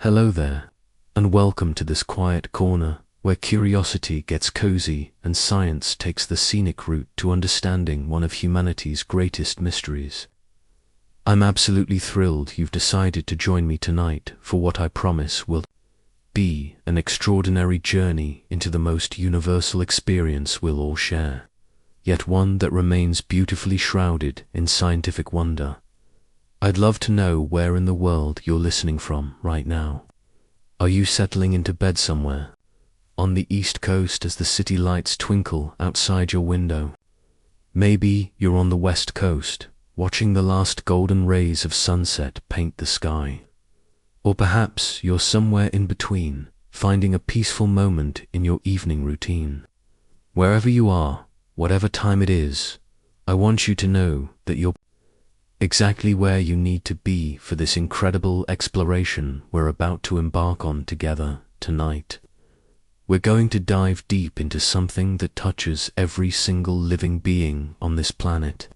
Hello there, and welcome to this quiet corner where curiosity gets cozy and science takes the scenic route to understanding one of humanity's greatest mysteries. I'm absolutely thrilled you've decided to join me tonight for what I promise will be an extraordinary journey into the most universal experience we'll all share, yet one that remains beautifully shrouded in scientific wonder. I'd love to know where in the world you're listening from right now. Are you settling into bed somewhere, on the East Coast as the city lights twinkle outside your window? Maybe you're on the West Coast, watching the last golden rays of sunset paint the sky. Or perhaps you're somewhere in between, finding a peaceful moment in your evening routine. Wherever you are, whatever time it is, I want you to know that you're exactly where you need to be for this incredible exploration we're about to embark on together tonight. We're going to dive deep into something that touches every single living being on this planet,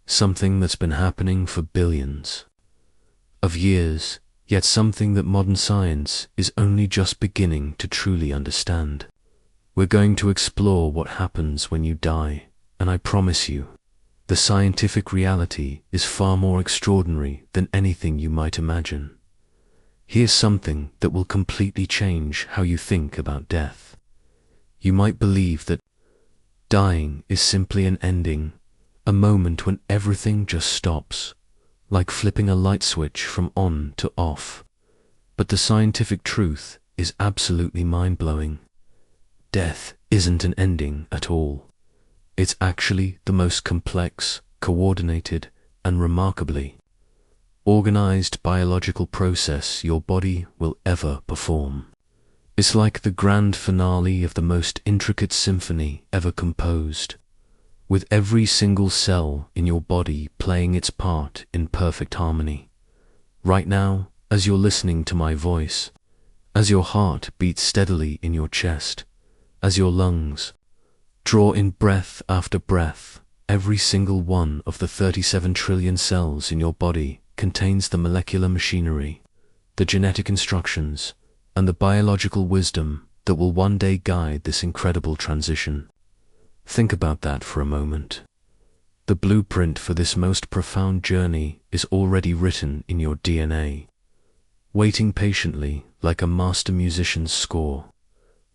something that's been happening for billions of years, yet something that modern science is only just beginning to truly understand. We're going to explore what happens when you die, and I promise you, the scientific reality is far more extraordinary than anything you might imagine. Here's something that will completely change how you think about death. You might believe that dying is simply an ending, a moment when everything just stops, like flipping a light switch from on to off. But the scientific truth is absolutely mind-blowing. Death isn't an ending at all. It's actually the most complex, coordinated, and remarkably organized biological process your body will ever perform. It's like the grand finale of the most intricate symphony ever composed, with every single cell in your body playing its part in perfect harmony. Right now, as you're listening to my voice, as your heart beats steadily in your chest, as your lungs draw in breath after breath, every single one of the 37 trillion cells in your body contains the molecular machinery, the genetic instructions, and the biological wisdom that will one day guide this incredible transition. Think about that for a moment. The blueprint for this most profound journey is already written in your DNA, waiting patiently like a master musician's score,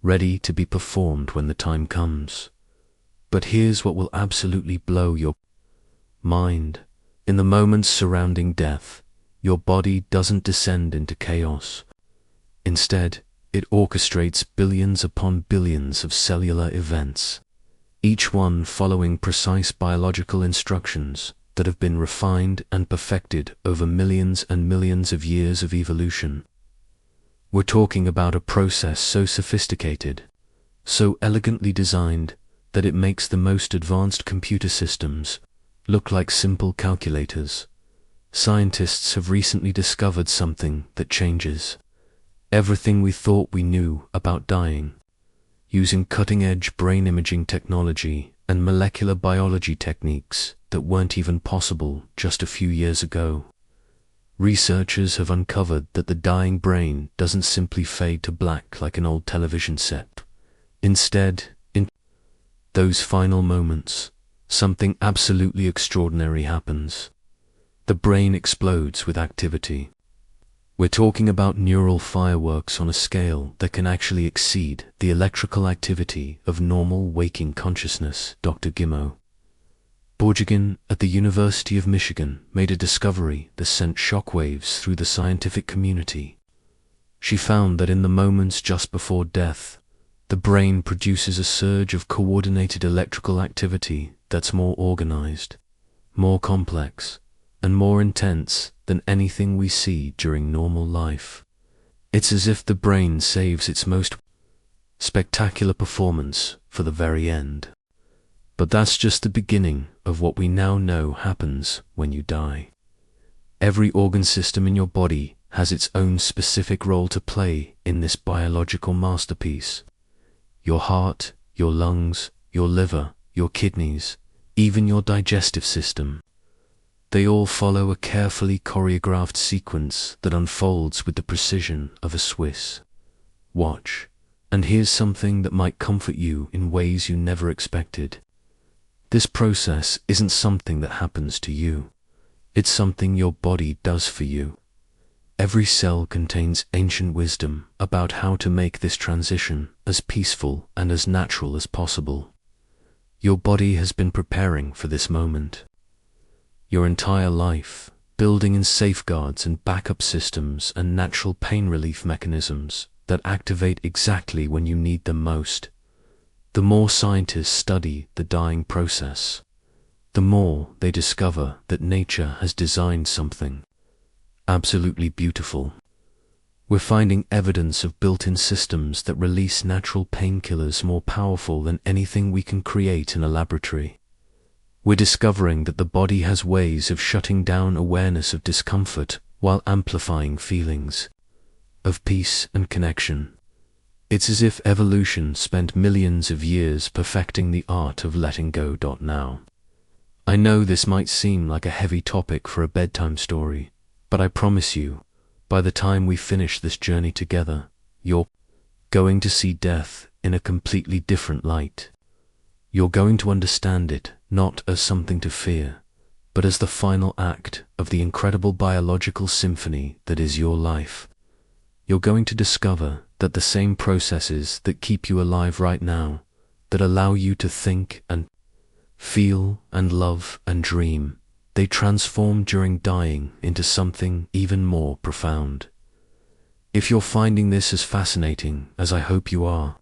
ready to be performed when the time comes. But here's what will absolutely blow your mind. In the moments surrounding death, your body doesn't descend into chaos. Instead, it orchestrates billions upon billions of cellular events, each one following precise biological instructions that have been refined and perfected over millions and millions of years of evolution. We're talking about a process so sophisticated, so elegantly designed, that it makes the most advanced computer systems look like simple calculators. Scientists have recently discovered something that changes everything we thought we knew about dying. Using cutting-edge brain imaging technology and molecular biology techniques that weren't even possible just a few years ago, researchers have uncovered that the dying brain doesn't simply fade to black like an old television set. Instead, in those final moments, something absolutely extraordinary happens. The brain explodes with activity. We're talking about neural fireworks on a scale that can actually exceed the electrical activity of normal waking consciousness. Dr. Gimo Borjigin at the University of Michigan made a discovery that sent shockwaves through the scientific community. She found that in the moments just before death, the brain produces a surge of coordinated electrical activity that's more organized, more complex, and more intense than anything we see during normal life. It's as if the brain saves its most spectacular performance for the very end. But that's just the beginning of what we now know happens when you die. Every organ system in your body has its own specific role to play in this biological masterpiece. Your heart, your lungs, your liver, your kidneys, even your digestive system. They all follow a carefully choreographed sequence that unfolds with the precision of a Swiss watch. And here's something that might comfort you in ways you never expected. This process isn't something that happens to you. It's something your body does for you. Every cell contains ancient wisdom about how to make this transition as peaceful and as natural as possible. Your body has been preparing for this moment. Your entire life, building in safeguards and backup systems and natural pain relief mechanisms that activate exactly when you need them most. The more scientists study the dying process, the more they discover that nature has designed something absolutely beautiful. We're finding evidence of built-in systems that release natural painkillers more powerful than anything we can create in a laboratory. We're discovering that the body has ways of shutting down awareness of discomfort while amplifying feelings of peace and connection. It's as if evolution spent millions of years perfecting the art of letting go. Now, I know this might seem like a heavy topic for a bedtime story, but I promise you, by the time we finish this journey together, you're going to see death in a completely different light. You're going to understand it not as something to fear, but as the final act of the incredible biological symphony that is your life. You're going to discover that the same processes that keep you alive right now, that allow you to think and feel and love and dream, they transform during dying into something even more profound. If you're finding this as fascinating as I hope you are,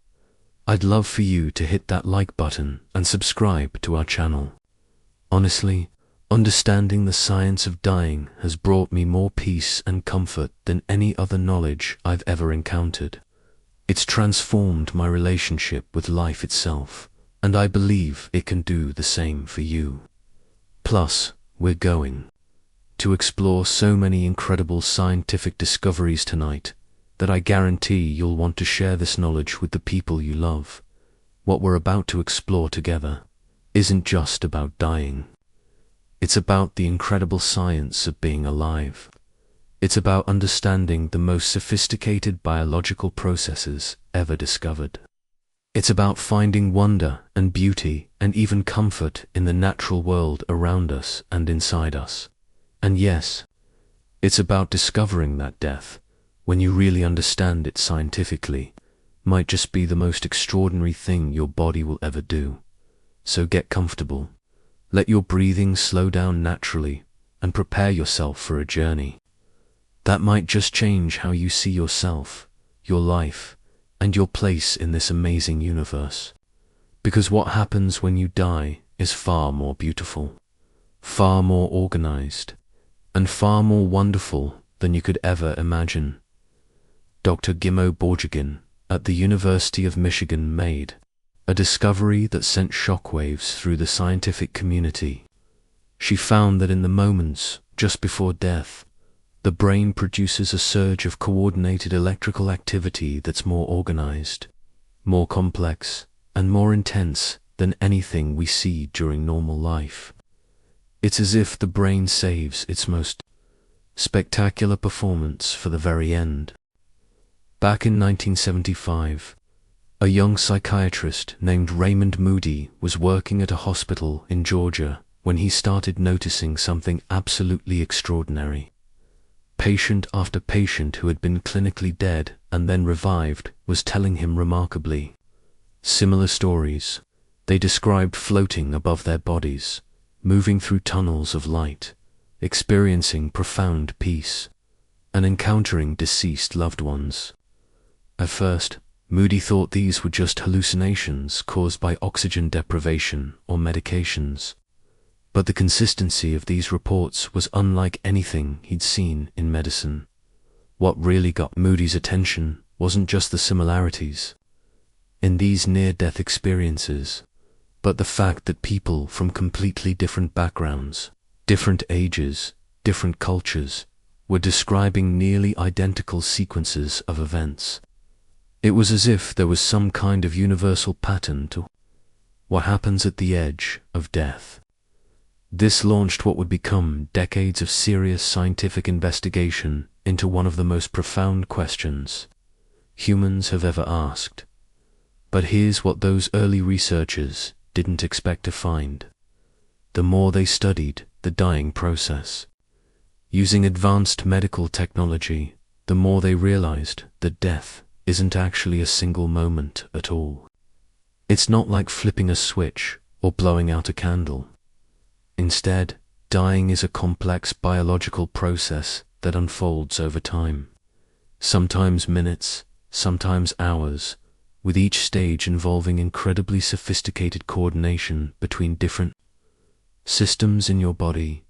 I'd love for you to hit that like button and subscribe to our channel. Honestly, understanding the science of dying has brought me more peace and comfort than any other knowledge I've ever encountered. It's transformed my relationship with life itself, and I believe it can do the same for you. Plus, we're going to explore so many incredible scientific discoveries tonight that I guarantee you'll want to share this knowledge with the people you love. What we're about to explore together isn't just about dying. It's about the incredible science of being alive. It's about understanding the most sophisticated biological processes ever discovered. It's about finding wonder and beauty and even comfort in the natural world around us and inside us. And yes, it's about discovering that death, when you really understand it scientifically, might just be the most extraordinary thing your body will ever do. So get comfortable, let your breathing slow down naturally, and prepare yourself for a journey that might just change how you see yourself, your life, and your place in this amazing universe. Because what happens when you die is far more beautiful, far more organized, and far more wonderful than you could ever imagine. Dr. Gimo Borjigin at the University of Michigan made a discovery that sent shockwaves through the scientific community. She found that in the moments just before death, the brain produces a surge of coordinated electrical activity that's more organized, more complex, and more intense than anything we see during normal life. It's as if the brain saves its most spectacular performance for the very end. Back in 1975, a young psychiatrist named Raymond Moody was working at a hospital in Georgia when he started noticing something absolutely extraordinary. Patient after patient who had been clinically dead and then revived was telling him remarkably similar stories. They described floating above their bodies, moving through tunnels of light, experiencing profound peace, and encountering deceased loved ones. At first, Moody thought these were just hallucinations caused by oxygen deprivation or medications. But the consistency of these reports was unlike anything he'd seen in medicine. What really got Moody's attention wasn't just the similarities in these near-death experiences, but the fact that people from completely different backgrounds, different ages, different cultures, were describing nearly identical sequences of events. It was as if there was some kind of universal pattern to what happens at the edge of death. This launched what would become decades of serious scientific investigation into one of the most profound questions humans have ever asked. But here's what those early researchers didn't expect to find. The more they studied the dying process, using advanced medical technology, the more they realized that death isn't actually a single moment at all. It's not like flipping a switch or blowing out a candle. Instead, dying is a complex biological process that unfolds over time. Sometimes minutes, sometimes hours, with each stage involving incredibly sophisticated coordination between different systems in your body.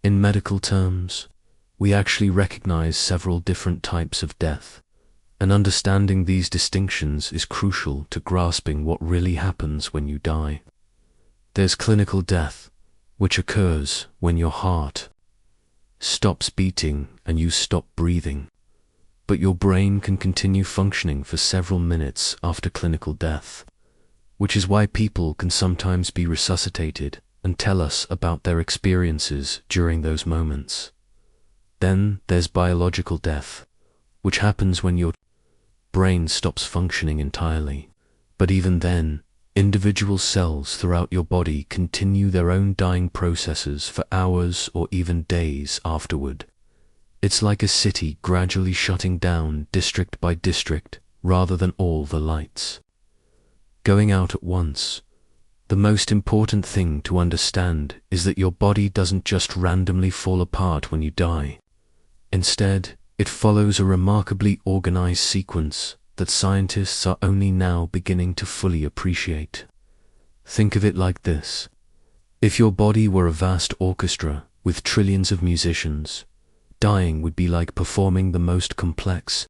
In medical terms, we actually recognize several different types of death, and understanding these distinctions is crucial to grasping what really happens when you die. There's clinical death, which occurs when your heart stops beating and you stop breathing, but your brain can continue functioning for several minutes after clinical death, which is why people can sometimes be resuscitated and tell us about their experiences during those moments. Then there's biological death, which happens when your brain stops functioning entirely. But even then, individual cells throughout your body continue their own dying processes for hours or even days afterward. It's like a city gradually shutting down district by district rather than all the lights going out at once. The most important thing to understand is that your body doesn't just randomly fall apart when you die. Instead, it follows a remarkably organized sequence that scientists are only now beginning to fully appreciate. Think of it like this. If your body were a vast orchestra with trillions of musicians, dying would be like performing the most complex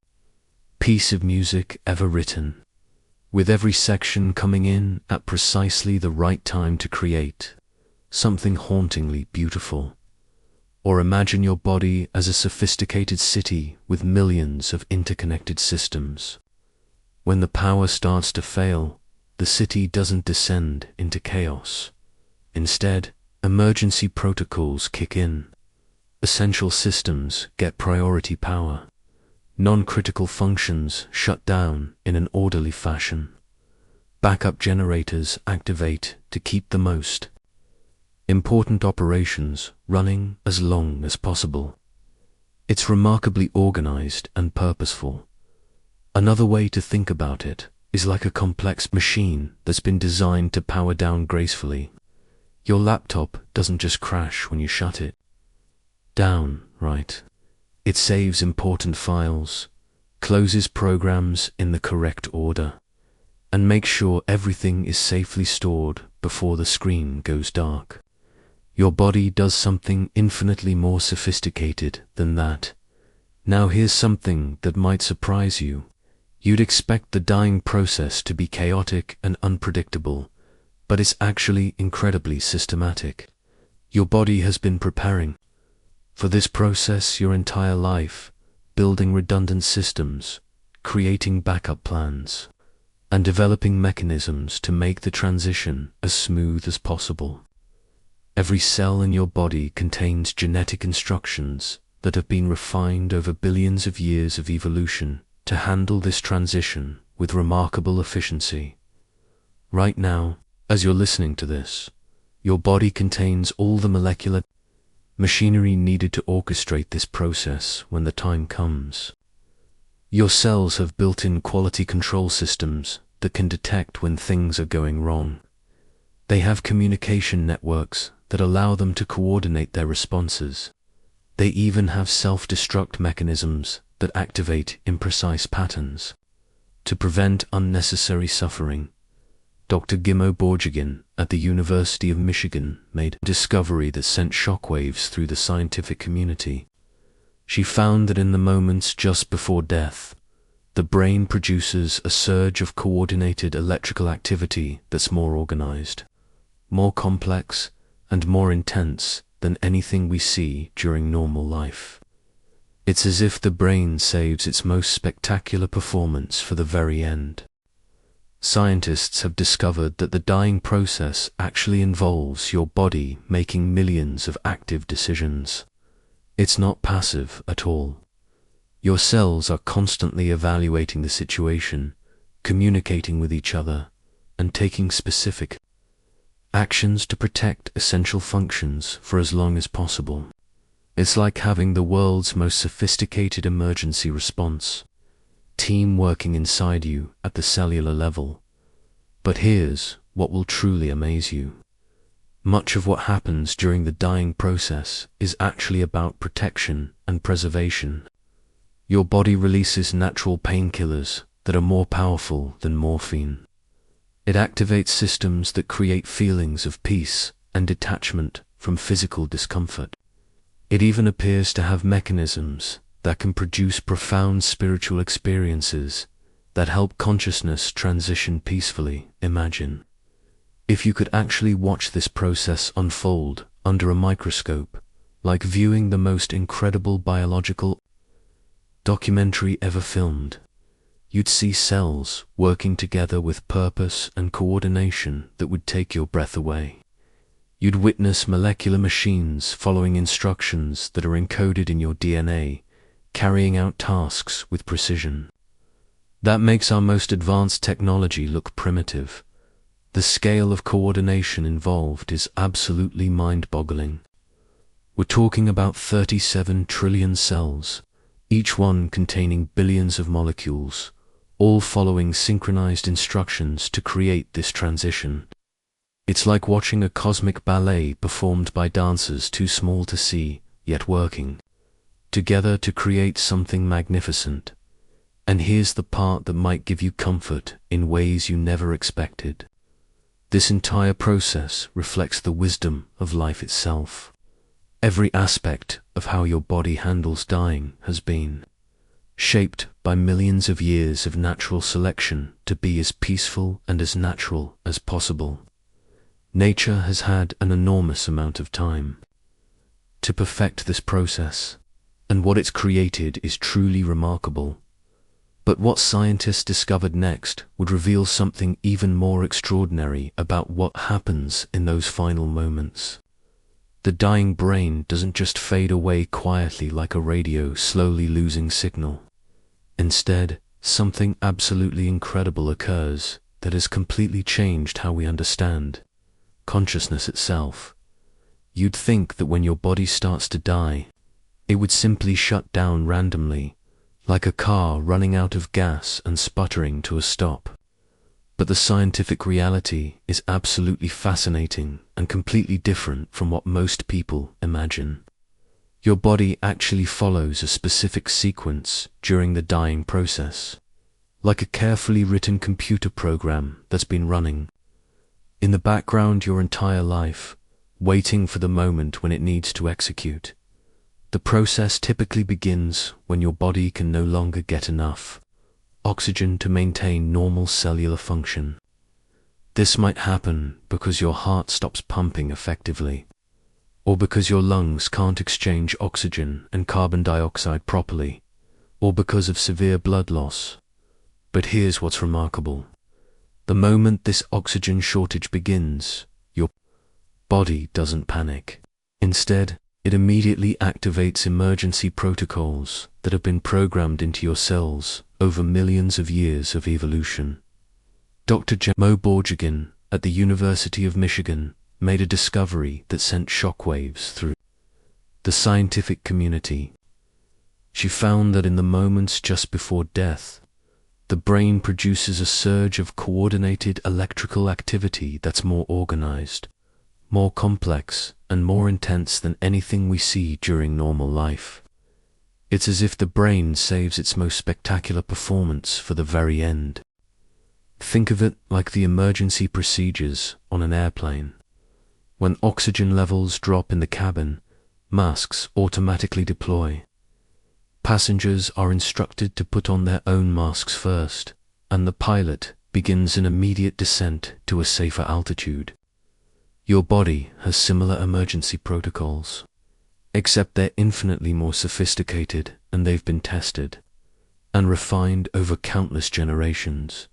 piece of music ever written, with every section coming in at precisely the right time to create something hauntingly beautiful. Or imagine your body as a sophisticated city with millions of interconnected systems. When the power starts to fail, the city doesn't descend into chaos. Instead, emergency protocols kick in. Essential systems get priority power. Non-critical functions shut down in an orderly fashion. Backup generators activate to keep the most important operations running as long as possible. It's remarkably organized and purposeful. Another way to think about it is like a complex machine that's been designed to power down gracefully. Your laptop doesn't just crash when you shut it down, right? It saves important files, closes programs in the correct order, and makes sure everything is safely stored before the screen goes dark. Your body does something infinitely more sophisticated than that. Now here's something that might surprise you. You'd expect the dying process to be chaotic and unpredictable, but it's actually incredibly systematic. Your body has been preparing for this process your entire life, building redundant systems, creating backup plans, and developing mechanisms to make the transition as smooth as possible. Every cell in your body contains genetic instructions that have been refined over billions of years of evolution to handle this transition with remarkable efficiency. Right now, as you're listening to this, your body contains all the molecular machinery needed to orchestrate this process when the time comes. Your cells have built-in quality control systems that can detect when things are going wrong. They have communication networks that allow them to coordinate their responses. They even have self-destruct mechanisms that activate in precise patterns. To prevent unnecessary suffering, Dr. Gimo Borjigin at the University of Michigan made a discovery that sent shockwaves through the scientific community. She found that in the moments just before death, the brain produces a surge of coordinated electrical activity that's more organized, more complex, and more intense than anything we see during normal life. It's as if the brain saves its most spectacular performance for the very end. Scientists have discovered that the dying process actually involves your body making millions of active decisions. It's not passive at all. Your cells are constantly evaluating the situation, communicating with each other, and taking specific actions to protect essential functions for as long as possible. It's like having the world's most sophisticated emergency response team working inside you at the cellular level. But here's what will truly amaze you. Much of what happens during the dying process is actually about protection and preservation. Your body releases natural painkillers that are more powerful than morphine. It activates systems that create feelings of peace and detachment from physical discomfort. It even appears to have mechanisms that can produce profound spiritual experiences that help consciousness transition peacefully. Imagine if you could actually watch this process unfold under a microscope, like viewing the most incredible biological documentary ever filmed. You'd see cells working together with purpose and coordination that would take your breath away. You'd witness molecular machines following instructions that are encoded in your DNA, carrying out tasks with precision. That makes our most advanced technology look primitive. The scale of coordination involved is absolutely mind-boggling. We're talking about 37 trillion cells, each one containing billions of molecules, all following synchronized instructions to create this transition. It's like watching a cosmic ballet performed by dancers too small to see, yet working together to create something magnificent. And here's the part that might give you comfort in ways you never expected. This entire process reflects the wisdom of life itself. Every aspect of how your body handles dying has been shaped by millions of years of natural selection to be as peaceful and as natural as possible. Nature has had an enormous amount of time to perfect this process, and what it's created is truly remarkable. But what scientists discovered next would reveal something even more extraordinary about what happens in those final moments. The dying brain doesn't just fade away quietly like a radio slowly losing signal. Instead, something absolutely incredible occurs that has completely changed how we understand consciousness itself. You'd think that when your body starts to die, it would simply shut down randomly, like a car running out of gas and sputtering to a stop. But the scientific reality is absolutely fascinating and completely different from what most people imagine. Your body actually follows a specific sequence during the dying process, like a carefully written computer program that's been running in the background your entire life, waiting for the moment when it needs to execute. The process typically begins when your body can no longer get enough oxygen to maintain normal cellular function. This might happen because your heart stops pumping effectively, or because your lungs can't exchange oxygen and carbon dioxide properly, or because of severe blood loss. But here's what's remarkable. The moment this oxygen shortage begins, your body doesn't panic. Instead, it immediately activates emergency protocols that have been programmed into your cells over millions of years of evolution. Dr. Mo Borjigin at the University of Michigan made a discovery that sent shockwaves through the scientific community. She found that in the moments just before death, the brain produces a surge of coordinated electrical activity that's more organized, more complex, and more intense than anything we see during normal life. It's as if the brain saves its most spectacular performance for the very end. Think of it like the emergency procedures on an airplane. When oxygen levels drop in the cabin, masks automatically deploy. Passengers are instructed to put on their own masks first, and the pilot begins an immediate descent to a safer altitude. Your body has similar emergency protocols, except they're infinitely more sophisticated and they've been tested and refined over countless generations.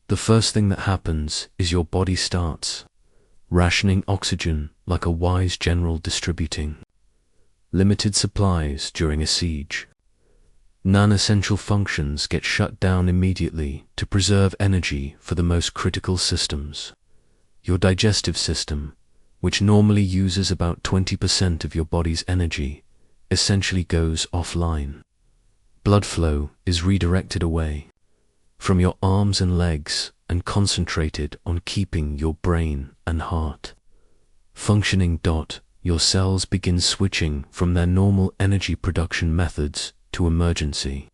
The first thing that happens is your body starts rationing oxygen like a wise general distributing limited supplies during a siege. Non-essential functions get shut down immediately to preserve energy for the most critical systems. Your digestive system, which normally uses about 20% of your body's energy, essentially goes offline. Blood flow is redirected away from your arms and legs and concentrated on keeping your brain and heart functioning. Your cells begin switching from their normal energy production methods to emergency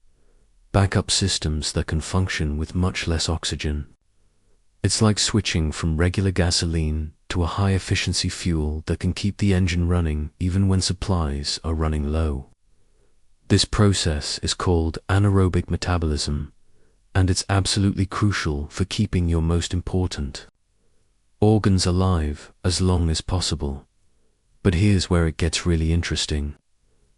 backup systems that can function with much less oxygen. It's like switching from regular gasoline to a high-efficiency fuel that can keep the engine running even when supplies are running low. This process is called anaerobic metabolism, and it's absolutely crucial for keeping your most important organs alive as long as possible. But here's where it gets really interesting.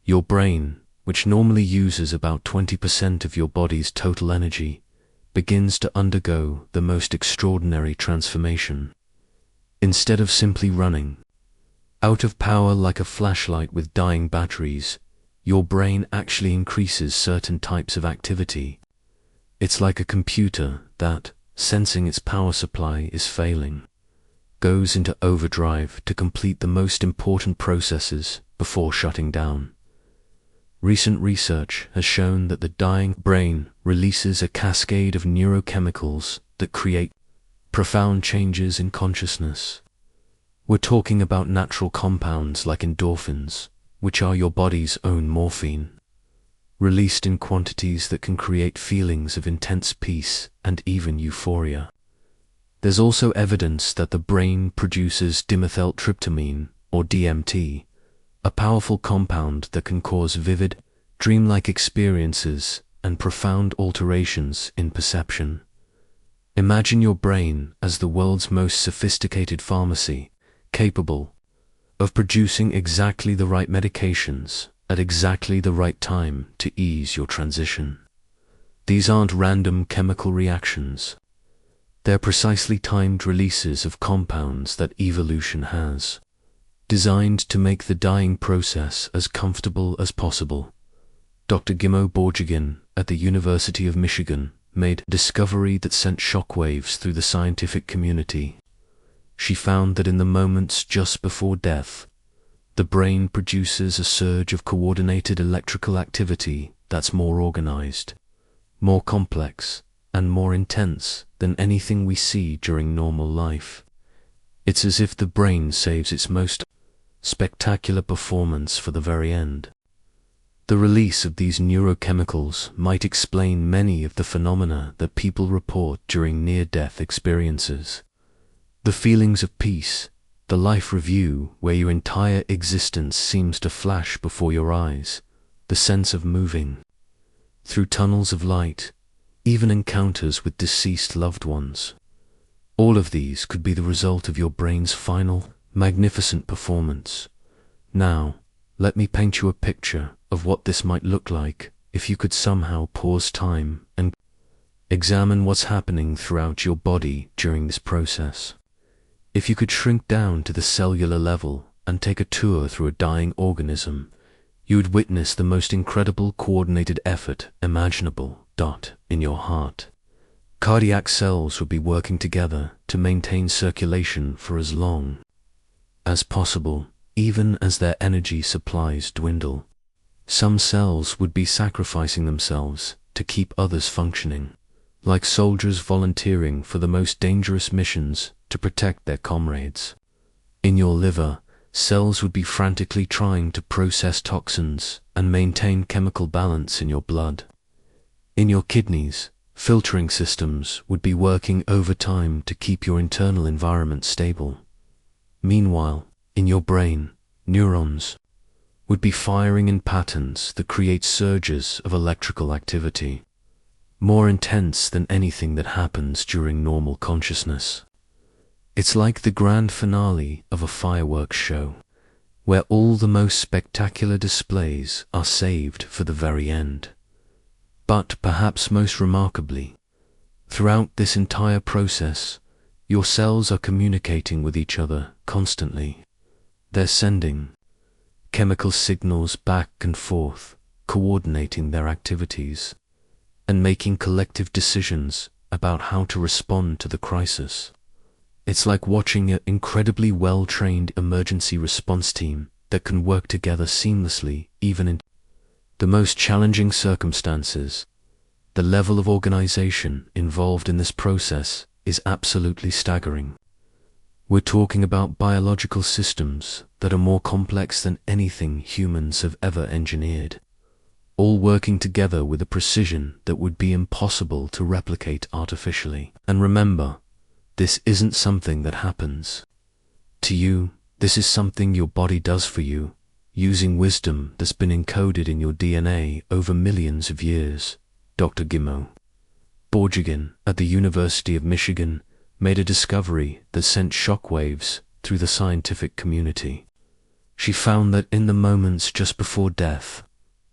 Your brain, which normally uses about 20% of your body's total energy, begins to undergo the most extraordinary transformation. Instead of simply running out of power like a flashlight with dying batteries, your brain actually increases certain types of activity. It's like a computer that, sensing its power supply is failing, goes into overdrive to complete the most important processes before shutting down. Recent research has shown that the dying brain releases a cascade of neurochemicals that create profound changes in consciousness. We're talking about natural compounds like endorphins, which are your body's own morphine, released in quantities that can create feelings of intense peace and even euphoria. There's also evidence that the brain produces dimethyltryptamine, or DMT, a powerful compound that can cause vivid, dreamlike experiences and profound alterations in perception. Imagine your brain as the world's most sophisticated pharmacy, capable of producing exactly the right medications at exactly the right time to ease your transition. These aren't random chemical reactions. They're precisely timed releases of compounds that evolution has designed to make the dying process as comfortable as possible. Dr. Gimo Borjigin at the University of Michigan made a discovery that sent shockwaves through the scientific community. She found that in the moments just before death, the brain produces a surge of coordinated electrical activity that's more organized, more complex, and more intense than anything we see during normal life. It's as if the brain saves its most spectacular performance for the very end. The release of these neurochemicals might explain many of the phenomena that people report during near-death experiences. The feelings of peace, the life review where your entire existence seems to flash before your eyes, the sense of moving through tunnels of light, even encounters with deceased loved ones. All of these could be the result of your brain's final, magnificent performance. Now, let me paint you a picture of what this might look like if you could somehow pause time and examine what's happening throughout your body during this process. If you could shrink down to the cellular level and take a tour through a dying organism, you would witness the most incredible coordinated effort imaginable. In your heart, cardiac cells would be working together to maintain circulation for as long as possible, even as their energy supplies dwindle. Some cells would be sacrificing themselves to keep others functioning, like soldiers volunteering for the most dangerous missions to protect their comrades. In your liver, cells would be frantically trying to process toxins and maintain chemical balance in your blood. In your kidneys, filtering systems would be working overtime to keep your internal environment stable. Meanwhile, in your brain, neurons would be firing in patterns that create surges of electrical activity, more intense than anything that happens during normal consciousness. It's like the grand finale of a fireworks show, where all the most spectacular displays are saved for the very end. But perhaps most remarkably, Throughout this entire process, your cells are communicating with each other constantly. They're sending chemical signals back and forth, coordinating their activities, and making collective decisions about how to respond to the crisis. It's like watching an incredibly well-trained emergency response team that can work together seamlessly even in the most challenging circumstances. The level of organization involved in this process is absolutely staggering. We're talking about biological systems that are more complex than anything humans have ever engineered, all working together with a precision that would be impossible to replicate artificially. And remember, this isn't something that happens to you. This is something your body does for you, using wisdom that's been encoded in your DNA over millions of years. Dr. Guimau Borjigin at the University of Michigan made a discovery that sent shockwaves through the scientific community. She found that in the moments just before death,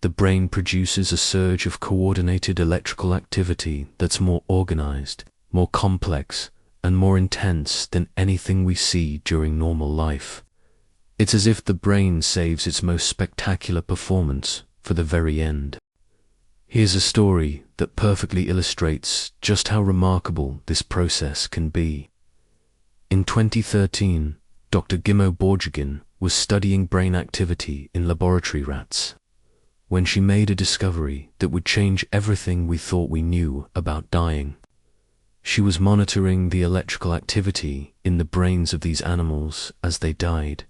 the brain produces a surge of coordinated electrical activity that's more organized, more complex, and more intense than anything we see during normal life. It's as if the brain saves its most spectacular performance for the very end. Here's a story that perfectly illustrates just how remarkable this process can be. In 2013, Dr. Guimau Borjigin was studying brain activity in laboratory rats when she made a discovery that would change everything we thought we knew about dying. She was monitoring the electrical activity in the brains of these animals as they died,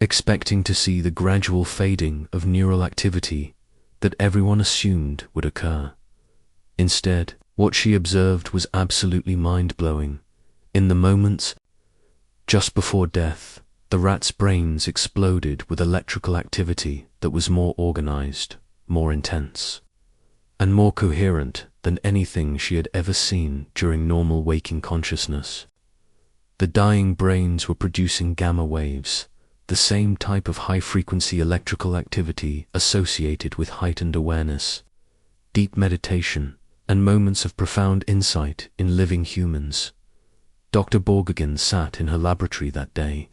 expecting to see the gradual fading of neural activity that everyone assumed would occur. Instead, what she observed was absolutely mind-blowing. In the moments just before death, the rats' brains exploded with electrical activity that was more organized, more intense, and more coherent than anything she had ever seen during normal waking consciousness. The dying brains were producing gamma waves, the same type of high-frequency electrical activity associated with heightened awareness, deep meditation, and moments of profound insight in living humans. Dr. Borjigin sat in her laboratory that day,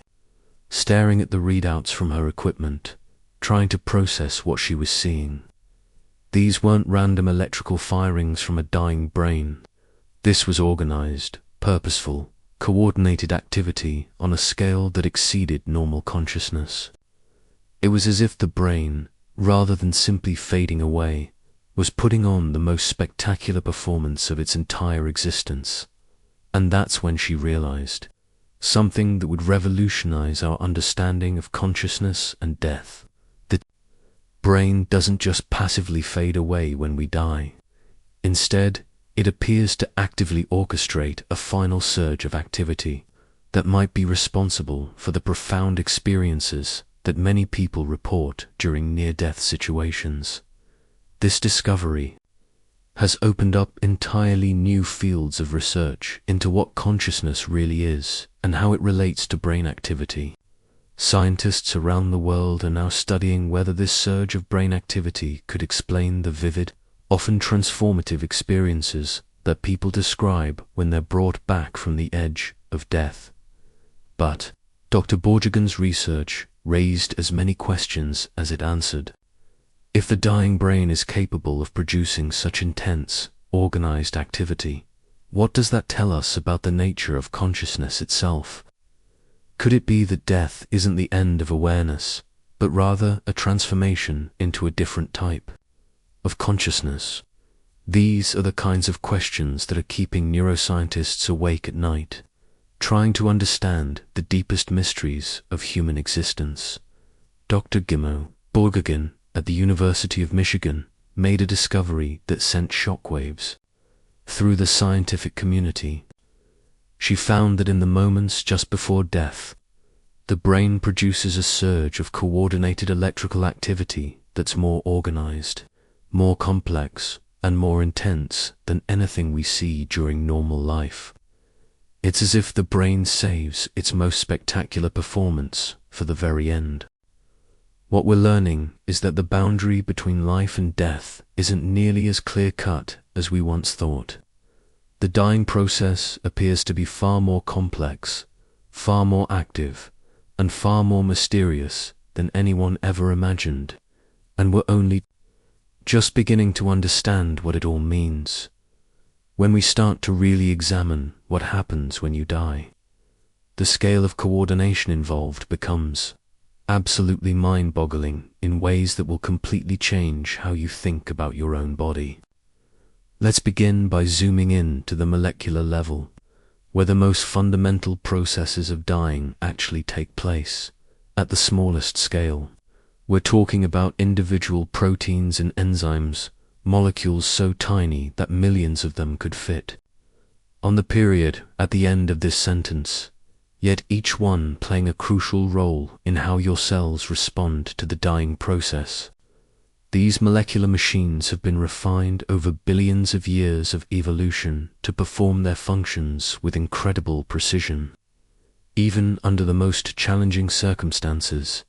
staring at the readouts from her equipment, trying to process what she was seeing. These weren't random electrical firings from a dying brain. This was organized, purposeful, coordinated activity on a scale that exceeded normal consciousness. It was as if the brain, rather than simply fading away, was putting on the most spectacular performance of its entire existence. And that's when she realized something that would revolutionize our understanding of consciousness and death. The brain doesn't just passively fade away when we die. Instead, it appears to actively orchestrate a final surge of activity that might be responsible for the profound experiences that many people report during near-death situations. This discovery has opened up entirely new fields of research into what consciousness really is and how it relates to brain activity. Scientists around the world are now studying whether this surge of brain activity could explain the vivid, often transformative experiences that people describe when they're brought back from the edge of death. But Dr. Borjigin's research raised as many questions as it answered. If the dying brain is capable of producing such intense, organized activity, what does that tell us about the nature of consciousness itself? Could it be that death isn't the end of awareness, but rather a transformation into a different type of consciousness? These are the kinds of questions that are keeping neuroscientists awake at night, trying to understand the deepest mysteries of human existence. Dr. Guimau Borjigin at the University of Michigan made a discovery that sent shockwaves through the scientific community. She found that in the moments just before death, the brain produces a surge of coordinated electrical activity that's more organized, more complex, and more intense than anything we see during normal life. It's as if the brain saves its most spectacular performance for the very end. What we're learning is that the boundary between life and death isn't nearly as clear-cut as we once thought. The dying process appears to be far more complex, far more active, and far more mysterious than anyone ever imagined, and we're only just beginning to understand what it all means. When we start to really examine what happens when you die, the scale of coordination involved becomes absolutely mind-boggling in ways that will completely change how you think about your own body. Let's begin by zooming in to the molecular level, where the most fundamental processes of dying actually take place. At the smallest scale, we're talking about individual proteins and enzymes, molecules so tiny that millions of them could fit on the period at the end of this sentence, yet each one playing a crucial role in how your cells respond to the dying process. These molecular machines have been refined over billions of years of evolution to perform their functions with incredible precision, even under the most challenging circumstances.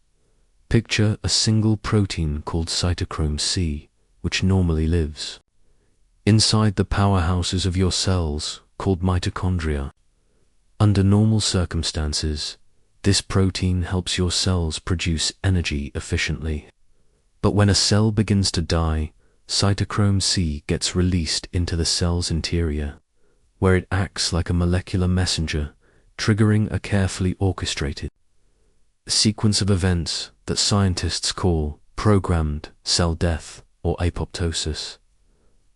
Picture a single protein called cytochrome C, which normally lives inside the powerhouses of your cells called mitochondria. Under normal circumstances, this protein helps your cells produce energy efficiently. But when a cell begins to die, cytochrome C gets released into the cell's interior, where it acts like a molecular messenger, triggering a carefully orchestrated sequence of events that scientists call programmed cell death or apoptosis.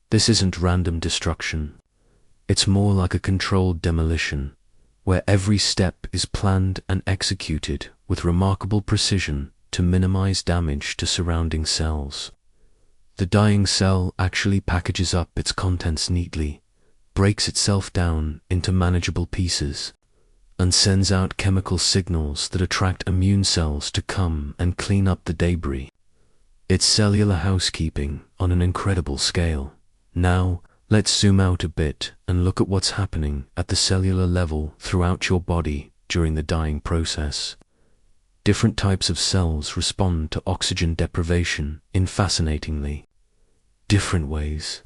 This isn't random destruction. It's more like a controlled demolition, where every step is planned and executed with remarkable precision to minimize damage to surrounding cells. The dying cell actually packages up its contents neatly, breaks itself down into manageable pieces, and sends out chemical signals that attract immune cells to come and clean up the debris. It's cellular housekeeping on an incredible scale. Now, let's zoom out a bit and look at what's happening at the cellular level throughout your body during the dying process. Different types of cells respond to oxygen deprivation in fascinatingly different ways,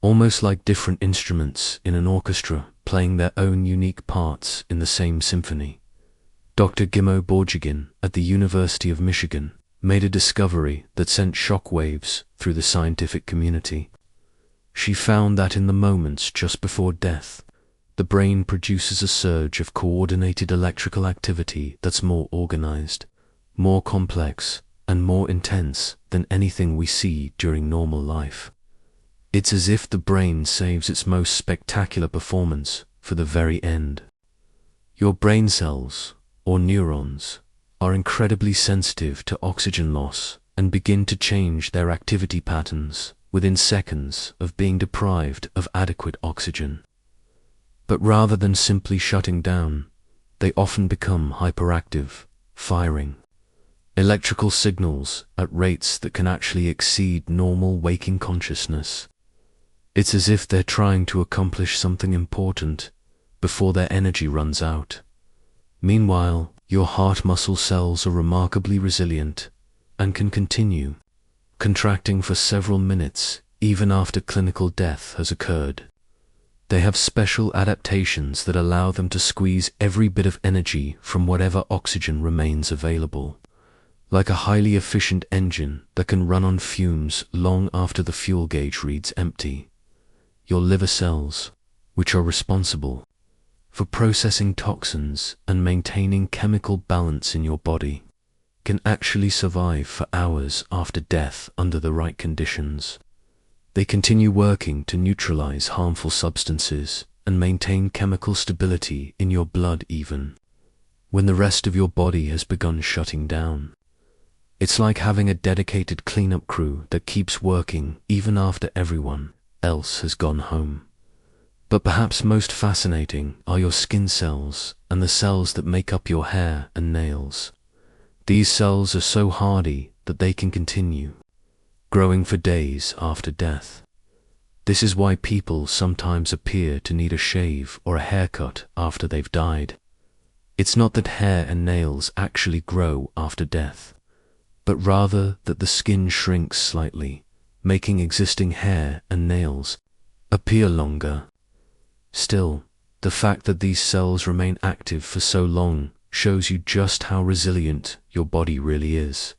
almost like different instruments in an orchestra playing their own unique parts in the same symphony. Dr. Gimo Borjigin at the University of Michigan made a discovery that sent shock waves through the scientific community. She found that in the moments just before death, the brain produces a surge of coordinated electrical activity that's more organized, more complex, and more intense than anything we see during normal life. It's as if the brain saves its most spectacular performance for the very end. Your brain cells, or neurons, are incredibly sensitive to oxygen loss and begin to change their activity patterns within seconds of being deprived of adequate oxygen. But rather than simply shutting down, they often become hyperactive, firing electrical signals at rates that can actually exceed normal waking consciousness. It's as if they're trying to accomplish something important before their energy runs out. Meanwhile, your heart muscle cells are remarkably resilient and can continue contracting for several minutes even after clinical death has occurred. They have special adaptations that allow them to squeeze every bit of energy from whatever oxygen remains available, like a highly efficient engine that can run on fumes long after the fuel gauge reads empty. Your liver cells, which are responsible for processing toxins and maintaining chemical balance in your body, can actually survive for hours after death under the right conditions. They continue working to neutralize harmful substances and maintain chemical stability in your blood even when the rest of your body has begun shutting down. It's like having a dedicated cleanup crew that keeps working even after everyone else has gone home. But perhaps most fascinating are your skin cells and the cells that make up your hair and nails. These cells are so hardy that they can continue growing for days after death. This is why people sometimes appear to need a shave or a haircut after they've died. It's not that hair and nails actually grow after death, but rather that the skin shrinks slightly, making existing hair and nails appear longer. Still, the fact that these cells remain active for so long shows you just how resilient your body really is.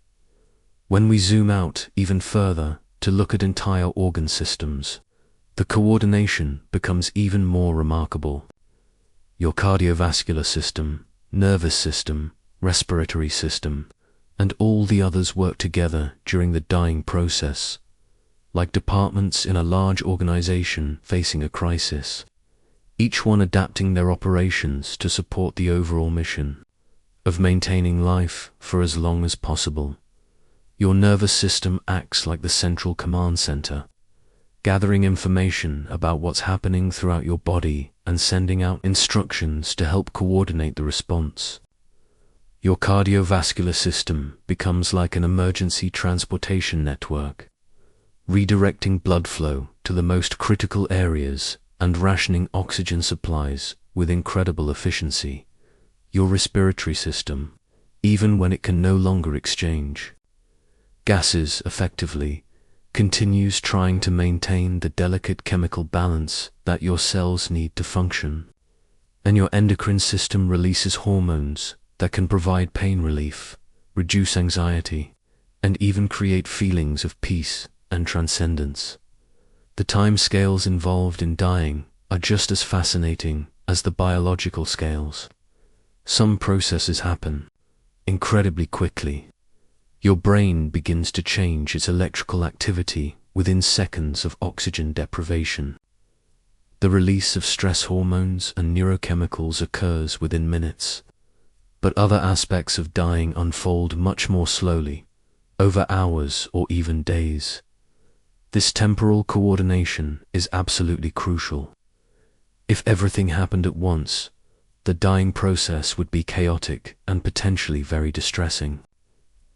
When we zoom out even further to look at entire organ systems, the coordination becomes even more remarkable. Your cardiovascular system, nervous system, respiratory system, and all the others work together during the dying process, like departments in a large organization facing a crisis, each one adapting their operations to support the overall mission of maintaining life for as long as possible. Your nervous system acts like the central command center, gathering information about what's happening throughout your body and sending out instructions to help coordinate the response. Your cardiovascular system becomes like an emergency transportation network, redirecting blood flow to the most critical areas and rationing oxygen supplies with incredible efficiency. Your respiratory system, even when it can no longer exchange gases effectively, continues trying to maintain the delicate chemical balance that your cells need to function. And your endocrine system releases hormones that can provide pain relief, reduce anxiety, and even create feelings of peace and transcendence. The time scales involved in dying are just as fascinating as the biological scales. Some processes happen incredibly quickly. Your brain begins to change its electrical activity within seconds of oxygen deprivation. The release of stress hormones and neurochemicals occurs within minutes. But other aspects of dying unfold much more slowly, over hours or even days. This temporal coordination is absolutely crucial. If everything happened at once, the dying process would be chaotic and potentially very distressing.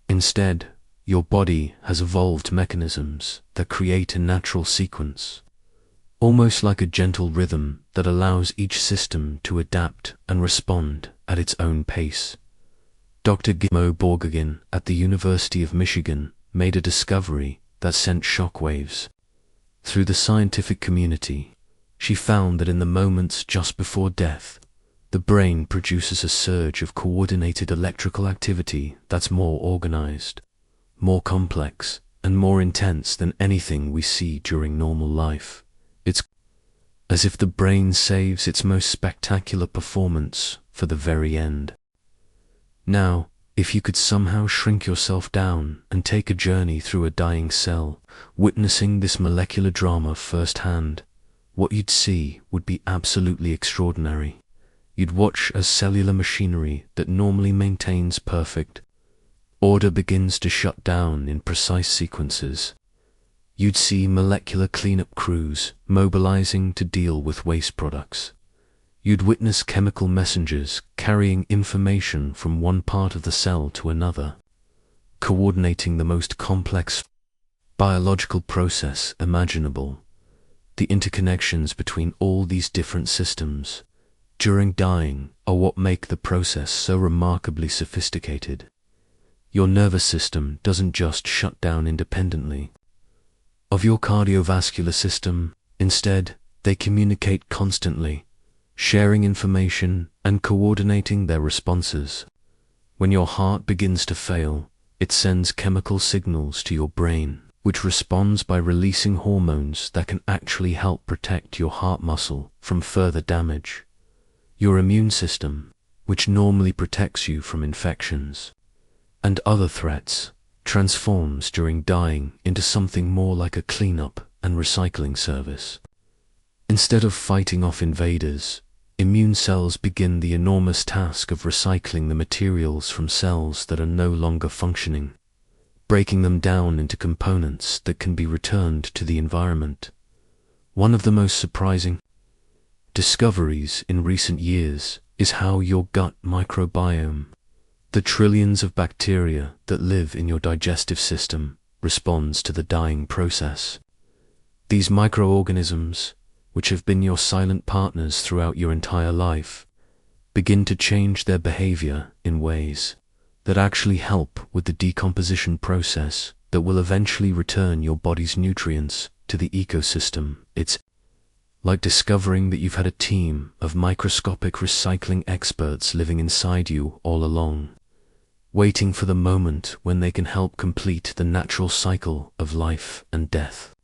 Instead, your body has evolved mechanisms that create a natural sequence, almost like a gentle rhythm that allows each system to adapt and respond at its own pace. Dr. Gimo Borgogin at the University of Michigan made a discovery that sent shockwaves through the scientific community. She found that in the moments just before death, the brain produces a surge of coordinated electrical activity that's more organized, more complex, and more intense than anything we see during normal life. It's as if the brain saves its most spectacular performance for the very end. Now, if you could somehow shrink yourself down and take a journey through a dying cell, witnessing this molecular drama firsthand, what you'd see would be absolutely extraordinary. You'd watch as cellular machinery that normally maintains perfect order begins to shut down in precise sequences. You'd see molecular cleanup crews mobilizing to deal with waste products. You'd witness chemical messengers carrying information from one part of the cell to another, coordinating the most complex biological process imaginable. The interconnections between all these different systems during dying are what make the process so remarkably sophisticated. Your nervous system doesn't just shut down independently of your cardiovascular system. Instead, they communicate constantly, sharing information and coordinating their responses. When your heart begins to fail, it sends chemical signals to your brain, which responds by releasing hormones that can actually help protect your heart muscle from further damage. Your immune system, which normally protects you from infections and other threats, transforms during dying into something more like a cleanup and recycling service. Instead of fighting off invaders, immune cells begin the enormous task of recycling the materials from cells that are no longer functioning, breaking them down into components that can be returned to the environment. One of the most surprising discoveries in recent years is how your gut microbiome, the trillions of bacteria that live in your digestive system, responds to the dying process. These microorganisms, which have been your silent partners throughout your entire life, begin to change their behavior in ways that actually help with the decomposition process that will eventually return your body's nutrients to the ecosystem it's like discovering that you've had a team of microscopic recycling experts living inside you all along, waiting for the moment when they can help complete the natural cycle of life and death.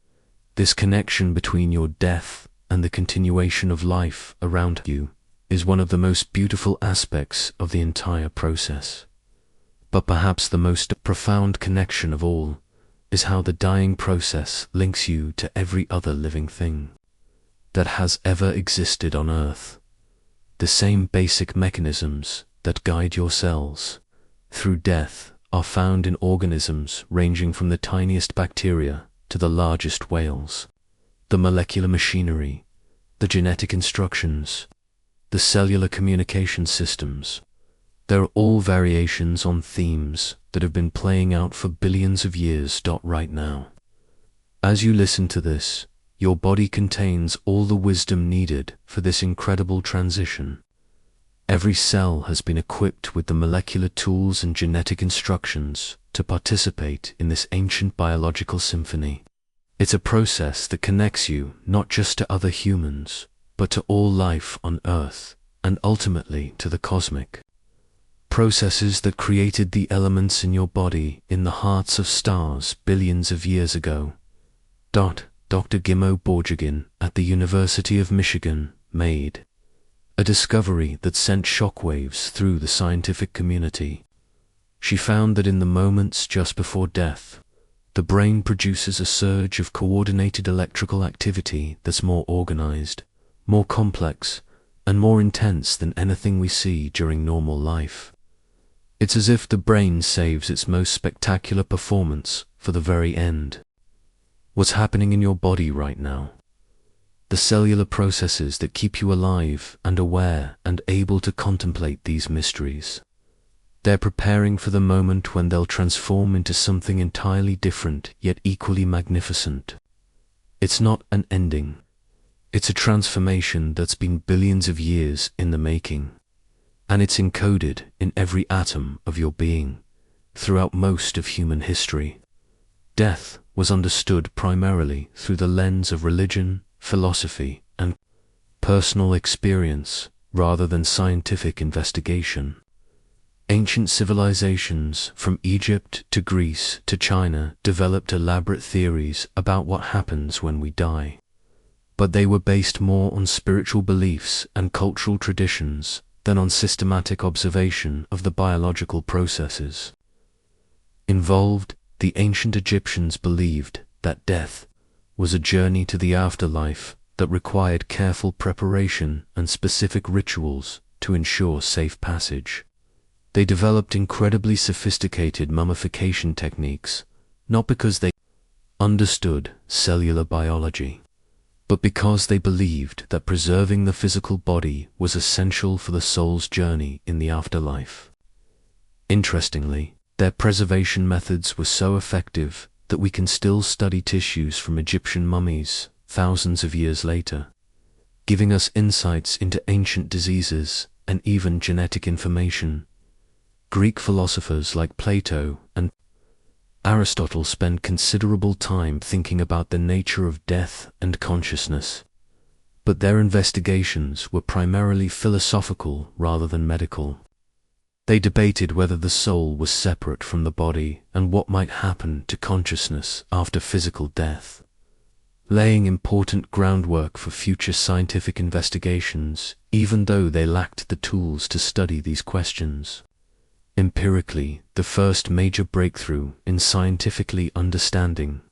This connection between your death and the continuation of life around you is one of the most beautiful aspects of the entire process. But perhaps the most profound connection of all is how the dying process links you to every other living thing that has ever existed on Earth. The same basic mechanisms that guide your cells through death are found in organisms ranging from the tiniest bacteria to the largest whales. The molecular machinery, the genetic instructions, the cellular communication systems, they're all variations on themes that have been playing out for billions of years. Right now, as you listen to this, your body contains all the wisdom needed for this incredible transition. Every cell has been equipped with the molecular tools and genetic instructions to participate in this ancient biological symphony. It's a process that connects you not just to other humans, but to all life on Earth, and ultimately to the cosmic. Processes that created the elements in your body in the hearts of stars billions of years ago. Dr. Gimo Borjigin at the University of Michigan made a discovery that sent shockwaves through the scientific community. She found that in the moments just before death, the brain produces a surge of coordinated electrical activity that's more organized, more complex, and more intense than anything we see during normal life. It's as if the brain saves its most spectacular performance for the very end. What's happening in your body right now? The cellular processes that keep you alive and aware and able to contemplate these mysteries. They're preparing for the moment when they'll transform into something entirely different yet equally magnificent. It's not an ending. It's a transformation that's been billions of years in the making. And it's encoded in every atom of your being, throughout most of human history. Death was understood primarily through the lens of religion, philosophy, and personal experience, rather than scientific investigation. Ancient civilizations, from Egypt to Greece to China, developed elaborate theories about what happens when we die. But they were based more on spiritual beliefs and cultural traditions than on systematic observation of the biological processes involved. The ancient Egyptians believed that death was a journey to the afterlife that required careful preparation and specific rituals to ensure safe passage. They developed incredibly sophisticated mummification techniques, not because they understood cellular biology, but because they believed that preserving the physical body was essential for the soul's journey in the afterlife. Interestingly, their preservation methods were so effective that we can still study tissues from Egyptian mummies thousands of years later, giving us insights into ancient diseases and even genetic information. Greek philosophers like Plato and Aristotle spend considerable time thinking about the nature of death and consciousness, but their investigations were primarily philosophical rather than medical. They debated whether the soul was separate from the body and what might happen to consciousness after physical death, laying important groundwork for future scientific investigations, even though they lacked the tools to study these questions. Empirically, the first major breakthrough in scientifically understanding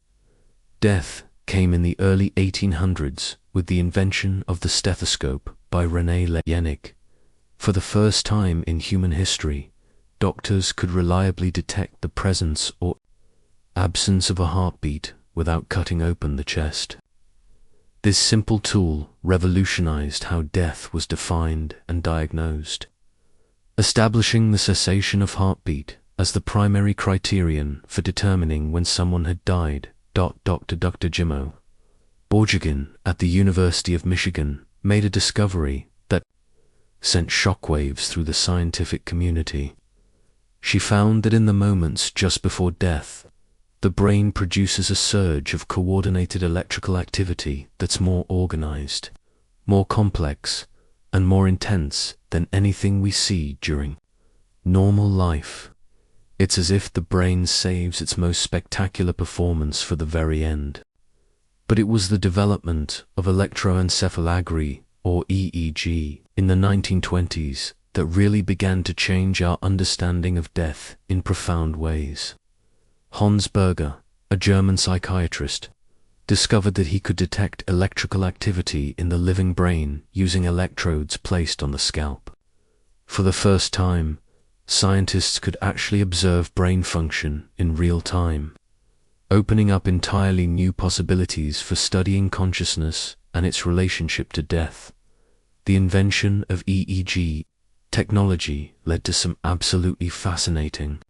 death came in the early 1800s with the invention of the stethoscope by René Laennec. For the first time in human history, doctors could reliably detect the presence or absence of a heartbeat without cutting open the chest. This simple tool revolutionized how death was defined and diagnosed, establishing the cessation of heartbeat as the primary criterion for determining when someone had died. Dr. Gimo Borjigin at the University of Michigan made a discovery that sent shockwaves through the scientific community. She found that in the moments just before death, The brain produces a surge of coordinated electrical activity that's more organized, more complex, and more intense than anything we see during normal life. It's as if the brain saves its most spectacular performance for the very end. But it was the development of electroencephalography, or EEG, in the 1920s that really began to change our understanding of death in profound ways. Hans Berger, a German psychiatrist, discovered that he could detect electrical activity in the living brain using electrodes placed on the scalp. For the first time, scientists could actually observe brain function in real time, opening up entirely new possibilities for studying consciousness and its relationship to death. The invention of EEG technology led to some absolutely fascinating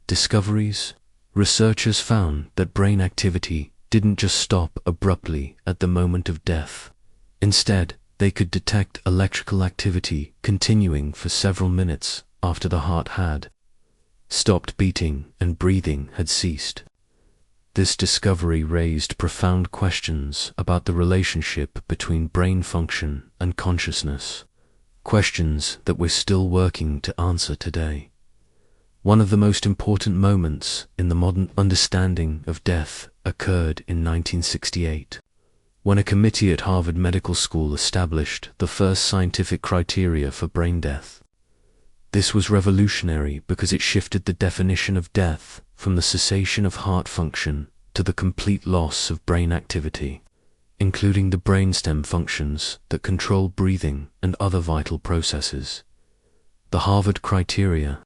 discoveries. Researchers found that brain activity didn't just stop abruptly at the moment of death. Instead, they could detect electrical activity continuing for several minutes after the heart had stopped beating and breathing had ceased. This discovery raised profound questions about the relationship between brain function and consciousness, questions that we're still working to answer today. One of the most important moments in the modern understanding of death occurred in 1968, when a committee at Harvard Medical School established the first scientific criteria for brain death. This was revolutionary because it shifted the definition of death from the cessation of heart function to the complete loss of brain activity, including the brainstem functions that control breathing and other vital processes. The Harvard criteria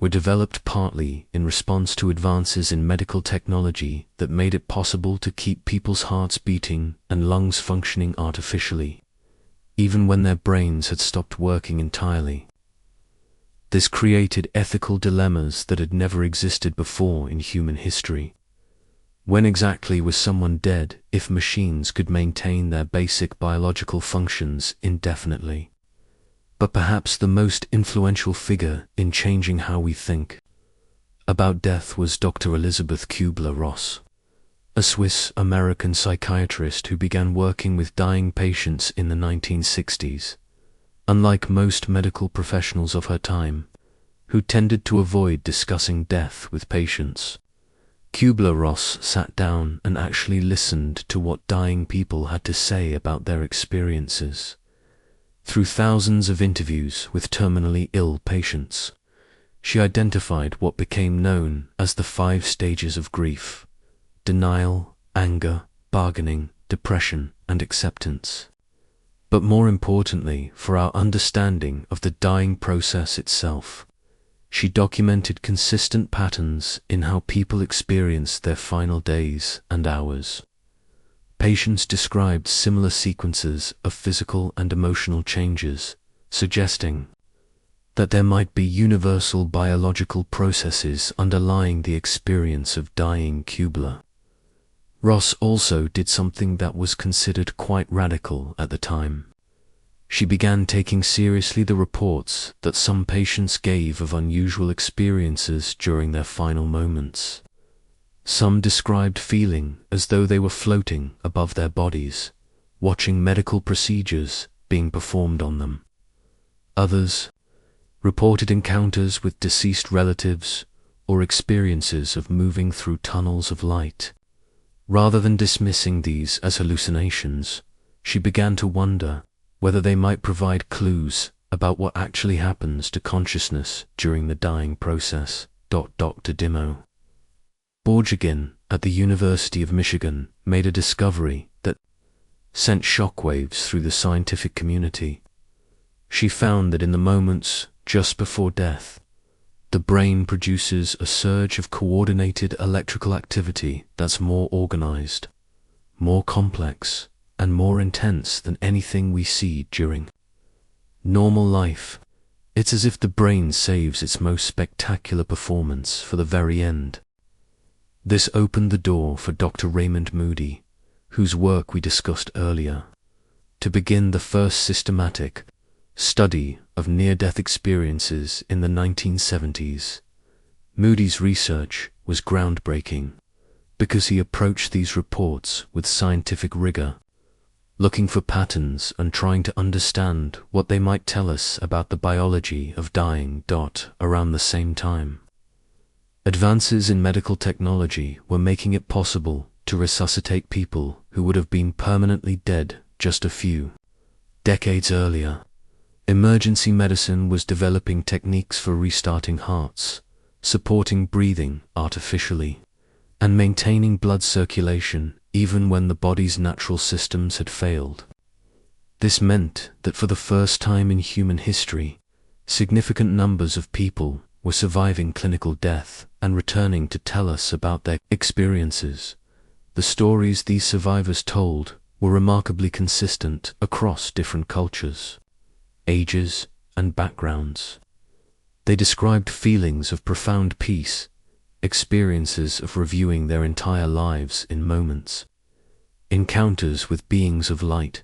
were developed partly in response to advances in medical technology that made it possible to keep people's hearts beating and lungs functioning artificially, even when their brains had stopped working entirely. This created ethical dilemmas that had never existed before in human history. When exactly was someone dead if machines could maintain their basic biological functions indefinitely? But perhaps the most influential figure in changing how we think about death was Dr. Elizabeth Kubler-Ross, a Swiss-American psychiatrist who began working with dying patients in the 1960s. Unlike most medical professionals of her time, who tended to avoid discussing death with patients, Kubler-Ross sat down and actually listened to what dying people had to say about their experiences. Through thousands of interviews with terminally ill patients, she identified what became known as the 5 stages of grief: denial, anger, bargaining, depression, and acceptance. But more importantly, for our understanding of the dying process itself, she documented consistent patterns in how people experienced their final days and hours. Patients described similar sequences of physical and emotional changes, suggesting that there might be universal biological processes underlying the experience of dying. Kubler-Ross also did something that was considered quite radical at the time. She began taking seriously the reports that some patients gave of unusual experiences during their final moments. Some described feeling as though they were floating above their bodies, watching medical procedures being performed on them. Others reported encounters with deceased relatives or experiences of moving through tunnels of light. Rather than dismissing these as hallucinations, she began to wonder whether they might provide clues about what actually happens to consciousness during the dying process. Dr. Dimo Borjigin at the University of Michigan made a discovery that sent shockwaves through the scientific community. She found that in the moments just before death, the brain produces a surge of coordinated electrical activity that's more organized, more complex, and more intense than anything we see during normal life. It's as if the brain saves its most spectacular performance for the very end. This opened the door for Dr. Raymond Moody, whose work we discussed earlier, to begin the first systematic study of near-death experiences in the 1970s. Moody's research was groundbreaking because he approached these reports with scientific rigor, looking for patterns and trying to understand what they might tell us about the biology of dying. Around the same time, advances in medical technology were making it possible to resuscitate people who would have been permanently dead just a few decades earlier. Emergency medicine was developing techniques for restarting hearts, supporting breathing artificially, and maintaining blood circulation even when the body's natural systems had failed. This meant that for the first time in human history, significant numbers of people were surviving clinical death and returning to tell us about their experiences. The stories these survivors told were remarkably consistent across different cultures, ages, and backgrounds. They described feelings of profound peace, experiences of reviewing their entire lives in moments, encounters with beings of light,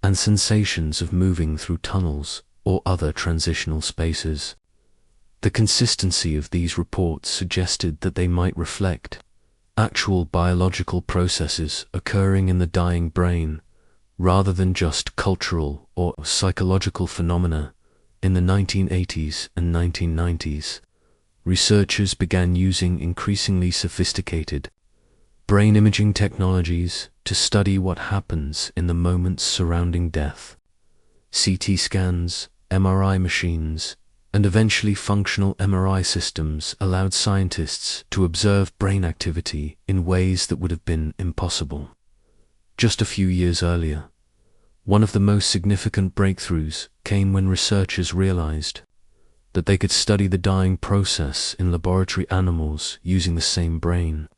and sensations of moving through tunnels or other transitional spaces. The consistency of these reports suggested that they might reflect actual biological processes occurring in the dying brain, rather than just cultural or psychological phenomena. In the 1980s and 1990s, researchers began using increasingly sophisticated brain imaging technologies to study what happens in the moments surrounding death. CT scans, MRI machines, and eventually functional MRI systems allowed scientists to observe brain activity in ways that would have been impossible just a few years earlier. One of the most significant breakthroughs came when researchers realized that they could study the dying process in laboratory animals using the same brain,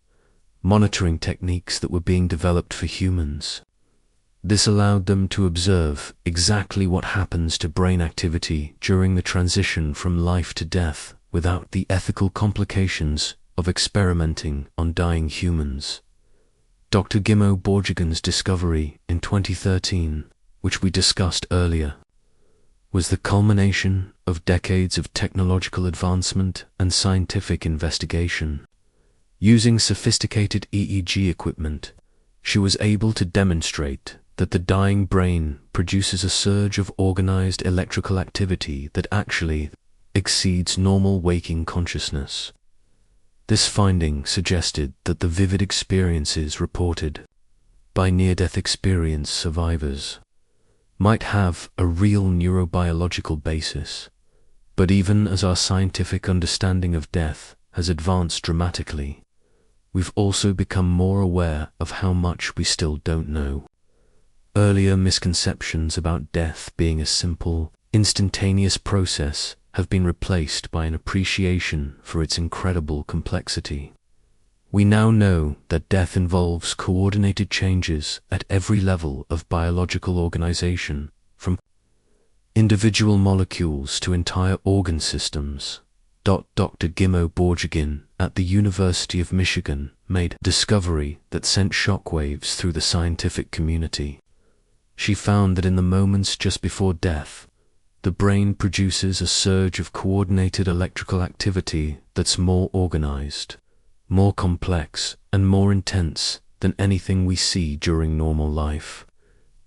monitoring techniques that were being developed for humans. This allowed them to observe exactly what happens to brain activity during the transition from life to death without the ethical complications of experimenting on dying humans. Dr. Gimo Borjigin's discovery in 2013, which we discussed earlier, was the culmination of decades of technological advancement and scientific investigation. Using sophisticated EEG equipment, she was able to demonstrate that the dying brain produces a surge of organized electrical activity that actually exceeds normal waking consciousness. This finding suggested that the vivid experiences reported by near-death experience survivors might have a real neurobiological basis. But even as our scientific understanding of death has advanced dramatically, we've also become more aware of how much we still don't know. Earlier misconceptions about death being a simple, instantaneous process have been replaced by an appreciation for its incredible complexity. We now know that death involves coordinated changes at every level of biological organization, from individual molecules to entire organ systems. Dr. Gimo Borjigin at the University of Michigan made a discovery that sent shockwaves through the scientific community. She found that in the moments just before death, the brain produces a surge of coordinated electrical activity that's more organized, more complex, and more intense than anything we see during normal life.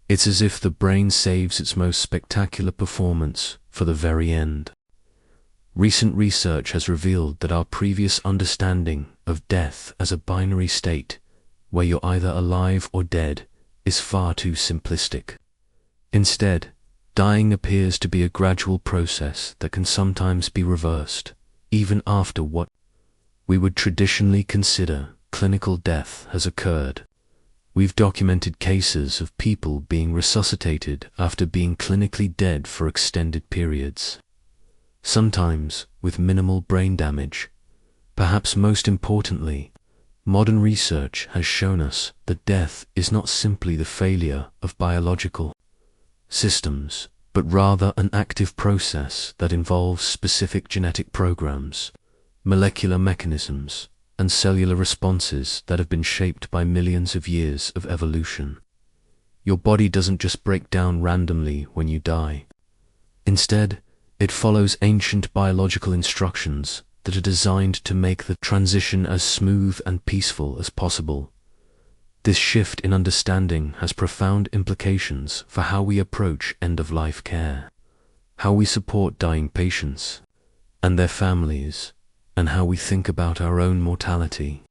It's as if the brain saves its most spectacular performance for the very end. Recent research has revealed that our previous understanding of death as a binary state, where you're either alive or dead, is far too simplistic. Instead, dying appears to be a gradual process that can sometimes be reversed, even after what we would traditionally consider clinical death has occurred. We've documented cases of people being resuscitated after being clinically dead for extended periods, sometimes with minimal brain damage. Perhaps most importantly, modern research has shown us that death is not simply the failure of biological systems, but rather an active process that involves specific genetic programs, molecular mechanisms, and cellular responses that have been shaped by millions of years of evolution. Your body doesn't just break down randomly when you die. Instead, it follows ancient biological instructions that are designed to make the transition as smooth and peaceful as possible. This shift in understanding has profound implications for how we approach end-of-life care, how we support dying patients and their families, and how we think about our own mortality.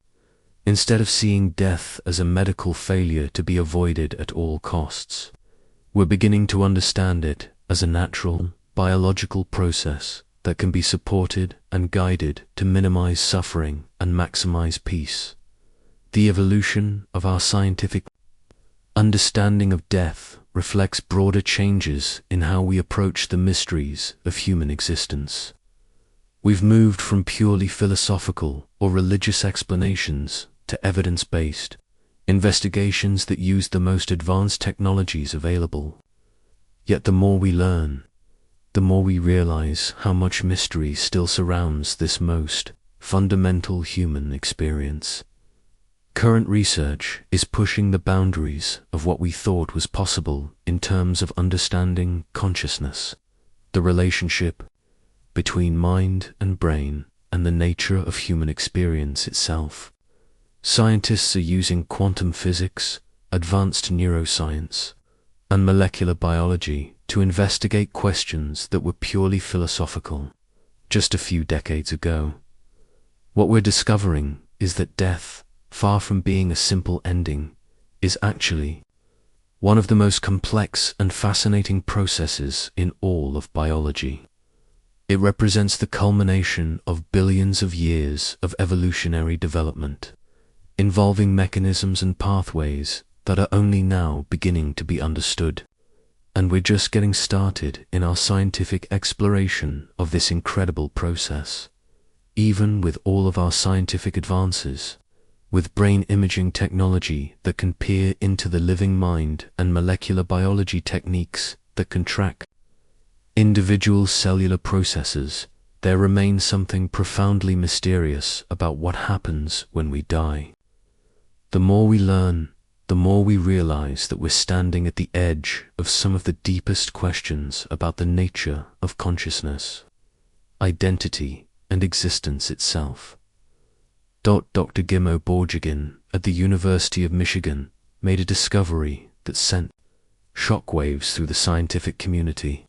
Instead of seeing death as a medical failure to be avoided at all costs, we're beginning to understand it as a natural, biological process that can be supported and guided to minimize suffering and maximize peace. The evolution of our scientific understanding of death reflects broader changes in how we approach the mysteries of human existence. We've moved from purely philosophical or religious explanations to evidence-based investigations that use the most advanced technologies available. Yet the more we learn, the more we realize how much mystery still surrounds this most fundamental human experience. Current research is pushing the boundaries of what we thought was possible in terms of understanding consciousness, the relationship between mind and brain, and the nature of human experience itself. Scientists are using quantum physics, advanced neuroscience, and molecular biology to investigate questions that were purely philosophical just a few decades ago. What we're discovering is that death, far from being a simple ending, is actually one of the most complex and fascinating processes in all of biology. It represents the culmination of billions of years of evolutionary development, involving mechanisms and pathways that are only now beginning to be understood. And we're just getting started in our scientific exploration of this incredible process. Even with all of our scientific advances, with brain imaging technology that can peer into the living mind and molecular biology techniques that can track individual cellular processes, there remains something profoundly mysterious about what happens when we die. The more we learn, the more we realize that we're standing at the edge of some of the deepest questions about the nature of consciousness, identity, and existence itself. Dr. Gimo Borjigin at the University of Michigan made a discovery that sent shockwaves through the scientific community.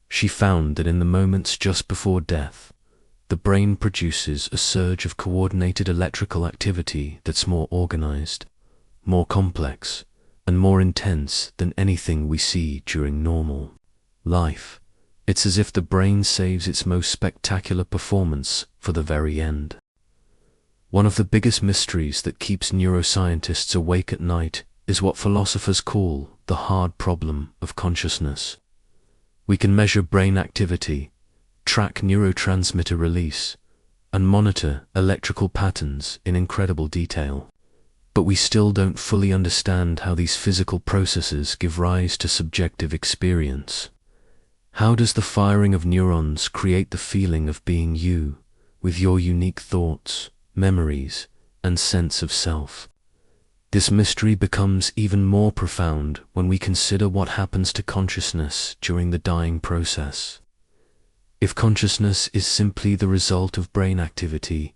She found that in the moments just before death, the brain produces a surge of coordinated electrical activity that's more organized, more complex, and more intense than anything we see during normal life. It's as if the brain saves its most spectacular performance for the very end. One of the biggest mysteries that keeps neuroscientists awake at night is what philosophers call the hard problem of consciousness. We can measure brain activity, track neurotransmitter release, and monitor electrical patterns in incredible detail. But we still don't fully understand how these physical processes give rise to subjective experience. How does the firing of neurons create the feeling of being you, with your unique thoughts, memories, and sense of self? This mystery becomes even more profound when we consider what happens to consciousness during the dying process. If consciousness is simply the result of brain activity,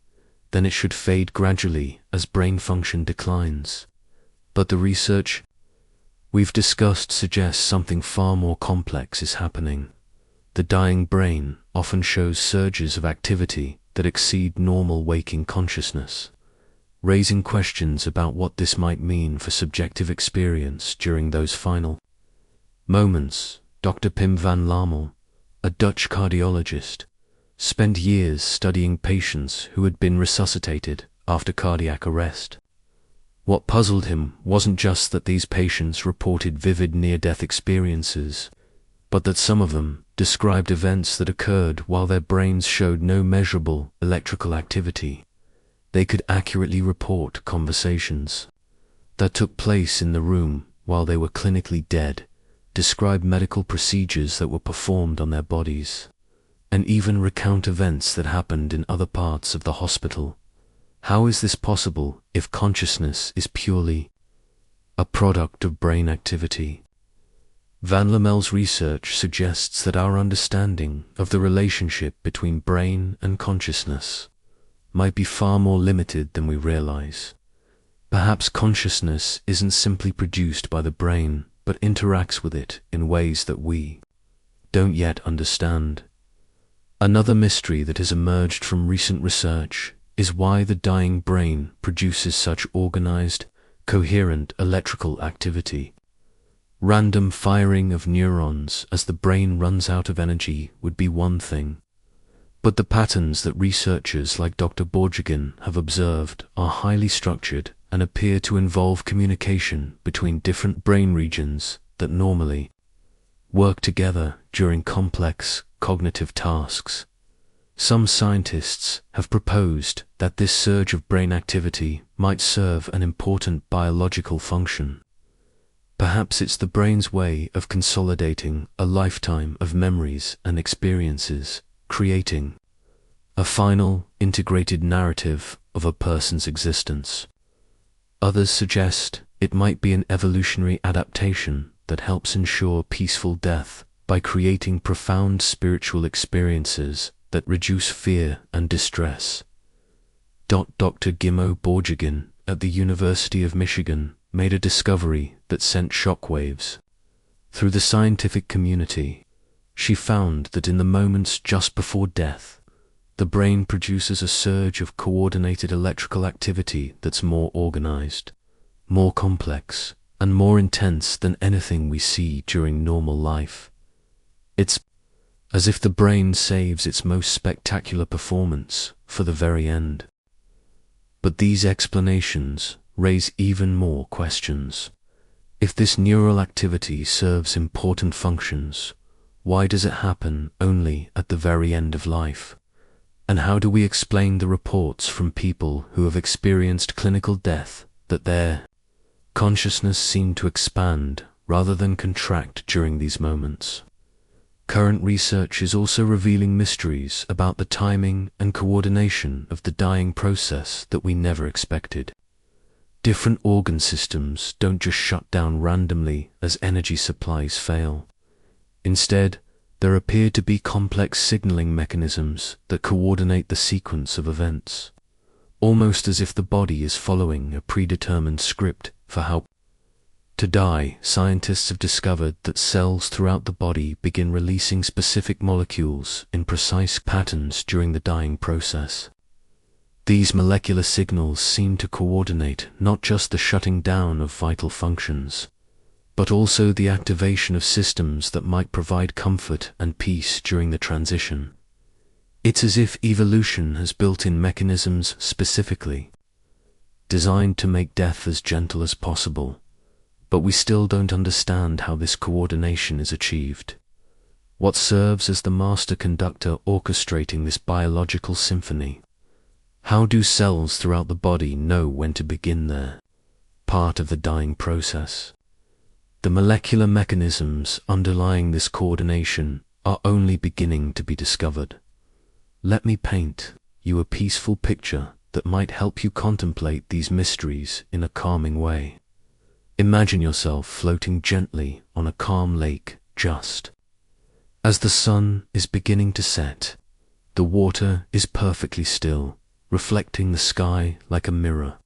then it should fade gradually as brain function declines. But the research we've discussed suggests something far more complex is happening. The dying brain often shows surges of activity that exceed normal waking consciousness, raising questions about what this might mean for subjective experience during those final moments. Dr. Pim van Lamel, a Dutch cardiologist, spent years studying patients who had been resuscitated after cardiac arrest. What puzzled him wasn't just that these patients reported vivid near-death experiences, but that some of them described events that occurred while their brains showed no measurable electrical activity. They could accurately report conversations that took place in the room while they were clinically dead, describe medical procedures that were performed on their bodies, and even recount events that happened in other parts of the hospital. How is this possible if consciousness is purely a product of brain activity? Van Lomel's research suggests that our understanding of the relationship between brain and consciousness might be far more limited than we realize. Perhaps consciousness isn't simply produced by the brain, but interacts with it in ways that we don't yet understand. Another mystery that has emerged from recent research is why the dying brain produces such organized, coherent electrical activity. Random firing of neurons as the brain runs out of energy would be one thing, but the patterns that researchers like Dr. Borjigin have observed are highly structured and appear to involve communication between different brain regions that normally work together during complex cognitive tasks. Some scientists have proposed that this surge of brain activity might serve an important biological function. Perhaps it's the brain's way of consolidating a lifetime of memories and experiences, creating a final, integrated narrative of a person's existence. Others suggest it might be an evolutionary adaptation that helps ensure peaceful death by creating profound spiritual experiences that reduce fear and distress. Dr. Gimo Borjigin at the University of Michigan made a discovery that sent shockwaves through the scientific community. She found that in the moments just before death, the brain produces a surge of coordinated electrical activity that's more organized, more complex, and more intense than anything we see during normal life. It's as if the brain saves its most spectacular performance for the very end. But these explanations raise even more questions. If this neural activity serves important functions, why does it happen only at the very end of life? And how do we explain the reports from people who have experienced clinical death that their consciousness seemed to expand rather than contract during these moments? Current research is also revealing mysteries about the timing and coordination of the dying process that we never expected. Different organ systems don't just shut down randomly as energy supplies fail. Instead, there appear to be complex signaling mechanisms that coordinate the sequence of events, almost as if the body is following a predetermined script for how to die. Scientists have discovered that cells throughout the body begin releasing specific molecules in precise patterns during the dying process. These molecular signals seem to coordinate not just the shutting down of vital functions, but also the activation of systems that might provide comfort and peace during the transition. It's as if evolution has built in mechanisms specifically designed to make death as gentle as possible, but we still don't understand how this coordination is achieved. What serves as the master conductor orchestrating this biological symphony? How do cells throughout the body know when to begin their part of the dying process? The molecular mechanisms underlying this coordination are only beginning to be discovered. Let me paint you a peaceful picture that might help you contemplate these mysteries in a calming way. Imagine yourself floating gently on a calm lake just as the sun is beginning to set. The water is perfectly still, reflecting the sky like a mirror,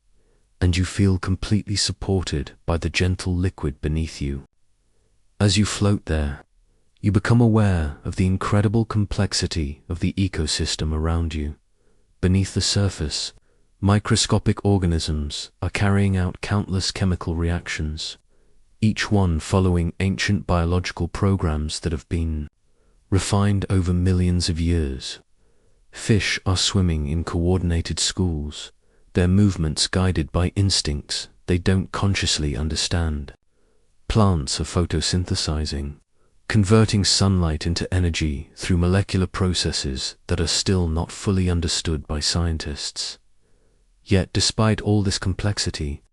and you feel completely supported by the gentle liquid beneath you. As you float there, you become aware of the incredible complexity of the ecosystem around you. Beneath the surface, microscopic organisms are carrying out countless chemical reactions, each one following ancient biological programs that have been refined over millions of years. Fish are swimming in coordinated schools, their movements guided by instincts they don't consciously understand. Plants are photosynthesizing, converting sunlight into energy through molecular processes that are still not fully understood by scientists. Yet, despite all this complexity,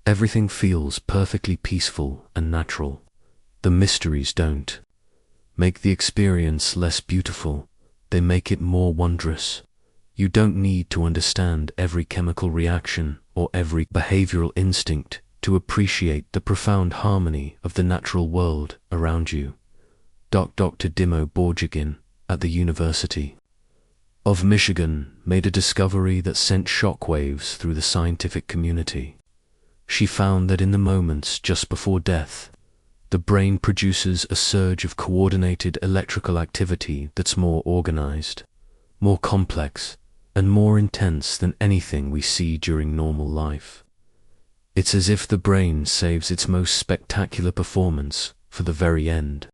everything feels perfectly peaceful and natural. The mysteries don't make the experience less beautiful, they make it more wondrous. You don't need to understand every chemical reaction or every behavioral instinct to appreciate the profound harmony of the natural world around you. Dr. Dimo Borjigin at the University of Michigan made a discovery that sent shockwaves through the scientific community. She found that in the moments just before death, the brain produces a surge of coordinated electrical activity that's more organized, more complex, and more intense than anything we see during normal life. It's as if the brain saves its most spectacular performance for the very end.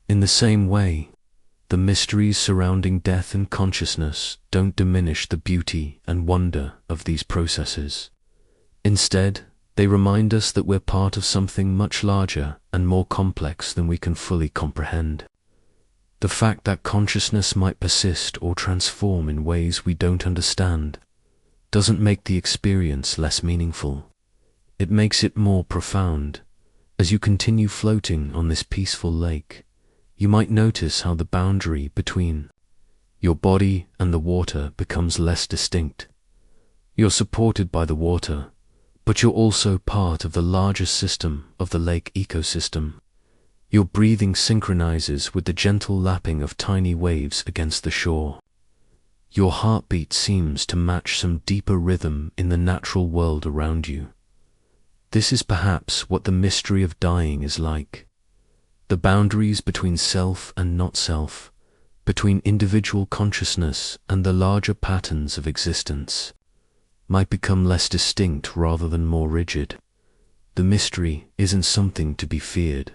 In the same way, the mysteries surrounding death and consciousness don't diminish the beauty and wonder of these processes. Instead, they remind us that we're part of something much larger and more complex than we can fully comprehend. The fact that consciousness might persist or transform in ways we don't understand doesn't make the experience less meaningful. It makes it more profound. As you continue floating on this peaceful lake, you might notice how the boundary between your body and the water becomes less distinct. You're supported by the water, but you're also part of the larger system of the lake ecosystem. Your breathing synchronizes with the gentle lapping of tiny waves against the shore. Your heartbeat seems to match some deeper rhythm in the natural world around you. This is perhaps what the mystery of dying is like. The boundaries between self and not self, between individual consciousness and the larger patterns of existence, might become less distinct rather than more rigid. The mystery isn't something to be feared,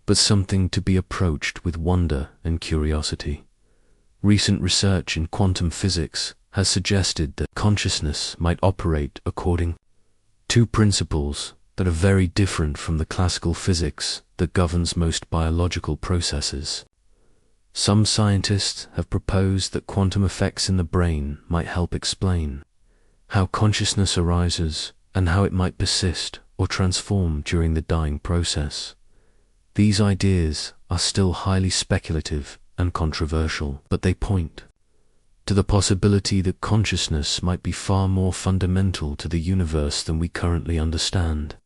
but something to be approached with wonder and curiosity. Recent research in quantum physics has suggested that consciousness might operate according to principles that are very different from the classical physics that governs most biological processes. Some scientists have proposed that quantum effects in the brain might help explain how consciousness arises and how it might persist or transform during the dying process. These ideas are still highly speculative and controversial, but they point to the possibility that consciousness might be far more fundamental to the universe than we currently understand.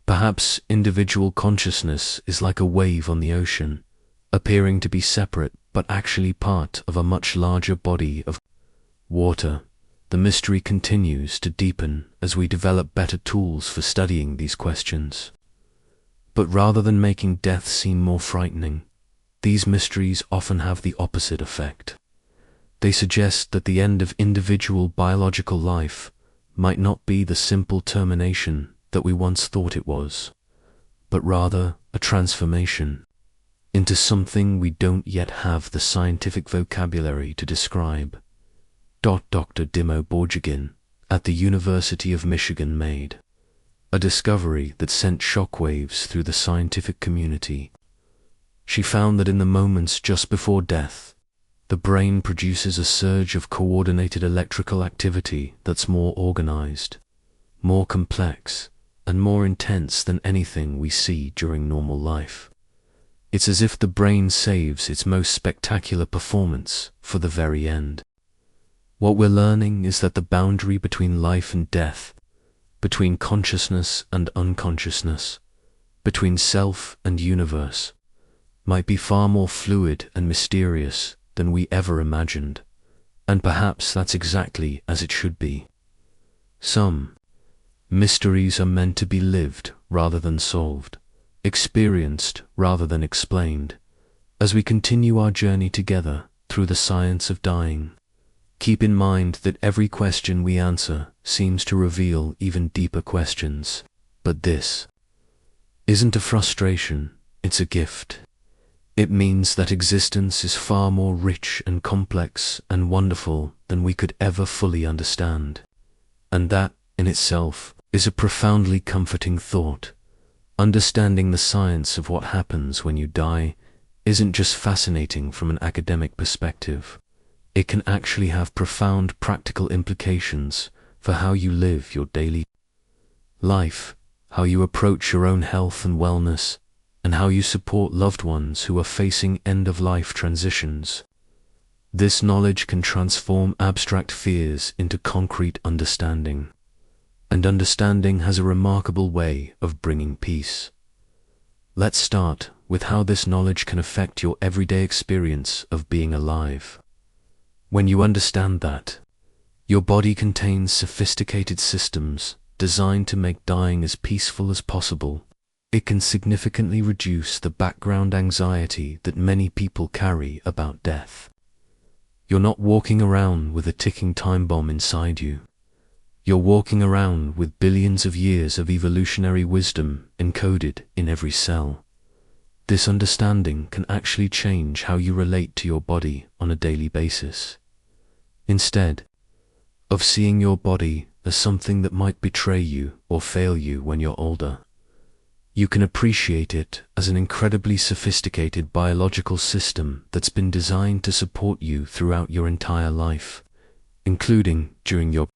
Perhaps individual consciousness is like a wave on the ocean, appearing to be separate but actually part of a much larger body of water. The mystery continues to deepen as we develop better tools for studying these questions. But rather than making death seem more frightening, these mysteries often have the opposite effect. They suggest that the end of individual biological life might not be the simple termination that we once thought it was, but rather a transformation into something we don't yet have the scientific vocabulary to describe. Dr. Dimo Borjigin at the University of Michigan made a discovery that sent shockwaves through the scientific community. She found that in the moments just before death, the brain produces a surge of coordinated electrical activity that's more organized, more complex, and more intense than anything we see during normal life. It's as if the brain saves its most spectacular performance for the very end. What we're learning is that the boundary between life and death, between consciousness and unconsciousness, between self and universe, might be far more fluid and mysterious than we ever imagined, and perhaps that's exactly as it should be. Some mysteries are meant to be lived rather than solved, experienced rather than explained. As we continue our journey together through the science of dying, keep in mind that every question we answer seems to reveal even deeper questions. But this isn't a frustration, it's a gift. It means that existence is far more rich and complex and wonderful than we could ever fully understand. And that, in itself, is a profoundly comforting thought. Understanding the science of what happens when you die isn't just fascinating from an academic perspective. It can actually have profound practical implications for how you live your daily life, how you approach your own health and wellness, and how you support loved ones who are facing end-of-life transitions. This knowledge can transform abstract fears into concrete understanding. and understanding has a remarkable way of bringing peace. Let's start with how this knowledge can affect your everyday experience of being alive. When you understand that your body contains sophisticated systems designed to make dying as peaceful as possible, it can significantly reduce the background anxiety that many people carry about death. You're not walking around with a ticking time bomb inside you. You're walking around with billions of years of evolutionary wisdom encoded in every cell. This understanding can actually change how you relate to your body on a daily basis. Instead of seeing your body as something that might betray you or fail you when you're older, you can appreciate it as an incredibly sophisticated biological system that's been designed to support you throughout your entire life, including during your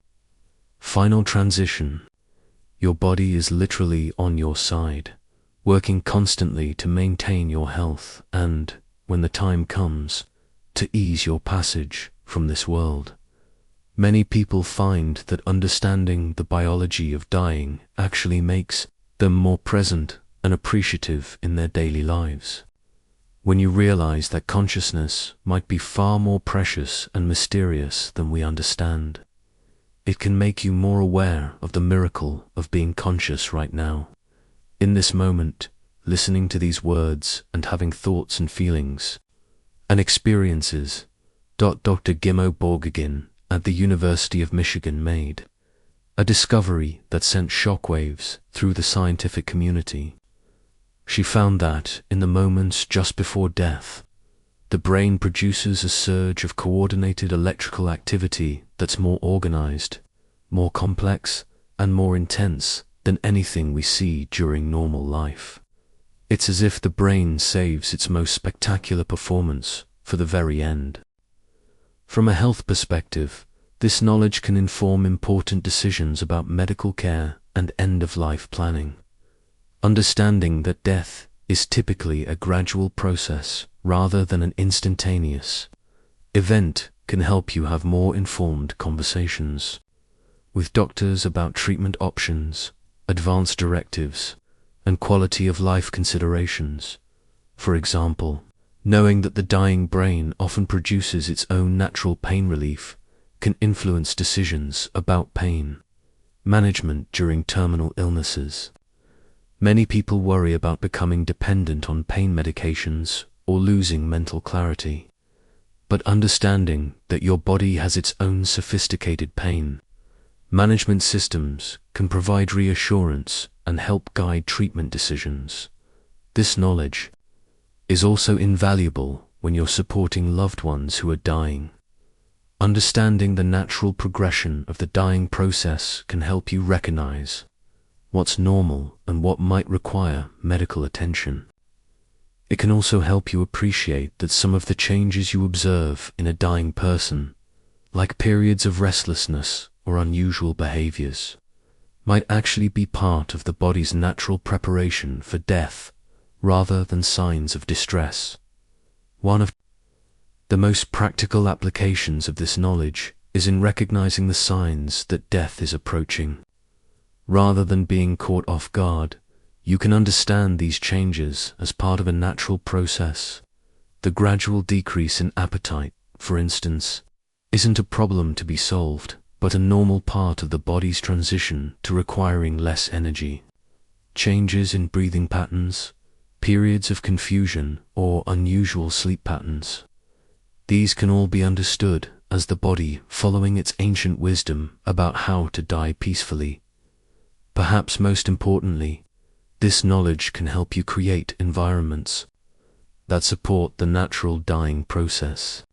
final transition. Your body is literally on your side, working constantly to maintain your health and, when the time comes, to ease your passage from this world. Many people find that understanding the biology of dying actually makes them more present and appreciative in their daily lives. When you realize that consciousness might be far more precious and mysterious than we understand, it can make you more aware of the miracle of being conscious right now, in this moment, listening to these words and having thoughts and feelings and experiences. Dr. Gimo Borgegin at the University of Michigan made a discovery that sent shockwaves through the scientific community. She found that, in the moments just before death, the brain produces a surge of coordinated electrical activity that's more organized, more complex, and more intense than anything we see during normal life. It's as if the brain saves its most spectacular performance for the very end. From a health perspective, this knowledge can inform important decisions about medical care and end-of-life planning. Understanding that death is typically a gradual process rather than an instantaneous event can help you have more informed conversations with doctors about treatment options, advance directives, and quality of life considerations. For example, knowing that the dying brain often produces its own natural pain relief can influence decisions about pain management during terminal illnesses. Many people worry about becoming dependent on pain medications or losing mental clarity. But understanding that your body has its own sophisticated pain management systems can provide reassurance and help guide treatment decisions. This knowledge is also invaluable when you're supporting loved ones who are dying. Understanding the natural progression of the dying process can help you recognize what's normal and what might require medical attention. It can also help you appreciate that some of the changes you observe in a dying person, like periods of restlessness or unusual behaviors, might actually be part of the body's natural preparation for death rather than signs of distress. One of the most practical applications of this knowledge is in recognizing the signs that death is approaching. Rather than being caught off guard, you can understand these changes as part of a natural process. The gradual decrease in appetite, for instance, isn't a problem to be solved, but a normal part of the body's transition to requiring less energy. Changes in breathing patterns, periods of confusion, or unusual sleep patterns. These can all be understood as the body following its ancient wisdom about how to die peacefully. Perhaps most importantly, this knowledge can help you create environments that support the natural dying process.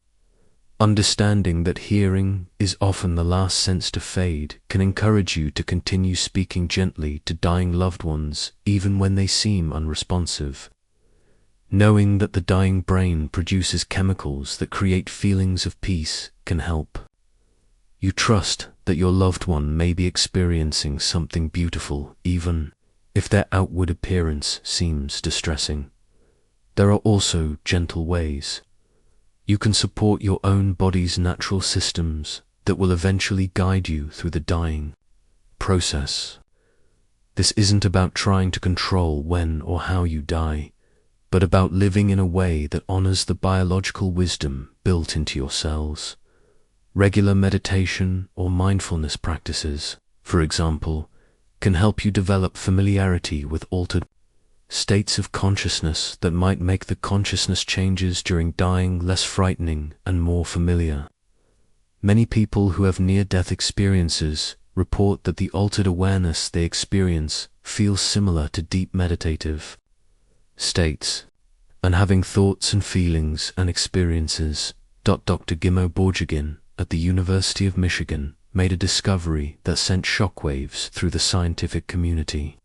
Understanding that hearing is often the last sense to fade can encourage you to continue speaking gently to dying loved ones even when they seem unresponsive. Knowing that the dying brain produces chemicals that create feelings of peace can help. You trust that your loved one may be experiencing something beautiful even if their outward appearance seems distressing. There are also gentle ways you can support your own body's natural systems that will eventually guide you through the dying process. This isn't about trying to control when or how you die, but about living in a way that honors the biological wisdom built into your cells. Regular meditation or mindfulness practices, for example, can help you develop familiarity with altered states of consciousness that might make the consciousness changes during dying less frightening and more familiar. Many people who have near-death experiences report that the altered awareness they experience feels similar to deep meditative states, and having thoughts and feelings and experiences. Dr. Gimo Borjigin at the University of Michigan made a discovery that sent shockwaves through the scientific community.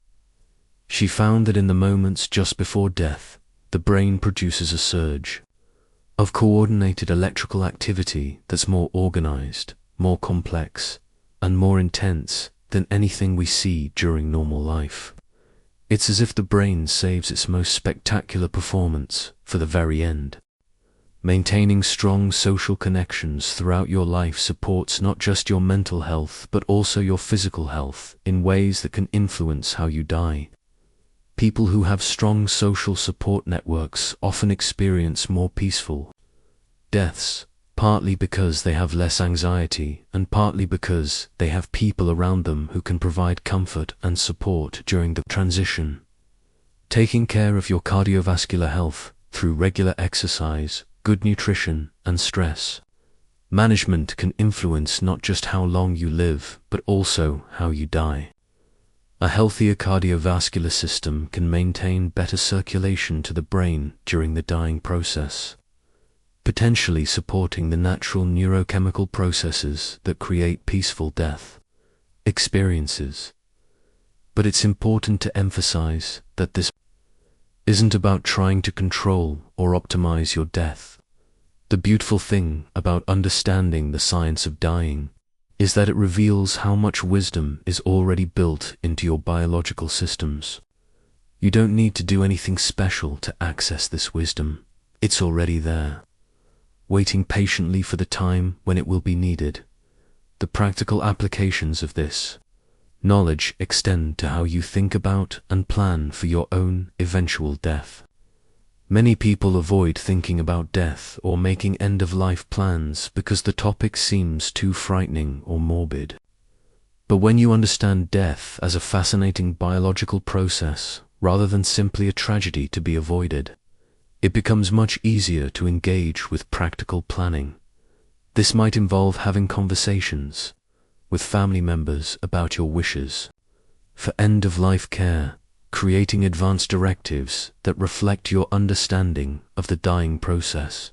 She found that in the moments just before death, the brain produces a surge of coordinated electrical activity that's more organized, more complex, and more intense than anything we see during normal life. It's as if the brain saves its most spectacular performance for the very end. Maintaining strong social connections throughout your life supports not just your mental health but also your physical health in ways that can influence how you die. People who have strong social support networks often experience more peaceful deaths, partly because they have less anxiety and partly because they have people around them who can provide comfort and support during the transition. Taking care of your cardiovascular health through regular exercise, good nutrition, and stress management can influence not just how long you live, but also how you die. A healthier cardiovascular system can maintain better circulation to the brain during the dying process, potentially supporting the natural neurochemical processes that create peaceful death experiences. But it's important to emphasize that this isn't about trying to control or optimize your death. The beautiful thing about understanding the science of dying is that it reveals how much wisdom is already built into your biological systems. You don't need to do anything special to access this wisdom. It's already there, waiting patiently for the time when it will be needed. The practical applications of this knowledge extend to how you think about and plan for your own eventual death. Many people avoid thinking about death or making end-of-life plans because the topic seems too frightening or morbid. But when you understand death as a fascinating biological process rather than simply a tragedy to be avoided, it becomes much easier to engage with practical planning. This might involve having conversations with family members about your wishes for end-of-life care, creating advance directives that reflect your understanding of the dying process,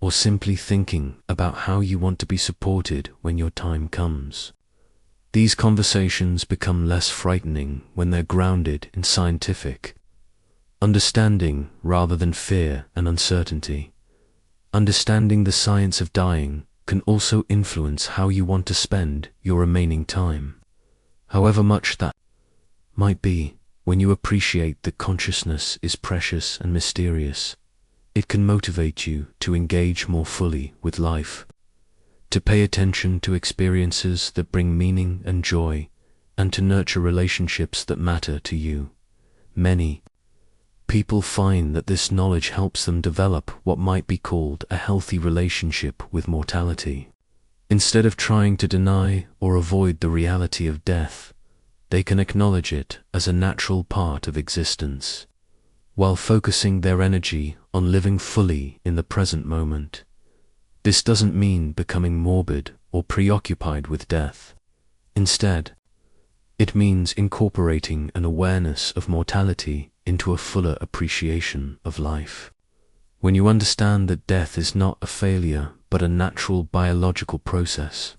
or simply thinking about how you want to be supported when your time comes. These conversations become less frightening when they're grounded in scientific understanding rather than fear and uncertainty. Understanding the science of dying can also influence how you want to spend your remaining time, however much that might be. When you appreciate that consciousness is precious and mysterious, it can motivate you to engage more fully with life, to pay attention to experiences that bring meaning and joy, and to nurture relationships that matter to you. Many people find that this knowledge helps them develop what might be called a healthy relationship with mortality. Instead of trying to deny or avoid the reality of death, they can acknowledge it as a natural part of existence, while focusing their energy on living fully in the present moment. This doesn't mean becoming morbid or preoccupied with death. Instead, it means incorporating an awareness of mortality into a fuller appreciation of life. When you understand that death is not a failure but a natural biological process,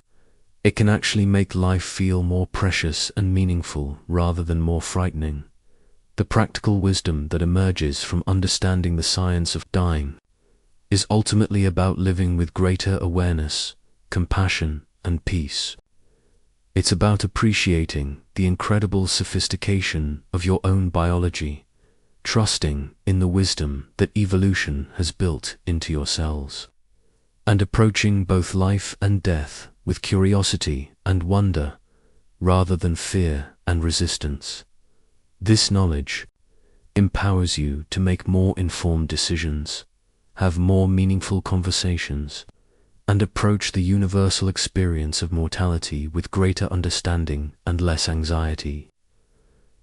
it can actually make life feel more precious and meaningful rather than more frightening. The practical wisdom that emerges from understanding the science of dying is ultimately about living with greater awareness, compassion, and peace. It's about appreciating the incredible sophistication of your own biology, trusting in the wisdom that evolution has built into your cells, and approaching both life and death with curiosity and wonder rather than fear and resistance. This knowledge empowers you to make more informed decisions, have more meaningful conversations, and approach the universal experience of mortality with greater understanding and less anxiety.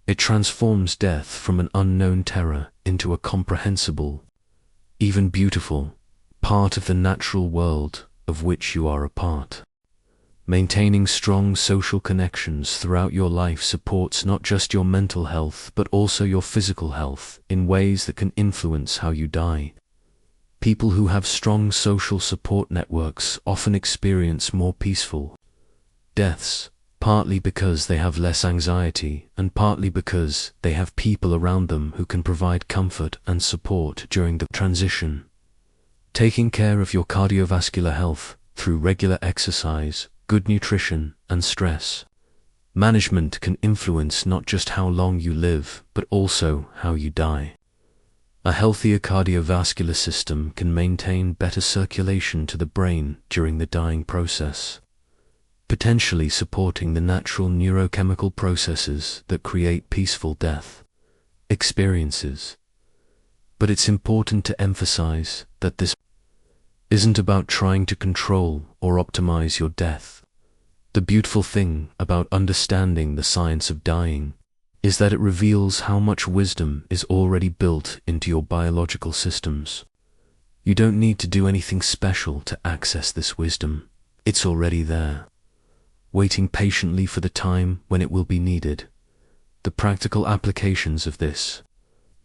It transforms death from an unknown terror into a comprehensible, even beautiful, part of the natural world of which you are a part. Maintaining strong social connections throughout your life supports not just your mental health but also your physical health in ways that can influence how you die. People who have strong social support networks often experience more peaceful deaths, partly because they have less anxiety and partly because they have people around them who can provide comfort and support during the transition. Taking care of your cardiovascular health through regular exercise, good nutrition, and stress management can influence not just how long you live, but also how you die. A healthier cardiovascular system can maintain better circulation to the brain during the dying process, potentially supporting the natural neurochemical processes that create peaceful death experiences. But it's important to emphasize that this isn't about trying to control or optimize your death. The beautiful thing about understanding the science of dying is that it reveals how much wisdom is already built into your biological systems. You don't need to do anything special to access this wisdom. It's already there, waiting patiently for the time when it will be needed. The practical applications of this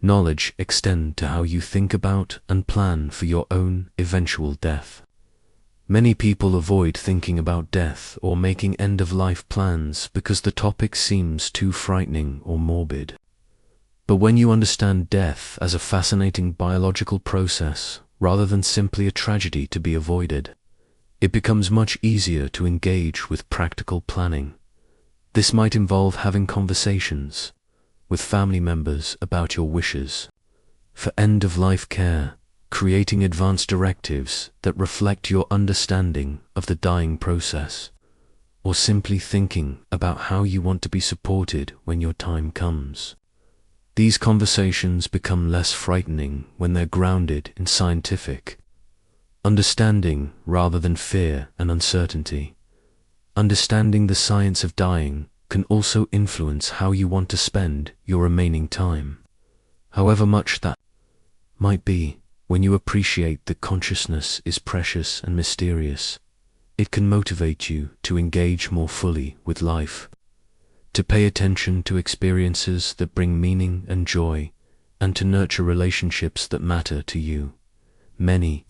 knowledge extend to how you think about and plan for your own eventual death. Many people avoid thinking about death or making end-of-life plans because the topic seems too frightening or morbid. But when you understand death as a fascinating biological process rather than simply a tragedy to be avoided, it becomes much easier to engage with practical planning. This might involve having conversations with family members about your wishes for end-of-life care, creating advance directives that reflect your understanding of the dying process, or simply thinking about how you want to be supported when your time comes. These conversations become less frightening when they're grounded in scientific understanding rather than fear and uncertainty. Understanding the science of dying can also influence how you want to spend your remaining time, however much that might be. When you appreciate that consciousness is precious and mysterious, it can motivate you to engage more fully with life, to pay attention to experiences that bring meaning and joy, and to nurture relationships that matter to you. Many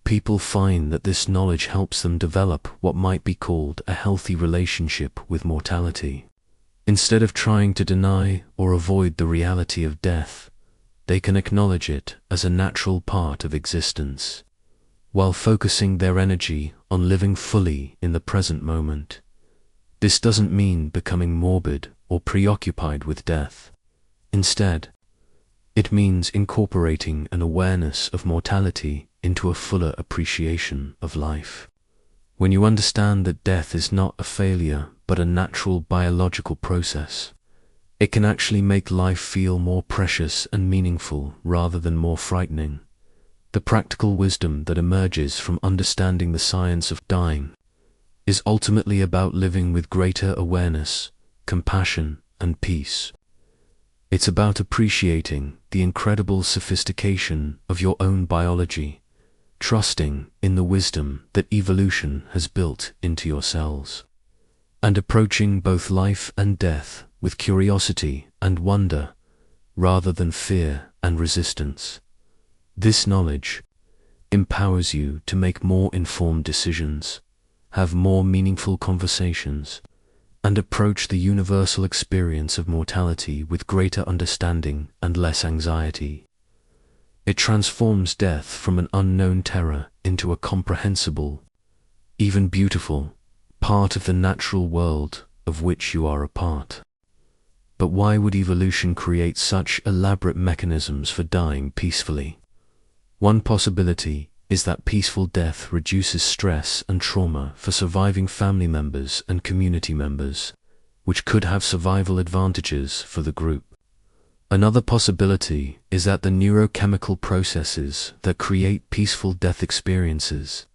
people find that this knowledge helps them develop what might be called a healthy relationship with mortality. Instead of trying to deny or avoid the reality of death, they can acknowledge it as a natural part of existence, while focusing their energy on living fully in the present moment. This doesn't mean becoming morbid or preoccupied with death. Instead, it means incorporating an awareness of mortality into a fuller appreciation of life. When you understand that death is not a failure but a natural biological process, it can actually make life feel more precious and meaningful rather than more frightening. The practical wisdom that emerges from understanding the science of dying is ultimately about living with greater awareness, compassion, and peace. It's about appreciating the incredible sophistication of your own biology, trusting in the wisdom that evolution has built into your cells, and approaching both life and death with curiosity and wonder, rather than fear and resistance. This knowledge empowers you to make more informed decisions, have more meaningful conversations, and approach the universal experience of mortality with greater understanding and less anxiety. It transforms death from an unknown terror into a comprehensible, even beautiful, part of the natural world of which you are a part. But why would evolution create such elaborate mechanisms for dying peacefully? One possibility is that peaceful death reduces stress and trauma for surviving family members and community members, which could have survival advantages for the group. Another possibility is that the neurochemical processes that create peaceful death experiences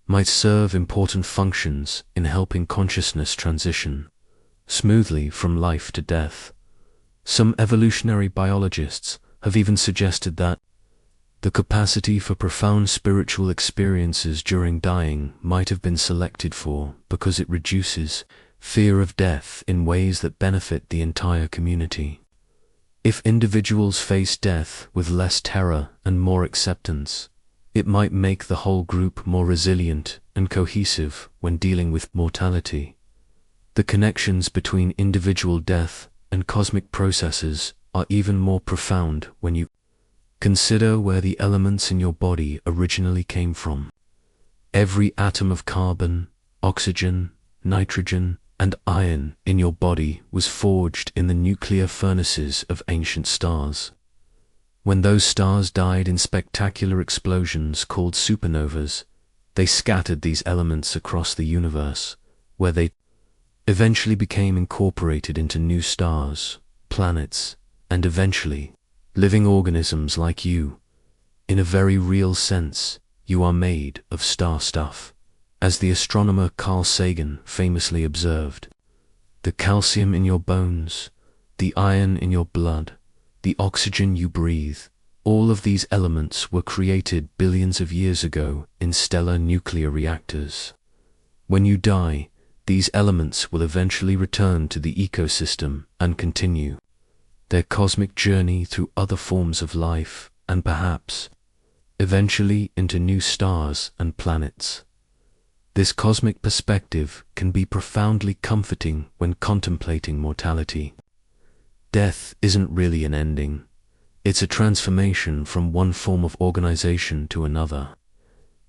might serve important functions in helping consciousness transition smoothly from life to death. Some evolutionary biologists have even suggested that the capacity for profound spiritual experiences during dying might have been selected for because it reduces fear of death in ways that benefit the entire community. If individuals face death with less terror and more acceptance, it might make the whole group more resilient and cohesive when dealing with mortality. The connections between individual death and cosmic processes are even more profound when you consider where the elements in your body originally came from. Every atom of carbon, oxygen, nitrogen, and iron in your body was forged in the nuclear furnaces of ancient stars. When those stars died in spectacular explosions called supernovas, they scattered these elements across the universe, where they eventually became incorporated into new stars, planets, and eventually living organisms like you. In a very real sense, you are made of star stuff. As the astronomer Carl Sagan famously observed, the calcium in your bones, the iron in your blood, the oxygen you breathe, all of these elements were created billions of years ago in stellar nuclear reactors. When you die, these elements will eventually return to the ecosystem and continue their cosmic journey through other forms of life and perhaps, eventually into new stars and planets. This cosmic perspective can be profoundly comforting when contemplating mortality. Death isn't really an ending. It's a transformation from one form of organization to another.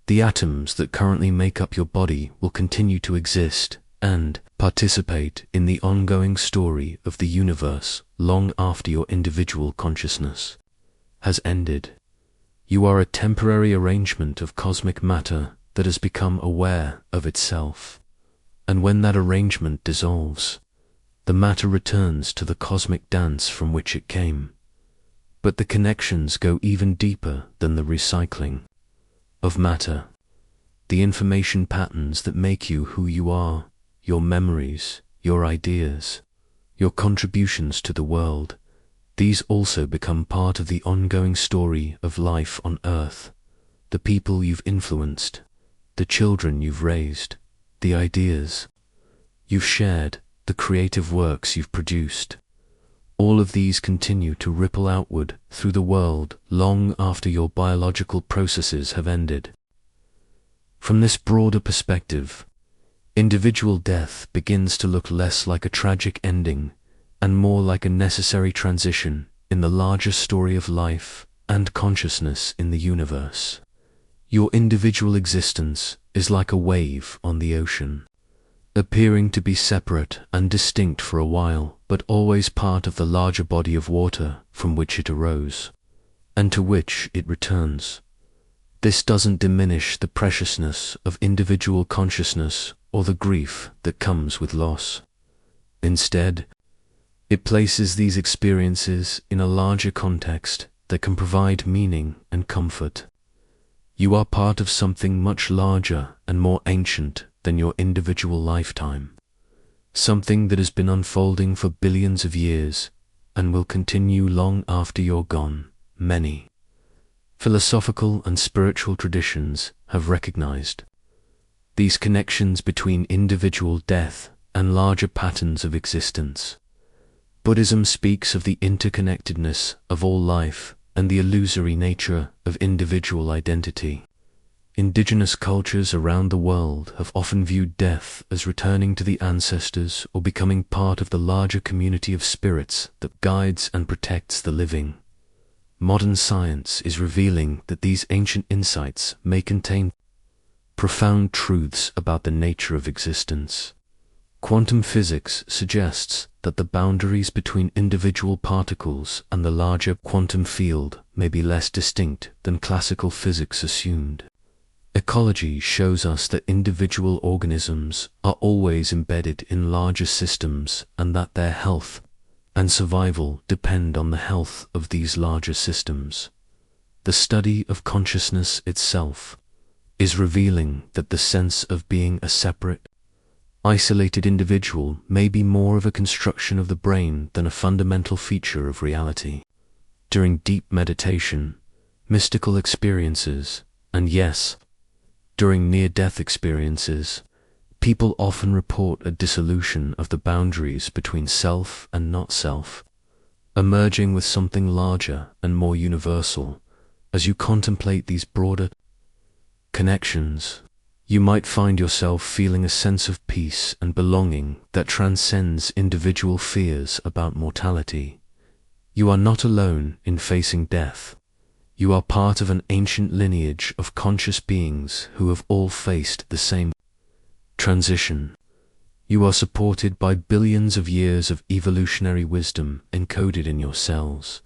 The atoms that currently make up your body will continue to exist and participate in the ongoing story of the universe long after your individual consciousness has ended. You are a temporary arrangement of cosmic matter that has become aware of itself. And when that arrangement dissolves, the matter returns to the cosmic dance from which it came. But the connections go even deeper than the recycling of matter. The information patterns that make you who you are, your memories, your ideas, your contributions to the world, these also become part of the ongoing story of life on Earth. The people you've influenced, the children you've raised, the ideas you've shared, the creative works you've produced. All of these continue to ripple outward through the world long after your biological processes have ended. From this broader perspective, individual death begins to look less like a tragic ending and more like a necessary transition in the larger story of life and consciousness in the universe. Your individual existence is like a wave on the ocean, appearing to be separate and distinct for a while, but always part of the larger body of water from which it arose, and to which it returns. This doesn't diminish the preciousness of individual consciousness or the grief that comes with loss. Instead, it places these experiences in a larger context that can provide meaning and comfort. You are part of something much larger and more ancient than your individual lifetime, something that has been unfolding for billions of years and will continue long after you're gone. Many philosophical and spiritual traditions have recognized these connections between individual death and larger patterns of existence. Buddhism speaks of the interconnectedness of all life and the illusory nature of individual identity. Indigenous cultures around the world have often viewed death as returning to the ancestors or becoming part of the larger community of spirits that guides and protects the living. Modern science is revealing that these ancient insights may contain profound truths about the nature of existence. Quantum physics suggests that the boundaries between individual particles and the larger quantum field may be less distinct than classical physics assumed. Ecology shows us that individual organisms are always embedded in larger systems and that their health and survival depend on the health of these larger systems. The study of consciousness itself is revealing that the sense of being a separate, isolated individual may be more of a construction of the brain than a fundamental feature of reality. During deep meditation, mystical experiences, and yes, during near-death experiences, people often report a dissolution of the boundaries between self and not self, emerging with something larger and more universal. As you contemplate these broader connections, you might find yourself feeling a sense of peace and belonging that transcends individual fears about mortality. You are not alone in facing death. You are part of an ancient lineage of conscious beings who have all faced the same transition. You are supported by billions of years of evolutionary wisdom encoded in your cells.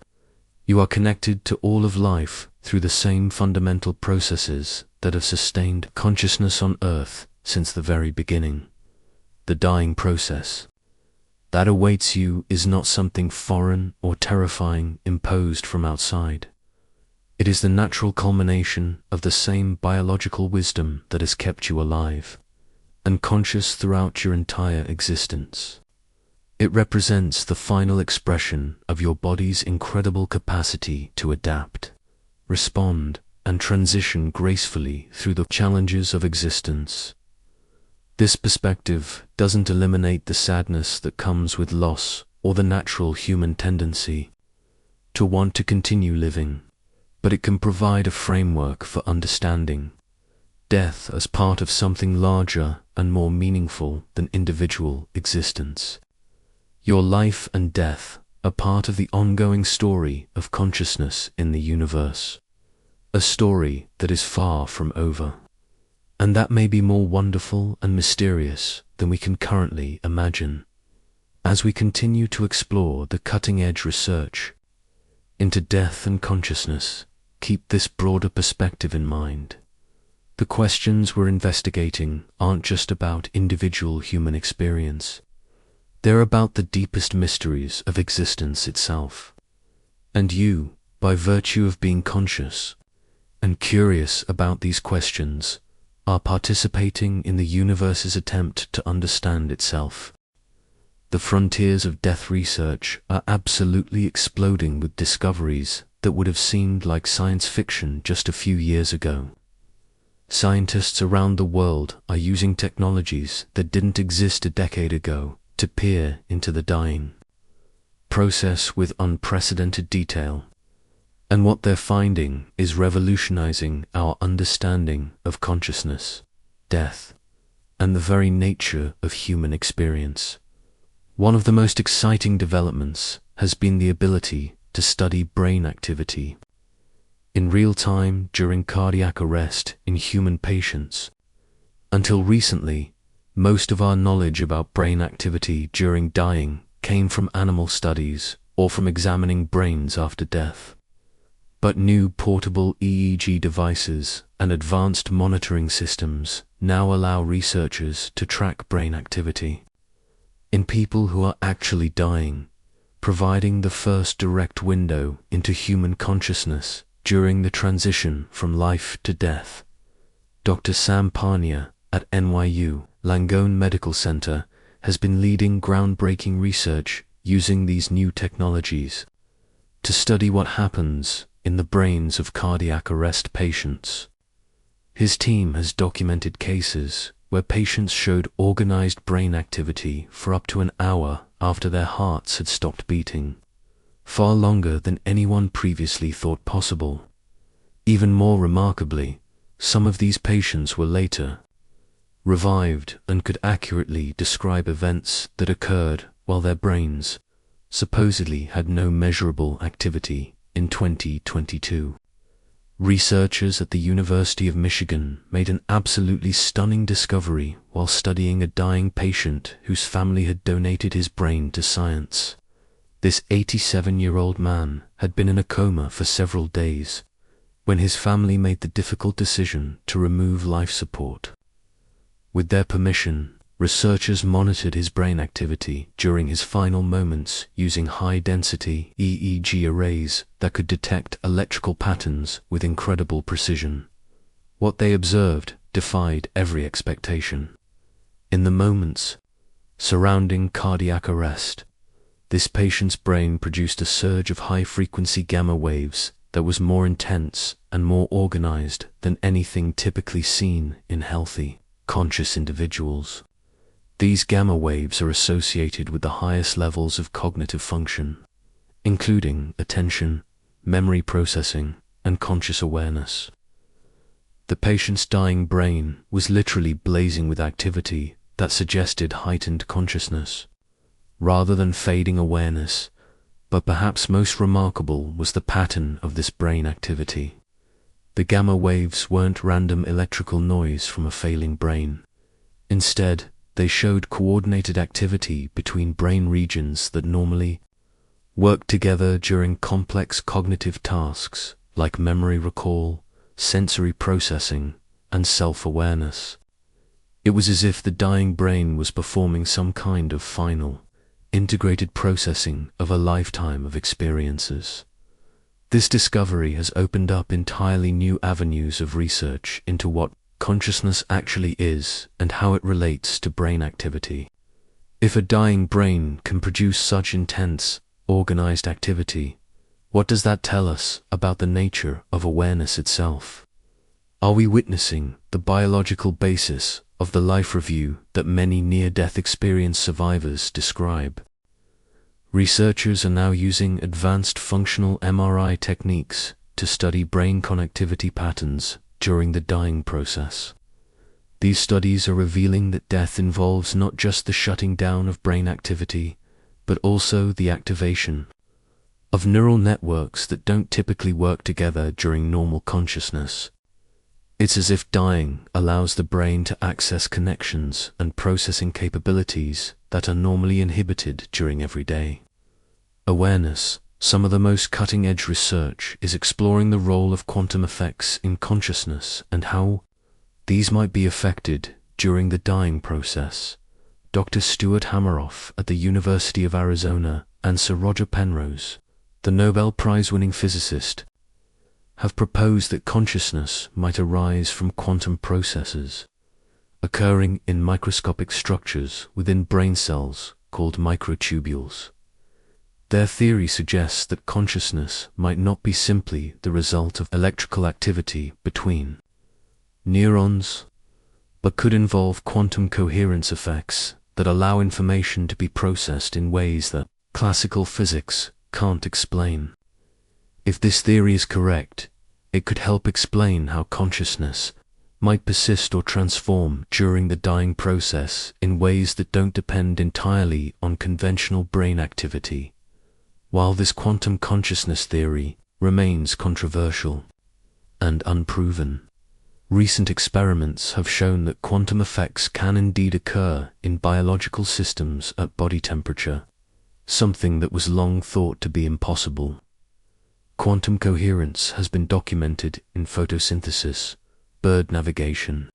You are connected to all of life through the same fundamental processes that have sustained consciousness on Earth since the very beginning. The dying process that awaits you is not something foreign or terrifying imposed from outside. It is the natural culmination of the same biological wisdom that has kept you alive and conscious throughout your entire existence. It represents the final expression of your body's incredible capacity to adapt, respond, and transition gracefully through the challenges of existence. This perspective doesn't eliminate the sadness that comes with loss or the natural human tendency to want to continue living, but it can provide a framework for understanding death as part of something larger and more meaningful than individual existence. Your life and death are part of the ongoing story of consciousness in the universe, a story that is far from over, and that may be more wonderful and mysterious than we can currently imagine. As we continue to explore the cutting-edge research into death and consciousness, keep this broader perspective in mind. The questions we're investigating aren't just about individual human experience. They're about the deepest mysteries of existence itself. And you, by virtue of being conscious and curious about these questions, are participating in the universe's attempt to understand itself. The frontiers of death research are absolutely exploding with discoveries that would have seemed like science fiction just a few years ago. Scientists around the world are using technologies that didn't exist a decade ago to peer into the dying process with unprecedented detail. And what they're finding is revolutionizing our understanding of consciousness, death, and the very nature of human experience. One of the most exciting developments has been the ability to study brain activity in real time during cardiac arrest in human patients. Until recently, most of our knowledge about brain activity during dying came from animal studies or from examining brains after death. But new portable EEG devices and advanced monitoring systems now allow researchers to track brain activity in people who are actually dying, providing the first direct window into human consciousness during the transition from life to death. Dr. Sam Parnia at NYU Langone Medical Center has been leading groundbreaking research using these new technologies to study what happens in the brains of cardiac arrest patients. His team has documented cases where patients showed organized brain activity for up to an hour after their hearts had stopped beating, far longer than anyone previously thought possible. Even more remarkably, some of these patients were later revived and could accurately describe events that occurred while their brains supposedly had no measurable activity. In 2022, researchers at the University of Michigan made an absolutely stunning discovery while studying a dying patient whose family had donated his brain to science. This 87-year-old man had been in a coma for several days, when his family made the difficult decision to remove life support. With their permission, researchers monitored his brain activity during his final moments using high-density EEG arrays that could detect electrical patterns with incredible precision. What they observed defied every expectation. In the moments surrounding cardiac arrest, this patient's brain produced a surge of high-frequency gamma waves that was more intense and more organized than anything typically seen in healthy, conscious individuals. These gamma waves are associated with the highest levels of cognitive function, including attention, memory processing, and conscious awareness. The patient's dying brain was literally blazing with activity that suggested heightened consciousness, rather than fading awareness. But perhaps most remarkable was the pattern of this brain activity. The gamma waves weren't random electrical noise from a failing brain. Instead, they showed coordinated activity between brain regions that normally work together during complex cognitive tasks like memory recall, sensory processing, and self-awareness. It was as if the dying brain was performing some kind of final, integrated processing of a lifetime of experiences. This discovery has opened up entirely new avenues of research into what consciousness actually is and how it relates to brain activity. If a dying brain can produce such intense, organized activity, what does that tell us about the nature of awareness itself? Are we witnessing the biological basis of the life review that many near-death experience survivors describe? Researchers are now using advanced functional MRI techniques to study brain connectivity patterns during the dying process. These studies are revealing that death involves not just the shutting down of brain activity, but also the activation of neural networks that don't typically work together during normal consciousness. It's as if dying allows the brain to access connections and processing capabilities that are normally inhibited during everyday awareness. Some of the most cutting-edge research is exploring the role of quantum effects in consciousness and how these might be affected during the dying process. Dr. Stuart Hameroff at the University of Arizona and Sir Roger Penrose, the Nobel Prize-winning physicist, have proposed that consciousness might arise from quantum processes occurring in microscopic structures within brain cells called microtubules. Their theory suggests that consciousness might not be simply the result of electrical activity between neurons, but could involve quantum coherence effects that allow information to be processed in ways that classical physics can't explain. If this theory is correct, it could help explain how consciousness might persist or transform during the dying process in ways that don't depend entirely on conventional brain activity. While this quantum consciousness theory remains controversial and unproven, recent experiments have shown that quantum effects can indeed occur in biological systems at body temperature, something that was long thought to be impossible. Quantum coherence has been documented in photosynthesis, bird navigation,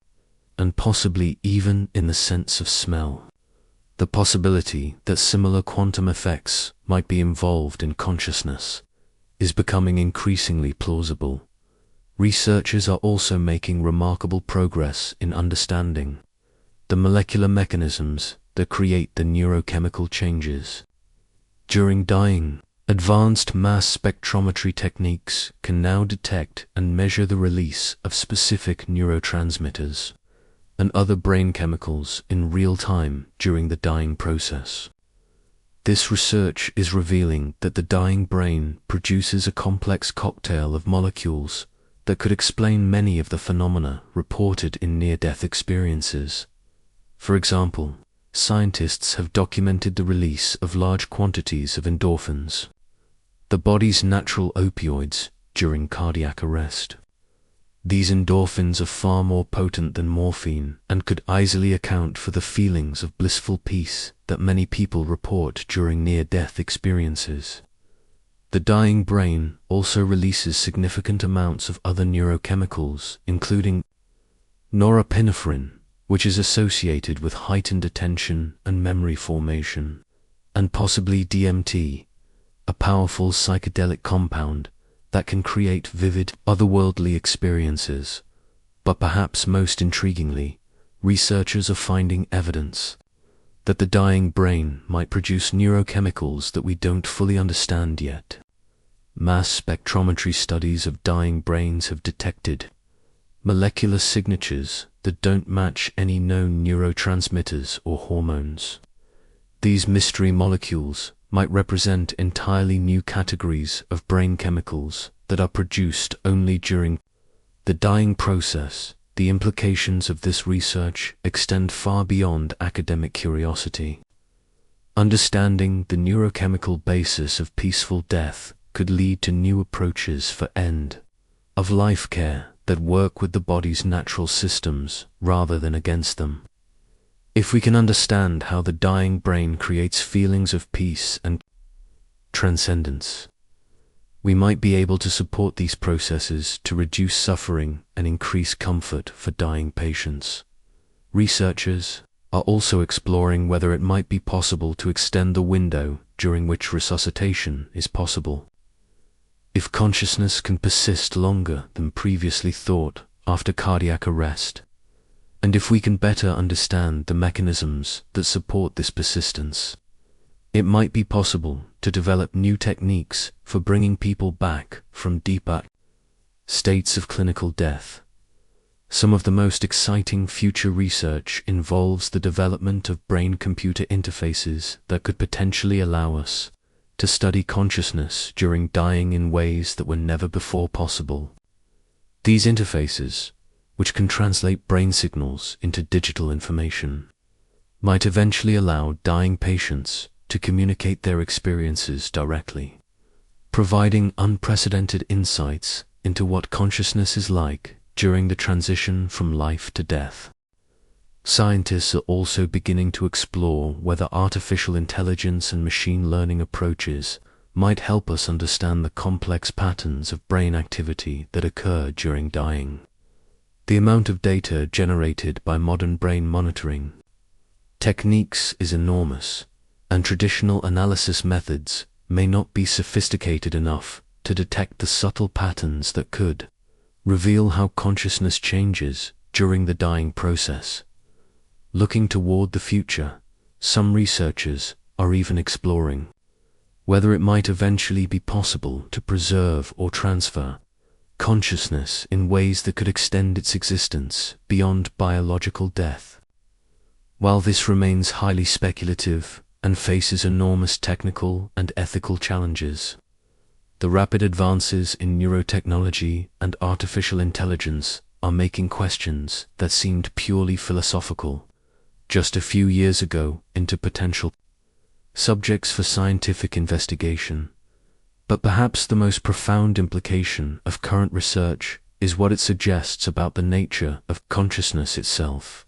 and possibly even in the sense of smell. The possibility that similar quantum effects might be involved in consciousness is becoming increasingly plausible. Researchers are also making remarkable progress in understanding the molecular mechanisms that create the neurochemical changes during dying. Advanced mass spectrometry techniques can now detect and measure the release of specific neurotransmitters and other brain chemicals in real time during the dying process. This research is revealing that the dying brain produces a complex cocktail of molecules that could explain many of the phenomena reported in near-death experiences. For example, scientists have documented the release of large quantities of endorphins, the body's natural opioids, during cardiac arrest. These endorphins are far more potent than morphine and could easily account for the feelings of blissful peace that many people report during near-death experiences. The dying brain also releases significant amounts of other neurochemicals, including norepinephrine, which is associated with heightened attention and memory formation, and possibly DMT, a powerful psychedelic compound that can create vivid, otherworldly experiences. But perhaps most intriguingly, researchers are finding evidence that the dying brain might produce neurochemicals that we don't fully understand yet. Mass spectrometry studies of dying brains have detected molecular signatures that don't match any known neurotransmitters or hormones. These mystery molecules might represent entirely new categories of brain chemicals that are produced only during the dying process. The implications of this research extend far beyond academic curiosity. Understanding the neurochemical basis of peaceful death could lead to new approaches for end-of-life care that work with the body's natural systems rather than against them. If we can understand how the dying brain creates feelings of peace and transcendence, we might be able to support these processes to reduce suffering and increase comfort for dying patients. Researchers are also exploring whether it might be possible to extend the window during which resuscitation is possible. If consciousness can persist longer than previously thought after cardiac arrest, and if we can better understand the mechanisms that support this persistence, it might be possible to develop new techniques for bringing people back from deeper states of clinical death. Some of the most exciting future research involves the development of brain-computer interfaces that could potentially allow us to study consciousness during dying in ways that were never before possible. These interfaces, which can translate brain signals into digital information, might eventually allow dying patients to communicate their experiences directly, providing unprecedented insights into what consciousness is like during the transition from life to death. Scientists are also beginning to explore whether artificial intelligence and machine learning approaches might help us understand the complex patterns of brain activity that occur during dying. The amount of data generated by modern brain monitoring techniques is enormous, and traditional analysis methods may not be sophisticated enough to detect the subtle patterns that could reveal how consciousness changes during the dying process. Looking toward the future, some researchers are even exploring whether it might eventually be possible to preserve or transfer consciousness in ways that could extend its existence beyond biological death. While this remains highly speculative and faces enormous technical and ethical challenges, the rapid advances in neurotechnology and artificial intelligence are making questions that seemed purely philosophical just a few years ago into potential subjects for scientific investigation. But perhaps the most profound implication of current research is what it suggests about the nature of consciousness itself.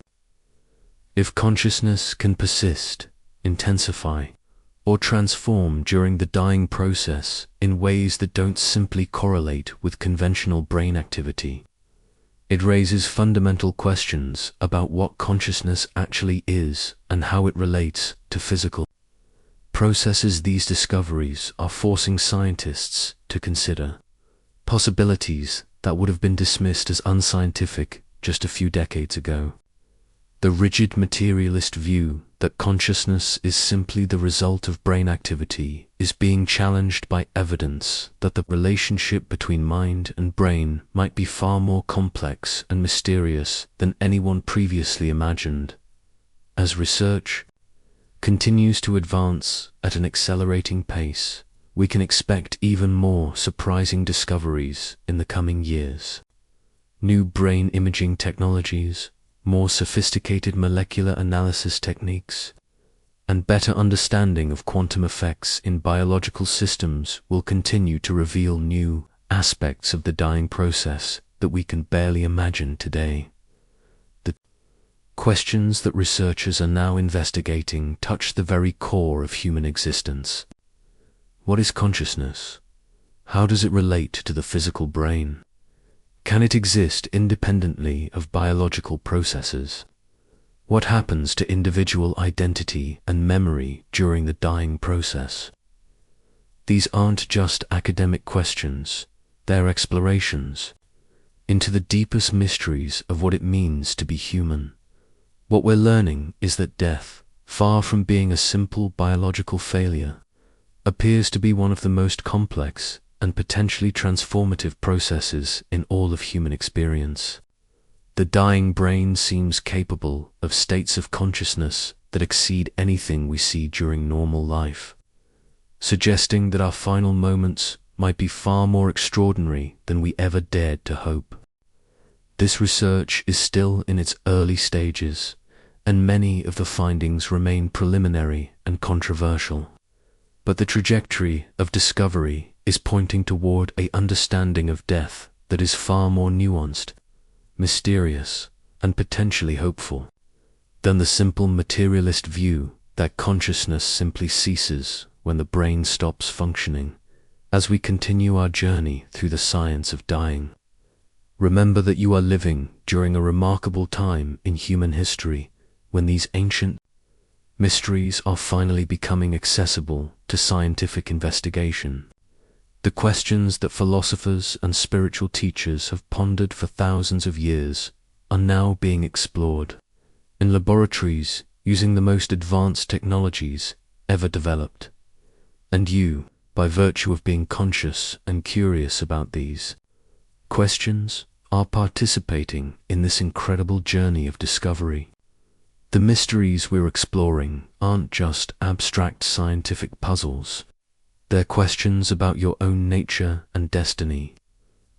If consciousness can persist, intensify, or transform during the dying process in ways that don't simply correlate with conventional brain activity, it raises fundamental questions about what consciousness actually is and how it relates to physical processes. These discoveries are forcing scientists to consider possibilities that would have been dismissed as unscientific just a few decades ago. The rigid materialist view that consciousness is simply the result of brain activity is being challenged by evidence that the relationship between mind and brain might be far more complex and mysterious than anyone previously imagined. As research continues to advance at an accelerating pace, we can expect even more surprising discoveries in the coming years. New brain imaging technologies, more sophisticated molecular analysis techniques, and better understanding of quantum effects in biological systems will continue to reveal new aspects of the dying process that we can barely imagine today. The questions that researchers are now investigating touch the very core of human existence. What is consciousness? How does it relate to the physical brain? Can it exist independently of biological processes? What happens to individual identity and memory during the dying process? These aren't just academic questions, they're explorations into the deepest mysteries of what it means to be human. What we're learning is that death, far from being a simple biological failure, appears to be one of the most complex and potentially transformative processes in all of human experience. The dying brain seems capable of states of consciousness that exceed anything we see during normal life, suggesting that our final moments might be far more extraordinary than we ever dared to hope. This research is still in its early stages, and many of the findings remain preliminary and controversial. But the trajectory of discovery is pointing toward an understanding of death that is far more nuanced, mysterious, and potentially hopeful than the simple materialist view that consciousness simply ceases when the brain stops functioning. As we continue our journey through the science of dying, remember that you are living during a remarkable time in human history when these ancient mysteries are finally becoming accessible to scientific investigation. The questions that philosophers and spiritual teachers have pondered for thousands of years are now being explored in laboratories using the most advanced technologies ever developed. And you, by virtue of being conscious and curious about these questions, are participating in this incredible journey of discovery. The mysteries we're exploring aren't just abstract scientific puzzles. They're questions about your own nature and destiny,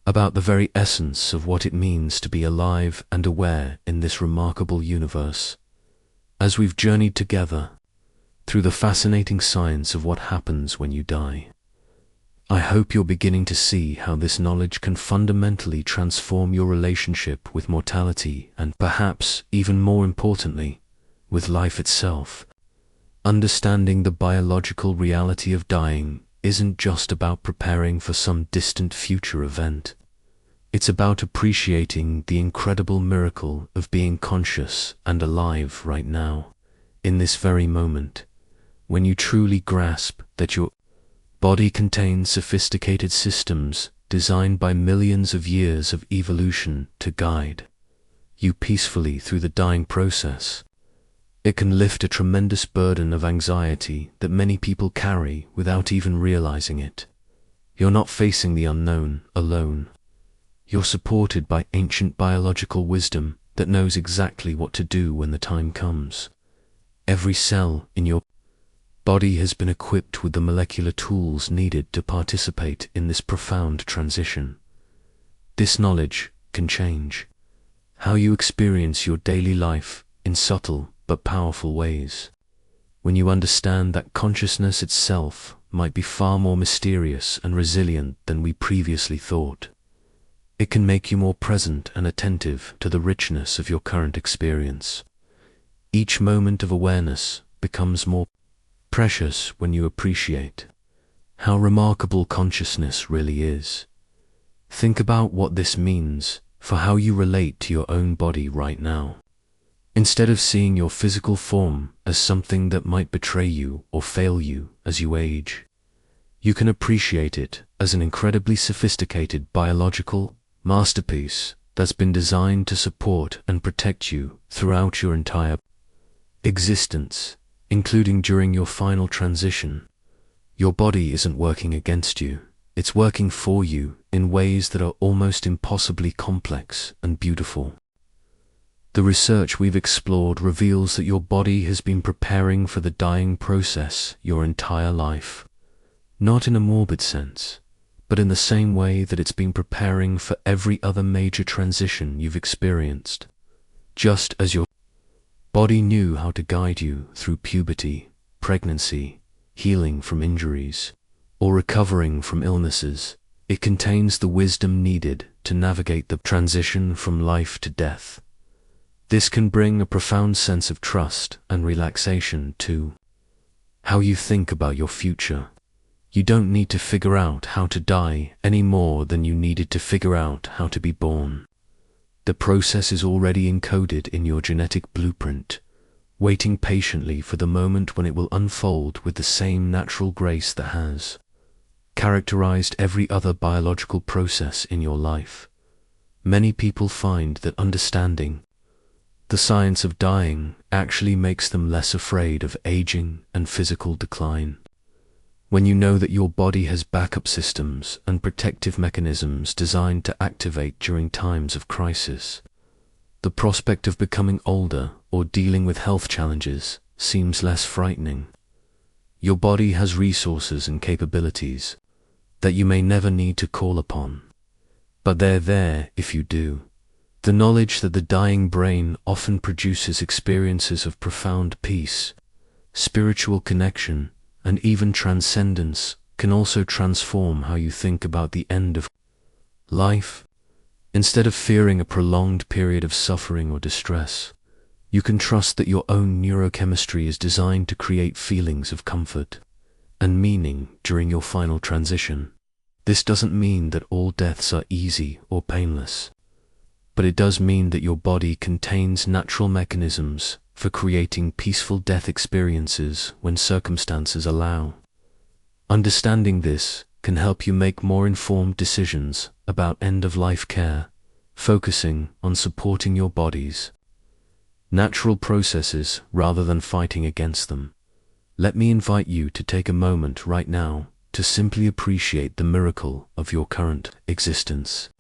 about the very essence of what it means to be alive and aware in this remarkable universe. As we've journeyed together through the fascinating science of what happens when you die, I hope you're beginning to see how this knowledge can fundamentally transform your relationship with mortality and, perhaps even more importantly, with life itself. Understanding the biological reality of dying isn't just about preparing for some distant future event. It's about appreciating the incredible miracle of being conscious and alive right now, in this very moment, when you truly grasp that your body contains sophisticated systems designed by millions of years of evolution to guide you peacefully through the dying process. It can lift a tremendous burden of anxiety that many people carry without even realizing it. You're not facing the unknown alone. You're supported by ancient biological wisdom that knows exactly what to do when the time comes. Every cell in your body has been equipped with the molecular tools needed to participate in this profound transition. This knowledge can change how you experience your daily life in subtle but powerful ways. When you understand that consciousness itself might be far more mysterious and resilient than we previously thought, it can make you more present and attentive to the richness of your current experience. Each moment of awareness becomes more precious when you appreciate how remarkable consciousness really is. Think about what this means for how you relate to your own body right now. Instead of seeing your physical form as something that might betray you or fail you as you age, you can appreciate it as an incredibly sophisticated biological masterpiece that's been designed to support and protect you throughout your entire existence, including during your final transition. Your body isn't working against you, it's working for you in ways that are almost impossibly complex and beautiful. The research we've explored reveals that your body has been preparing for the dying process your entire life, not in a morbid sense, but in the same way that it's been preparing for every other major transition you've experienced. Just as your body knew how to guide you through puberty, pregnancy, healing from injuries, or recovering from illnesses, it contains the wisdom needed to navigate the transition from life to death. This can bring a profound sense of trust and relaxation to how you think about your future. You don't need to figure out how to die any more than you needed to figure out how to be born. The process is already encoded in your genetic blueprint, waiting patiently for the moment when it will unfold with the same natural grace that has characterized every other biological process in your life. Many people find that understanding the science of dying actually makes them less afraid of aging and physical decline. When you know that your body has backup systems and protective mechanisms designed to activate during times of crisis, the prospect of becoming older or dealing with health challenges seems less frightening. Your body has resources and capabilities that you may never need to call upon, but they're there if you do. The knowledge that the dying brain often produces experiences of profound peace, spiritual connection, and even transcendence can also transform how you think about the end of life. Instead of fearing a prolonged period of suffering or distress, you can trust that your own neurochemistry is designed to create feelings of comfort and meaning during your final transition. This doesn't mean that all deaths are easy or painless, but it does mean that your body contains natural mechanisms for creating peaceful death experiences when circumstances allow. Understanding this can help you make more informed decisions about end-of-life care, focusing on supporting your body's natural processes rather than fighting against them. Let me invite you to take a moment right now to simply appreciate the miracle of your current existence.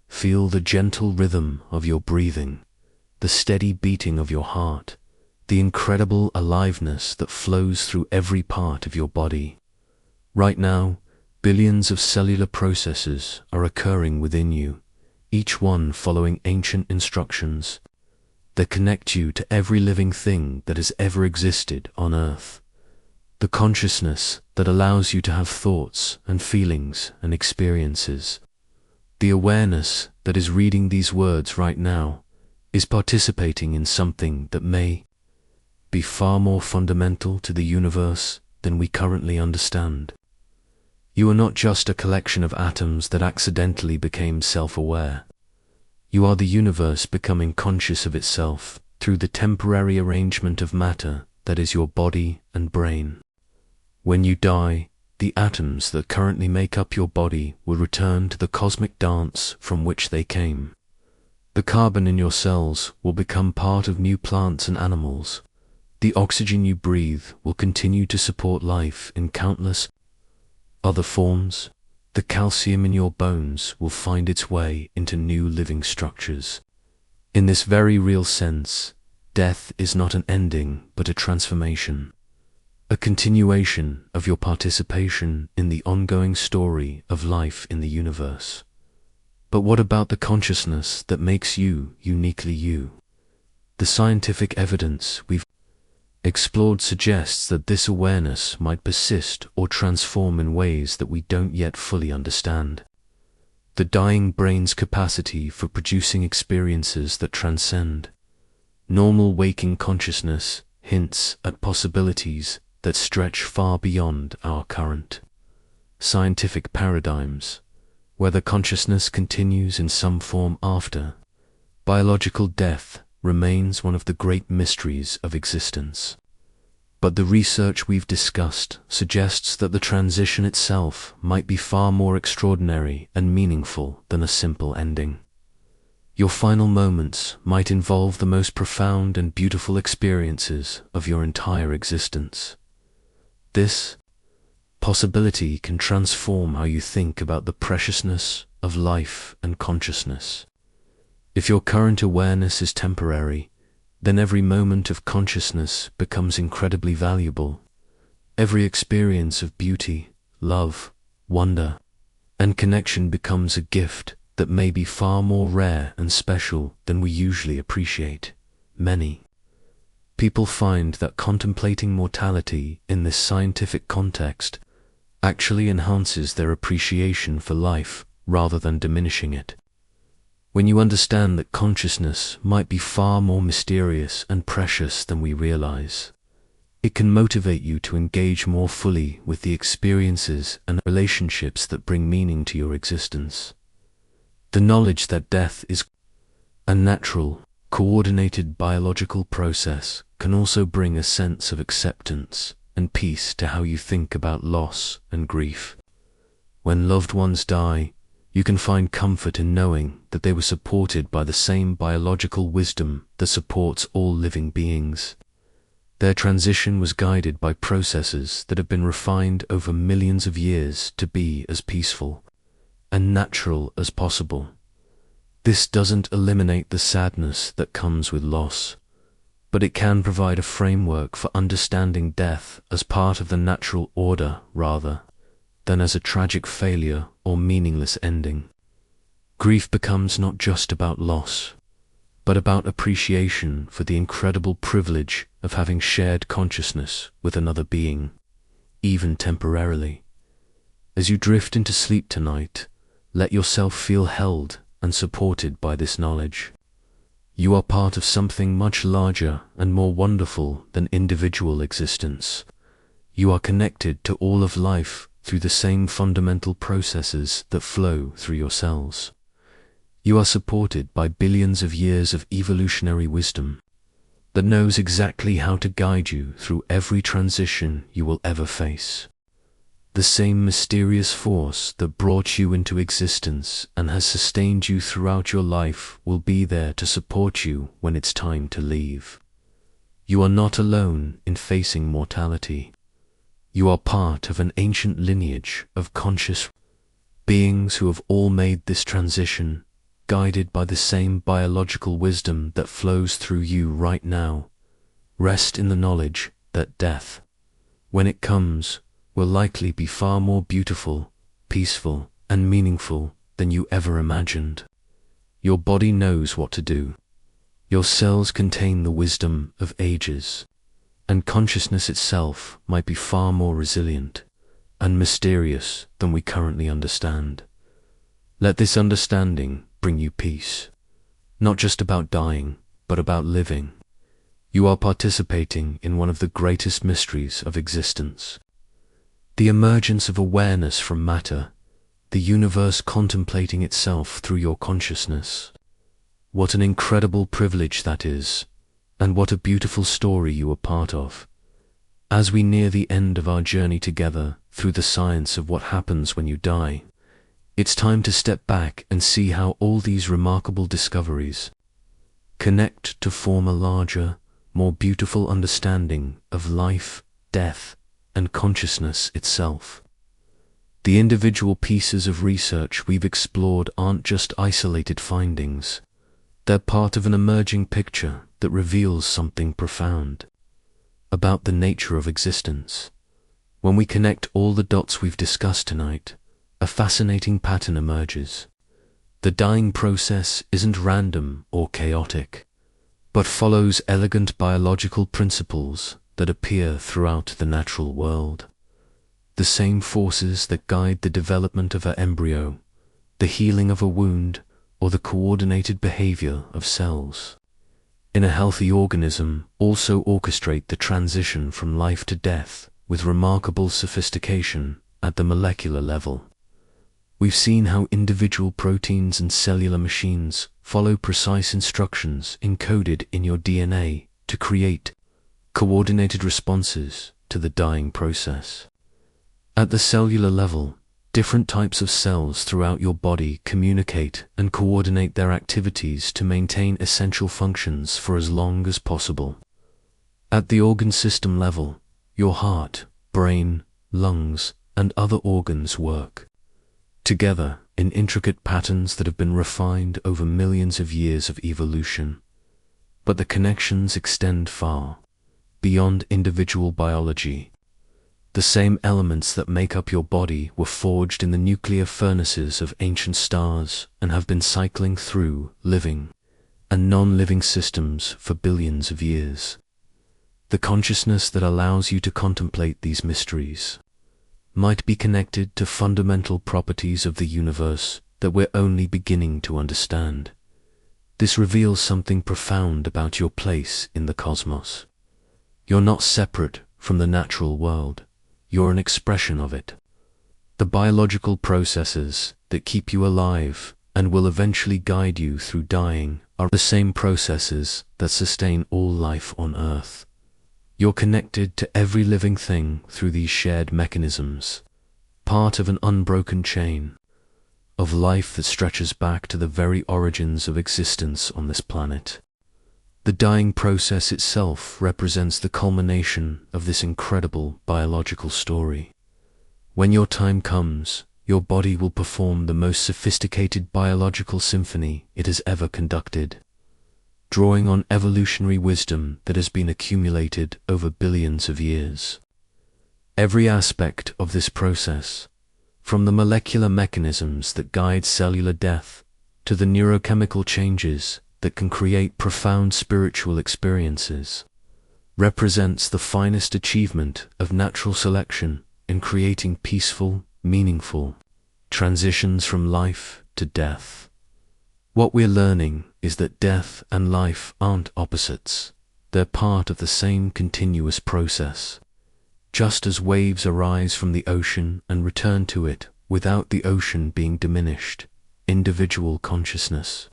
Feel the gentle rhythm of your breathing, the steady beating of your heart, the incredible aliveness that flows through every part of your body. Right now, billions of cellular processes are occurring within you, each one following ancient instructions that connect you to every living thing that has ever existed on Earth. The consciousness that allows you to have thoughts and feelings and experiences. The awareness that is reading these words right now is participating in something that may be far more fundamental to the universe than we currently understand. You are not just a collection of atoms that accidentally became self-aware. You are the universe becoming conscious of itself through the temporary arrangement of matter that is your body and brain. When you die, the atoms that currently make up your body will return to the cosmic dance from which they came. The carbon in your cells will become part of new plants and animals. The oxygen you breathe will continue to support life in countless other forms. The calcium in your bones will find its way into new living structures. In this very real sense, death is not an ending but a transformation, a continuation of your participation in the ongoing story of life in the universe. But what about the consciousness that makes you uniquely you? The scientific evidence we've explored suggests that this awareness might persist or transform in ways that we don't yet fully understand. The dying brain's capacity for producing experiences that transcend normal waking consciousness hints at possibilities that stretch far beyond our current scientific paradigms, whether consciousness continues in some form after biological death remains one of the great mysteries of existence. But the research we've discussed suggests that the transition itself might be far more extraordinary and meaningful than a simple ending. Your final moments might involve the most profound and beautiful experiences of your entire existence. This possibility can transform how you think about the preciousness of life and consciousness. If your current awareness is temporary, then every moment of consciousness becomes incredibly valuable. Every experience of beauty, love, wonder, and connection becomes a gift that may be far more rare and special than we usually appreciate. Many people find that contemplating mortality in this scientific context actually enhances their appreciation for life rather than diminishing it. When you understand that consciousness might be far more mysterious and precious than we realize, It can motivate you to engage more fully with the experiences and relationships that bring meaning to your existence. The knowledge that death is a natural, coordinated biological process can also bring a sense of acceptance and peace to how you think about loss and grief. When loved ones die, you can find comfort in knowing that they were supported by the same biological wisdom that supports all living beings. Their transition was guided by processes that have been refined over millions of years to be as peaceful and natural as possible. This doesn't eliminate the sadness that comes with loss, but it can provide a framework for understanding death as part of the natural order rather than as a tragic failure or meaningless ending. Grief becomes not just about loss, but about appreciation for the incredible privilege of having shared consciousness with another being, even temporarily. As you drift into sleep tonight, let yourself feel held and supported by this knowledge. You are part of something much larger and more wonderful than individual existence. You are connected to all of life through the same fundamental processes that flow through your cells. You are supported by billions of years of evolutionary wisdom that knows exactly how to guide you through every transition you will ever face. The same mysterious force that brought you into existence and has sustained you throughout your life will be there to support you when it's time to leave. You are not alone in facing mortality. You are part of an ancient lineage of conscious beings who have all made this transition, guided by the same biological wisdom that flows through you right now. Rest in the knowledge that death, when it comes, will likely be far more beautiful, peaceful, and meaningful than you ever imagined. Your body knows what to do. Your cells contain the wisdom of ages, and consciousness itself might be far more resilient and mysterious than we currently understand. Let this understanding bring you peace, not just about dying, but about living. You are participating in one of the greatest mysteries of existence. The emergence of awareness from matter, the universe contemplating itself through your consciousness. What an incredible privilege that is, and what a beautiful story you are part of. As we near the end of our journey together through the science of what happens when you die, it's time to step back and see how all these remarkable discoveries connect to form a larger, more beautiful understanding of life, death, and consciousness itself. The individual pieces of research we've explored aren't just isolated findings. They're part of an emerging picture that reveals something profound about the nature of existence. When we connect all the dots we've discussed tonight, a fascinating pattern emerges. The dying process isn't random or chaotic, but follows elegant biological principles that appear throughout the natural world. The same forces that guide the development of an embryo, the healing of a wound, or the coordinated behavior of cells in a healthy organism also orchestrate the transition from life to death with remarkable sophistication at the molecular level. We've seen how individual proteins and cellular machines follow precise instructions encoded in your DNA to create coordinated responses to the dying process. At the cellular level, different types of cells throughout your body communicate and coordinate their activities to maintain essential functions for as long as possible. At the organ system level, your heart, brain, lungs, and other organs work together in intricate patterns that have been refined over millions of years of evolution. But the connections extend far beyond individual biology. The same elements that make up your body were forged in the nuclear furnaces of ancient stars and have been cycling through living and non-living systems for billions of years. The consciousness that allows you to contemplate these mysteries might be connected to fundamental properties of the universe that we're only beginning to understand. This reveals something profound about your place in the cosmos. You're not separate from the natural world. You're an expression of it. The biological processes that keep you alive and will eventually guide you through dying are the same processes that sustain all life on Earth. You're connected to every living thing through these shared mechanisms, part of an unbroken chain of life that stretches back to the very origins of existence on this planet. The dying process itself represents the culmination of this incredible biological story. When your time comes, your body will perform the most sophisticated biological symphony it has ever conducted, drawing on evolutionary wisdom that has been accumulated over billions of years. Every aspect of this process, from the molecular mechanisms that guide cellular death to the neurochemical changes that can create profound spiritual experiences, represents the finest achievement of natural selection in creating peaceful, meaningful transitions from life to death. What we're learning is that death and life aren't opposites. They're part of the same continuous process. Just as waves arise from the ocean and return to it without the ocean being diminished, individual consciousness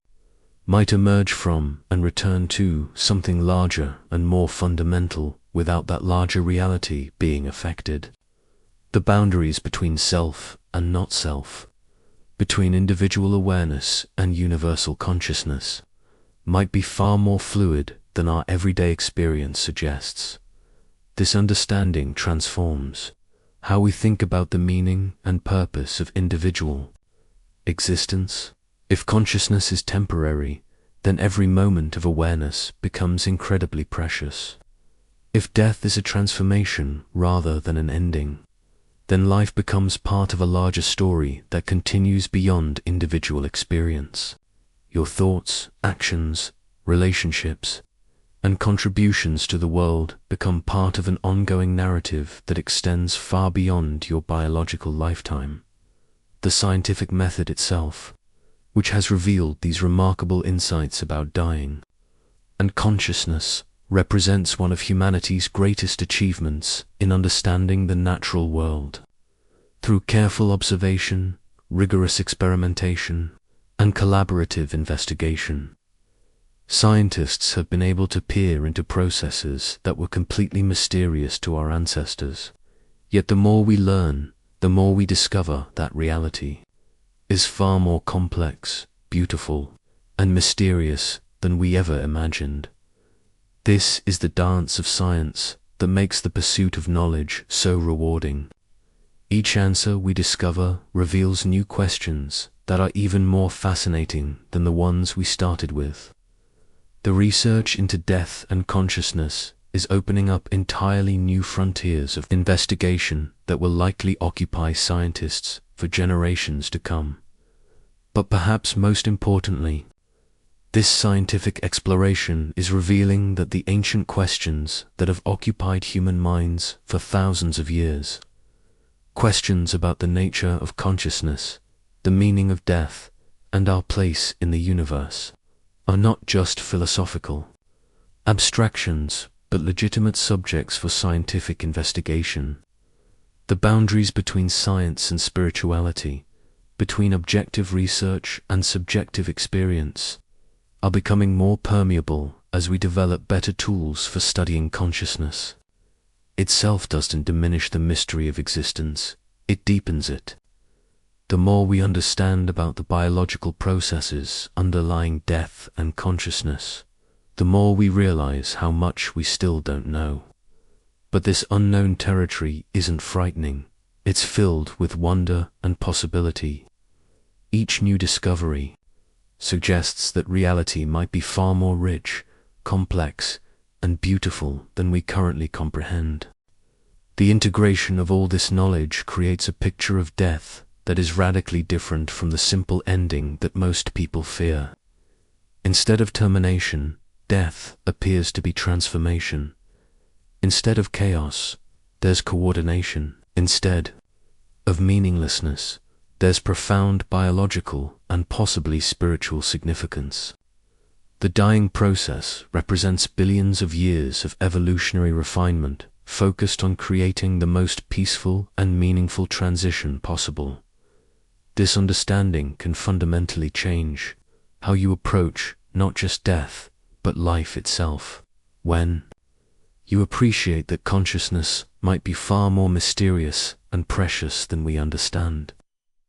might emerge from and return to something larger and more fundamental without that larger reality being affected. The boundaries between self and not self, between individual awareness and universal consciousness, might be far more fluid than our everyday experience suggests. This understanding transforms how we think about the meaning and purpose of individual existence. If consciousness is temporary, then every moment of awareness becomes incredibly precious. If death is a transformation rather than an ending, then life becomes part of a larger story that continues beyond individual experience. Your thoughts, actions, relationships, and contributions to the world become part of an ongoing narrative that extends far beyond your biological lifetime. The scientific method itself, which has revealed these remarkable insights about dying and consciousness, represents one of humanity's greatest achievements in understanding the natural world. Through careful observation, rigorous experimentation, and collaborative investigation, scientists have been able to peer into processes that were completely mysterious to our ancestors. Yet the more we learn, the more we discover that reality is far more complex, beautiful, and mysterious than we ever imagined. This is the dance of science that makes the pursuit of knowledge so rewarding. Each answer we discover reveals new questions that are even more fascinating than the ones we started with. The research into death and consciousness is opening up entirely new frontiers of investigation that will likely occupy scientists for generations to come. But perhaps most importantly, this scientific exploration is revealing that the ancient questions that have occupied human minds for thousands of years, questions about the nature of consciousness, the meaning of death, and our place in the universe, are not just philosophical abstractions, but legitimate subjects for scientific investigation. The boundaries between science and spirituality, between objective research and subjective experience, are becoming more permeable as we develop better tools for studying consciousness. Itself doesn't diminish the mystery of existence, it deepens it. The more we understand about the biological processes underlying death and consciousness, the more we realize how much we still don't know. But this unknown territory isn't frightening, it's filled with wonder and possibility. Each new discovery suggests that reality might be far more rich, complex, and beautiful than we currently comprehend. The integration of all this knowledge creates a picture of death that is radically different from the simple ending that most people fear. Instead of termination, death appears to be transformation. Instead of chaos, there's coordination. Instead of meaninglessness, there's profound biological and possibly spiritual significance. The dying process represents billions of years of evolutionary refinement focused on creating the most peaceful and meaningful transition possible. This understanding can fundamentally change how you approach not just death, but life itself. When you appreciate that consciousness might be far more mysterious and precious than we understand,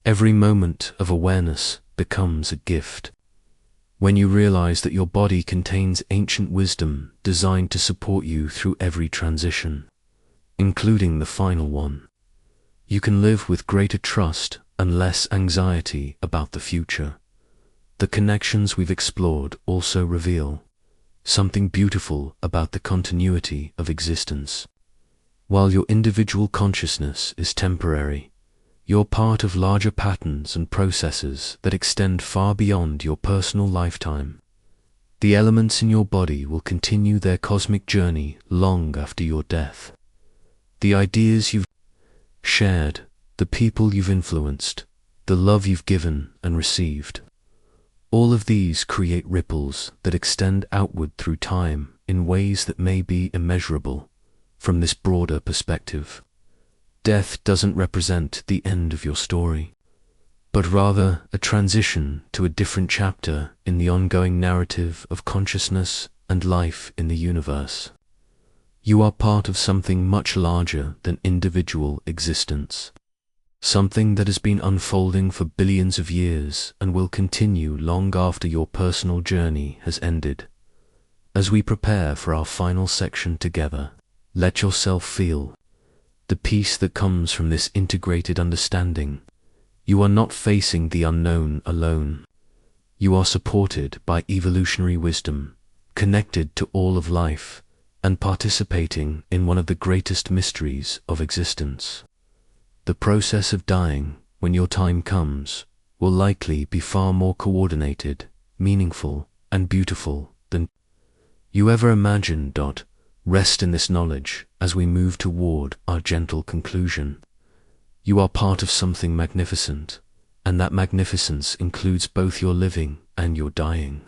every moment of awareness becomes a gift. When you realize that your body contains ancient wisdom designed to support you through every transition, including the final one, you can live with greater trust and less anxiety about the future. The connections we've explored also reveal something beautiful about the continuity of existence. While your individual consciousness is temporary, you're part of larger patterns and processes that extend far beyond your personal lifetime. The elements in your body will continue their cosmic journey long after your death. The ideas you've shared, the people you've influenced, the love you've given and received, all of these create ripples that extend outward through time in ways that may be immeasurable. From this broader perspective, death doesn't represent the end of your story, but rather a transition to a different chapter in the ongoing narrative of consciousness and life in the universe. You are part of something much larger than individual existence, something that has been unfolding for billions of years and will continue long after your personal journey has ended. As we prepare for our final section together, let yourself feel the peace that comes from this integrated understanding. You are not facing the unknown alone. You are supported by evolutionary wisdom, connected to all of life, and participating in one of the greatest mysteries of existence. The process of dying, when your time comes, will likely be far more coordinated, meaningful, and beautiful than you ever imagined. Rest in this knowledge as we move toward our gentle conclusion. You are part of something magnificent, and that magnificence includes both your living and your dying.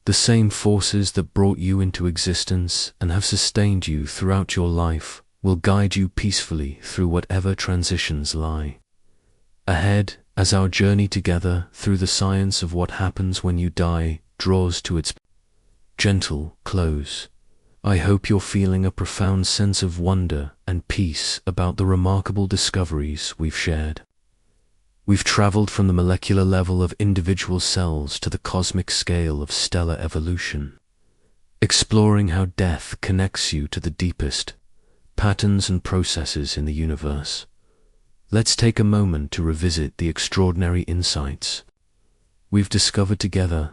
The same forces that brought you into existence and have sustained you throughout your life will guide you peacefully through whatever transitions lie ahead, as our journey together through the science of what happens when you die draws to its gentle close. I hope you're feeling a profound sense of wonder and peace about the remarkable discoveries we've shared. We've traveled from the molecular level of individual cells to the cosmic scale of stellar evolution, exploring how death connects you to the deepest patterns and processes in the universe. Let's take a moment to revisit the extraordinary insights we've discovered together.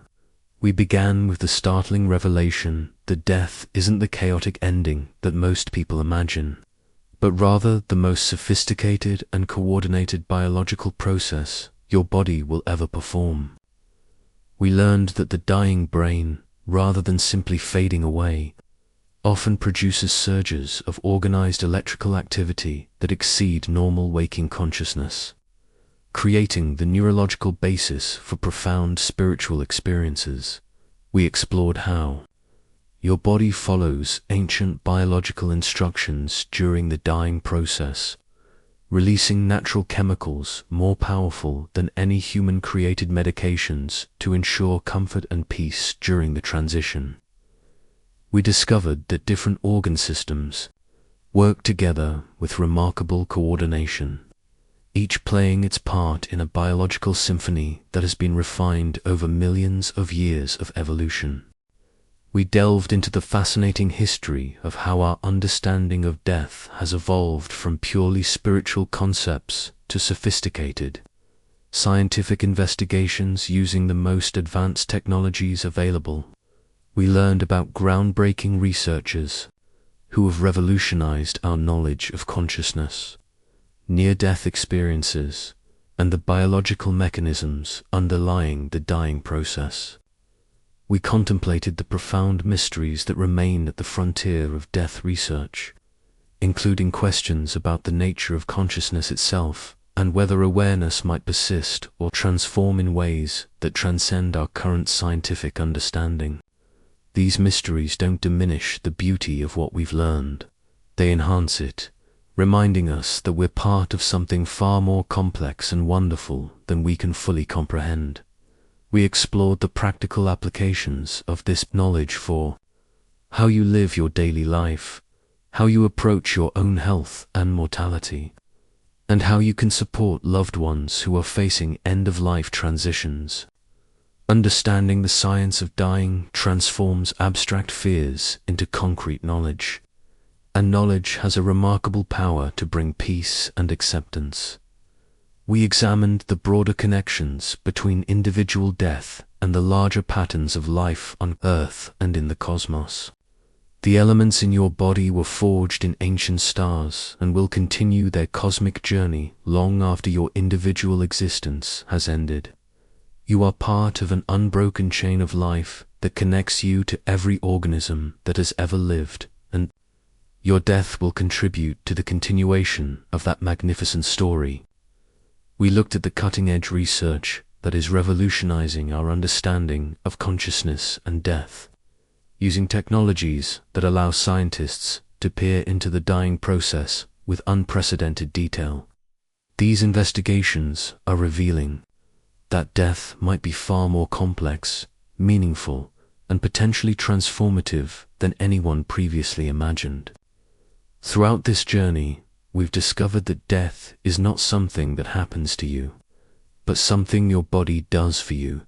We began with the startling revelation that death isn't the chaotic ending that most people imagine, but rather the most sophisticated and coordinated biological process your body will ever perform. We learned that the dying brain, rather than simply fading away, often produces surges of organized electrical activity that exceed normal waking consciousness, creating the neurological basis for profound spiritual experiences. We explored how your body follows ancient biological instructions during the dying process, releasing natural chemicals more powerful than any human-created medications to ensure comfort and peace during the transition. We discovered that different organ systems work together with remarkable coordination, each playing its part in a biological symphony that has been refined over millions of years of evolution. We delved into the fascinating history of how our understanding of death has evolved from purely spiritual concepts to sophisticated scientific investigations using the most advanced technologies available. We learned about groundbreaking researchers who have revolutionized our knowledge of consciousness, near-death experiences, and the biological mechanisms underlying the dying process. We contemplated the profound mysteries that remain at the frontier of death research, including questions about the nature of consciousness itself and whether awareness might persist or transform in ways that transcend our current scientific understanding. These mysteries don't diminish the beauty of what we've learned, They enhance it, reminding us that we're part of something far more complex and wonderful than we can fully comprehend. We explored the practical applications of this knowledge for how you live your daily life, how you approach your own health and mortality, and how you can support loved ones who are facing end-of-life transitions. Understanding the science of dying transforms abstract fears into concrete knowledge, and knowledge has a remarkable power to bring peace and acceptance. We examined the broader connections between individual death and the larger patterns of life on Earth and in the cosmos. The elements in your body were forged in ancient stars and will continue their cosmic journey long after your individual existence has ended. You are part of an unbroken chain of life that connects you to every organism that has ever lived, and your death will contribute to the continuation of that magnificent story. We looked at the cutting-edge research that is revolutionizing our understanding of consciousness and death, using technologies that allow scientists to peer into the dying process with unprecedented detail. These investigations are revealing that death might be far more complex, meaningful, and potentially transformative than anyone previously imagined. Throughout this journey, we've discovered that death is not something that happens to you, but something your body does for you,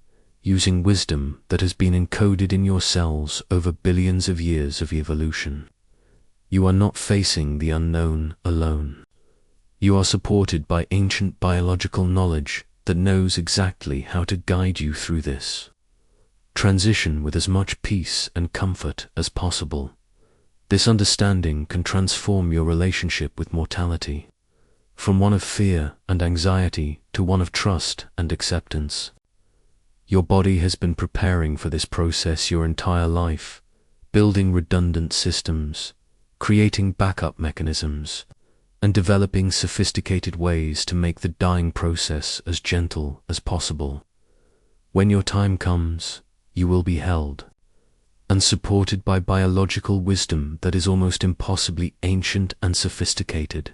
using wisdom that has been encoded in your cells over billions of years of evolution. You are not facing the unknown alone. You are supported by ancient biological knowledge that knows exactly how to guide you through this transition with as much peace and comfort as possible. This understanding can transform your relationship with mortality, from one of fear and anxiety to one of trust and acceptance. Your body has been preparing for this process your entire life, building redundant systems, creating backup mechanisms, and developing sophisticated ways to make the dying process as gentle as possible. When your time comes, you will be held and supported by biological wisdom that is almost impossibly ancient and sophisticated.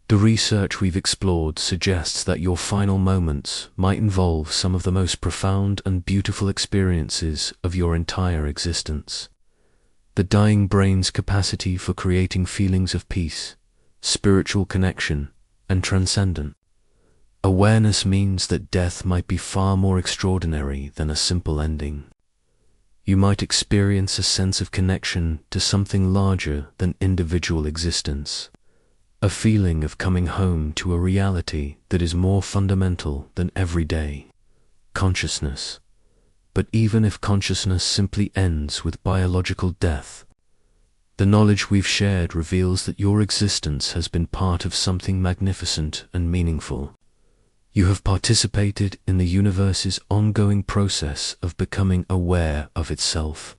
The research we've explored suggests that your final moments might involve some of the most profound and beautiful experiences of your entire existence. The dying brain's capacity for creating feelings of peace, spiritual connection, and transcendent awareness means that death might be far more extraordinary than a simple ending. You might experience a sense of connection to something larger than individual existence, a feeling of coming home to a reality that is more fundamental than everyday consciousness. But even if consciousness simply ends with biological death, the knowledge we've shared reveals that your existence has been part of something magnificent and meaningful. You have participated in the universe's ongoing process of becoming aware of itself.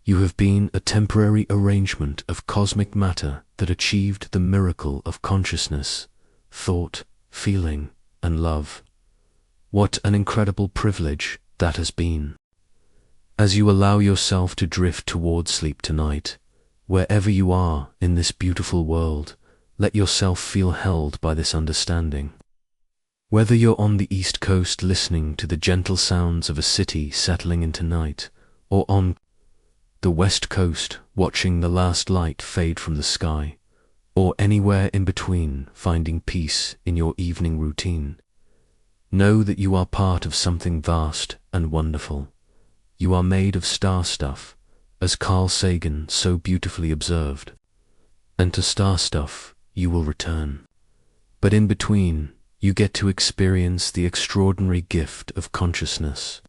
You have been a temporary arrangement of cosmic matter that achieved the miracle of consciousness, thought, feeling, and love. What an incredible privilege that has been. As you allow yourself to drift toward sleep tonight, wherever you are in this beautiful world, let yourself feel held by this understanding. Whether you're on the East Coast listening to the gentle sounds of a city settling into night, or on the West Coast watching the last light fade from the sky, or anywhere in between finding peace in your evening routine, know that you are part of something vast and wonderful. You are made of star stuff, as Carl Sagan so beautifully observed, and to star stuff you will return. But in between, you get to experience the extraordinary gift of consciousness,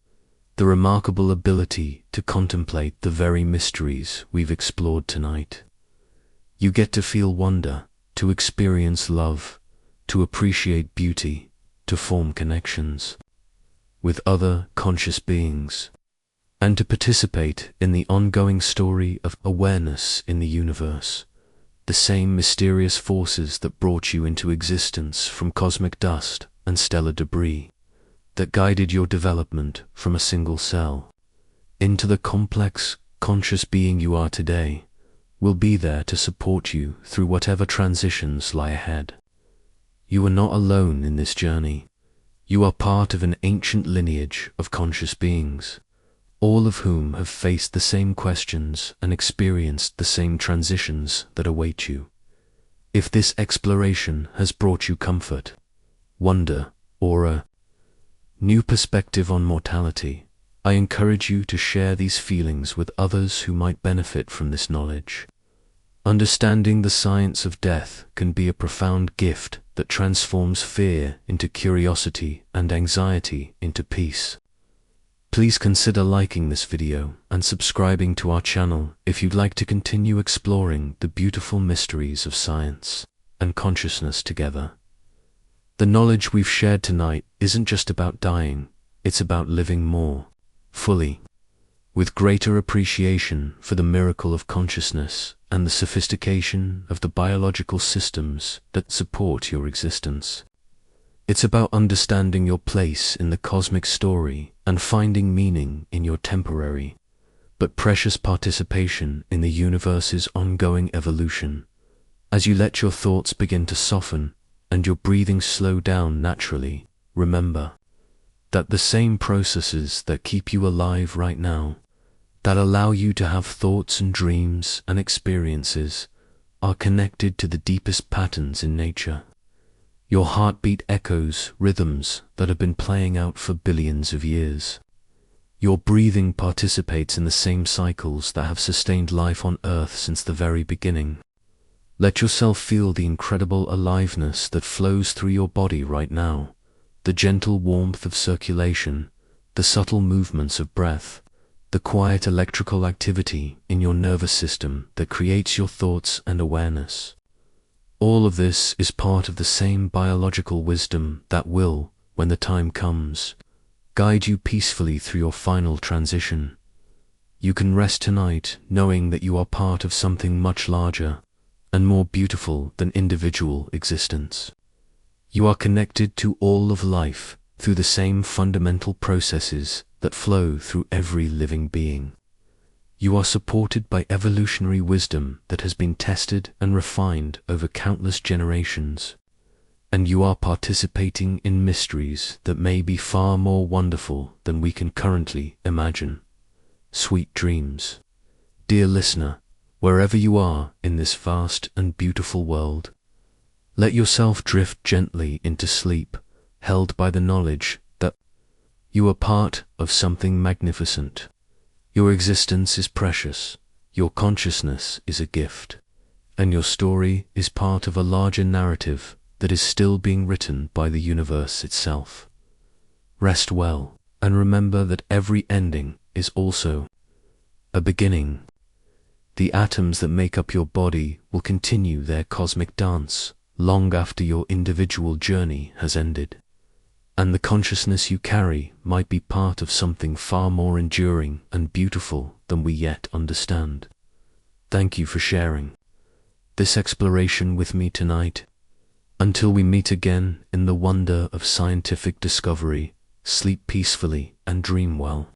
the remarkable ability to contemplate the very mysteries we've explored tonight. You get to feel wonder, to experience love, to appreciate beauty, to form connections with other conscious beings, and to participate in the ongoing story of awareness in the universe. The same mysterious forces that brought you into existence from cosmic dust and stellar debris, that guided your development from a single cell into the complex, conscious being you are today, will be there to support you through whatever transitions lie ahead. You are not alone in this journey. You are part of an ancient lineage of conscious beings, all of whom have faced the same questions and experienced the same transitions that await you. If this exploration has brought you comfort, wonder, or a new perspective on mortality, I encourage you to share these feelings with others who might benefit from this knowledge. Understanding the science of death can be a profound gift that transforms fear into curiosity and anxiety into peace. Please consider liking this video and subscribing to our channel if you'd like to continue exploring the beautiful mysteries of science and consciousness together. The knowledge we've shared tonight isn't just about dying, it's about living more fully, with greater appreciation for the miracle of consciousness and the sophistication of the biological systems that support your existence. It's about understanding your place in the cosmic story and finding meaning in your temporary but precious participation in the universe's ongoing evolution. As you let your thoughts begin to soften and your breathing slow down naturally, remember that the same processes that keep you alive right now, that allow you to have thoughts and dreams and experiences, are connected to the deepest patterns in nature. Your heartbeat echoes rhythms that have been playing out for billions of years. Your breathing participates in the same cycles that have sustained life on Earth since the very beginning. Let yourself feel the incredible aliveness that flows through your body right now, the gentle warmth of circulation, the subtle movements of breath, the quiet electrical activity in your nervous system that creates your thoughts and awareness. All of this is part of the same biological wisdom that will, when the time comes, guide you peacefully through your final transition. You can rest tonight knowing that you are part of something much larger and more beautiful than individual existence. You are connected to all of life through the same fundamental processes that flow through every living being. You are supported by evolutionary wisdom that has been tested and refined over countless generations, and you are participating in mysteries that may be far more wonderful than we can currently imagine. Sweet dreams. Dear listener, wherever you are in this vast and beautiful world, let yourself drift gently into sleep, held by the knowledge that you are part of something magnificent. Your existence is precious, your consciousness is a gift, and your story is part of a larger narrative that is still being written by the universe itself. Rest well, and remember that every ending is also a beginning. The atoms that make up your body will continue their cosmic dance long after your individual journey has ended, and the consciousness you carry might be part of something far more enduring and beautiful than we yet understand. Thank you for sharing this exploration with me tonight. Until we meet again in the wonder of scientific discovery, sleep peacefully and dream well.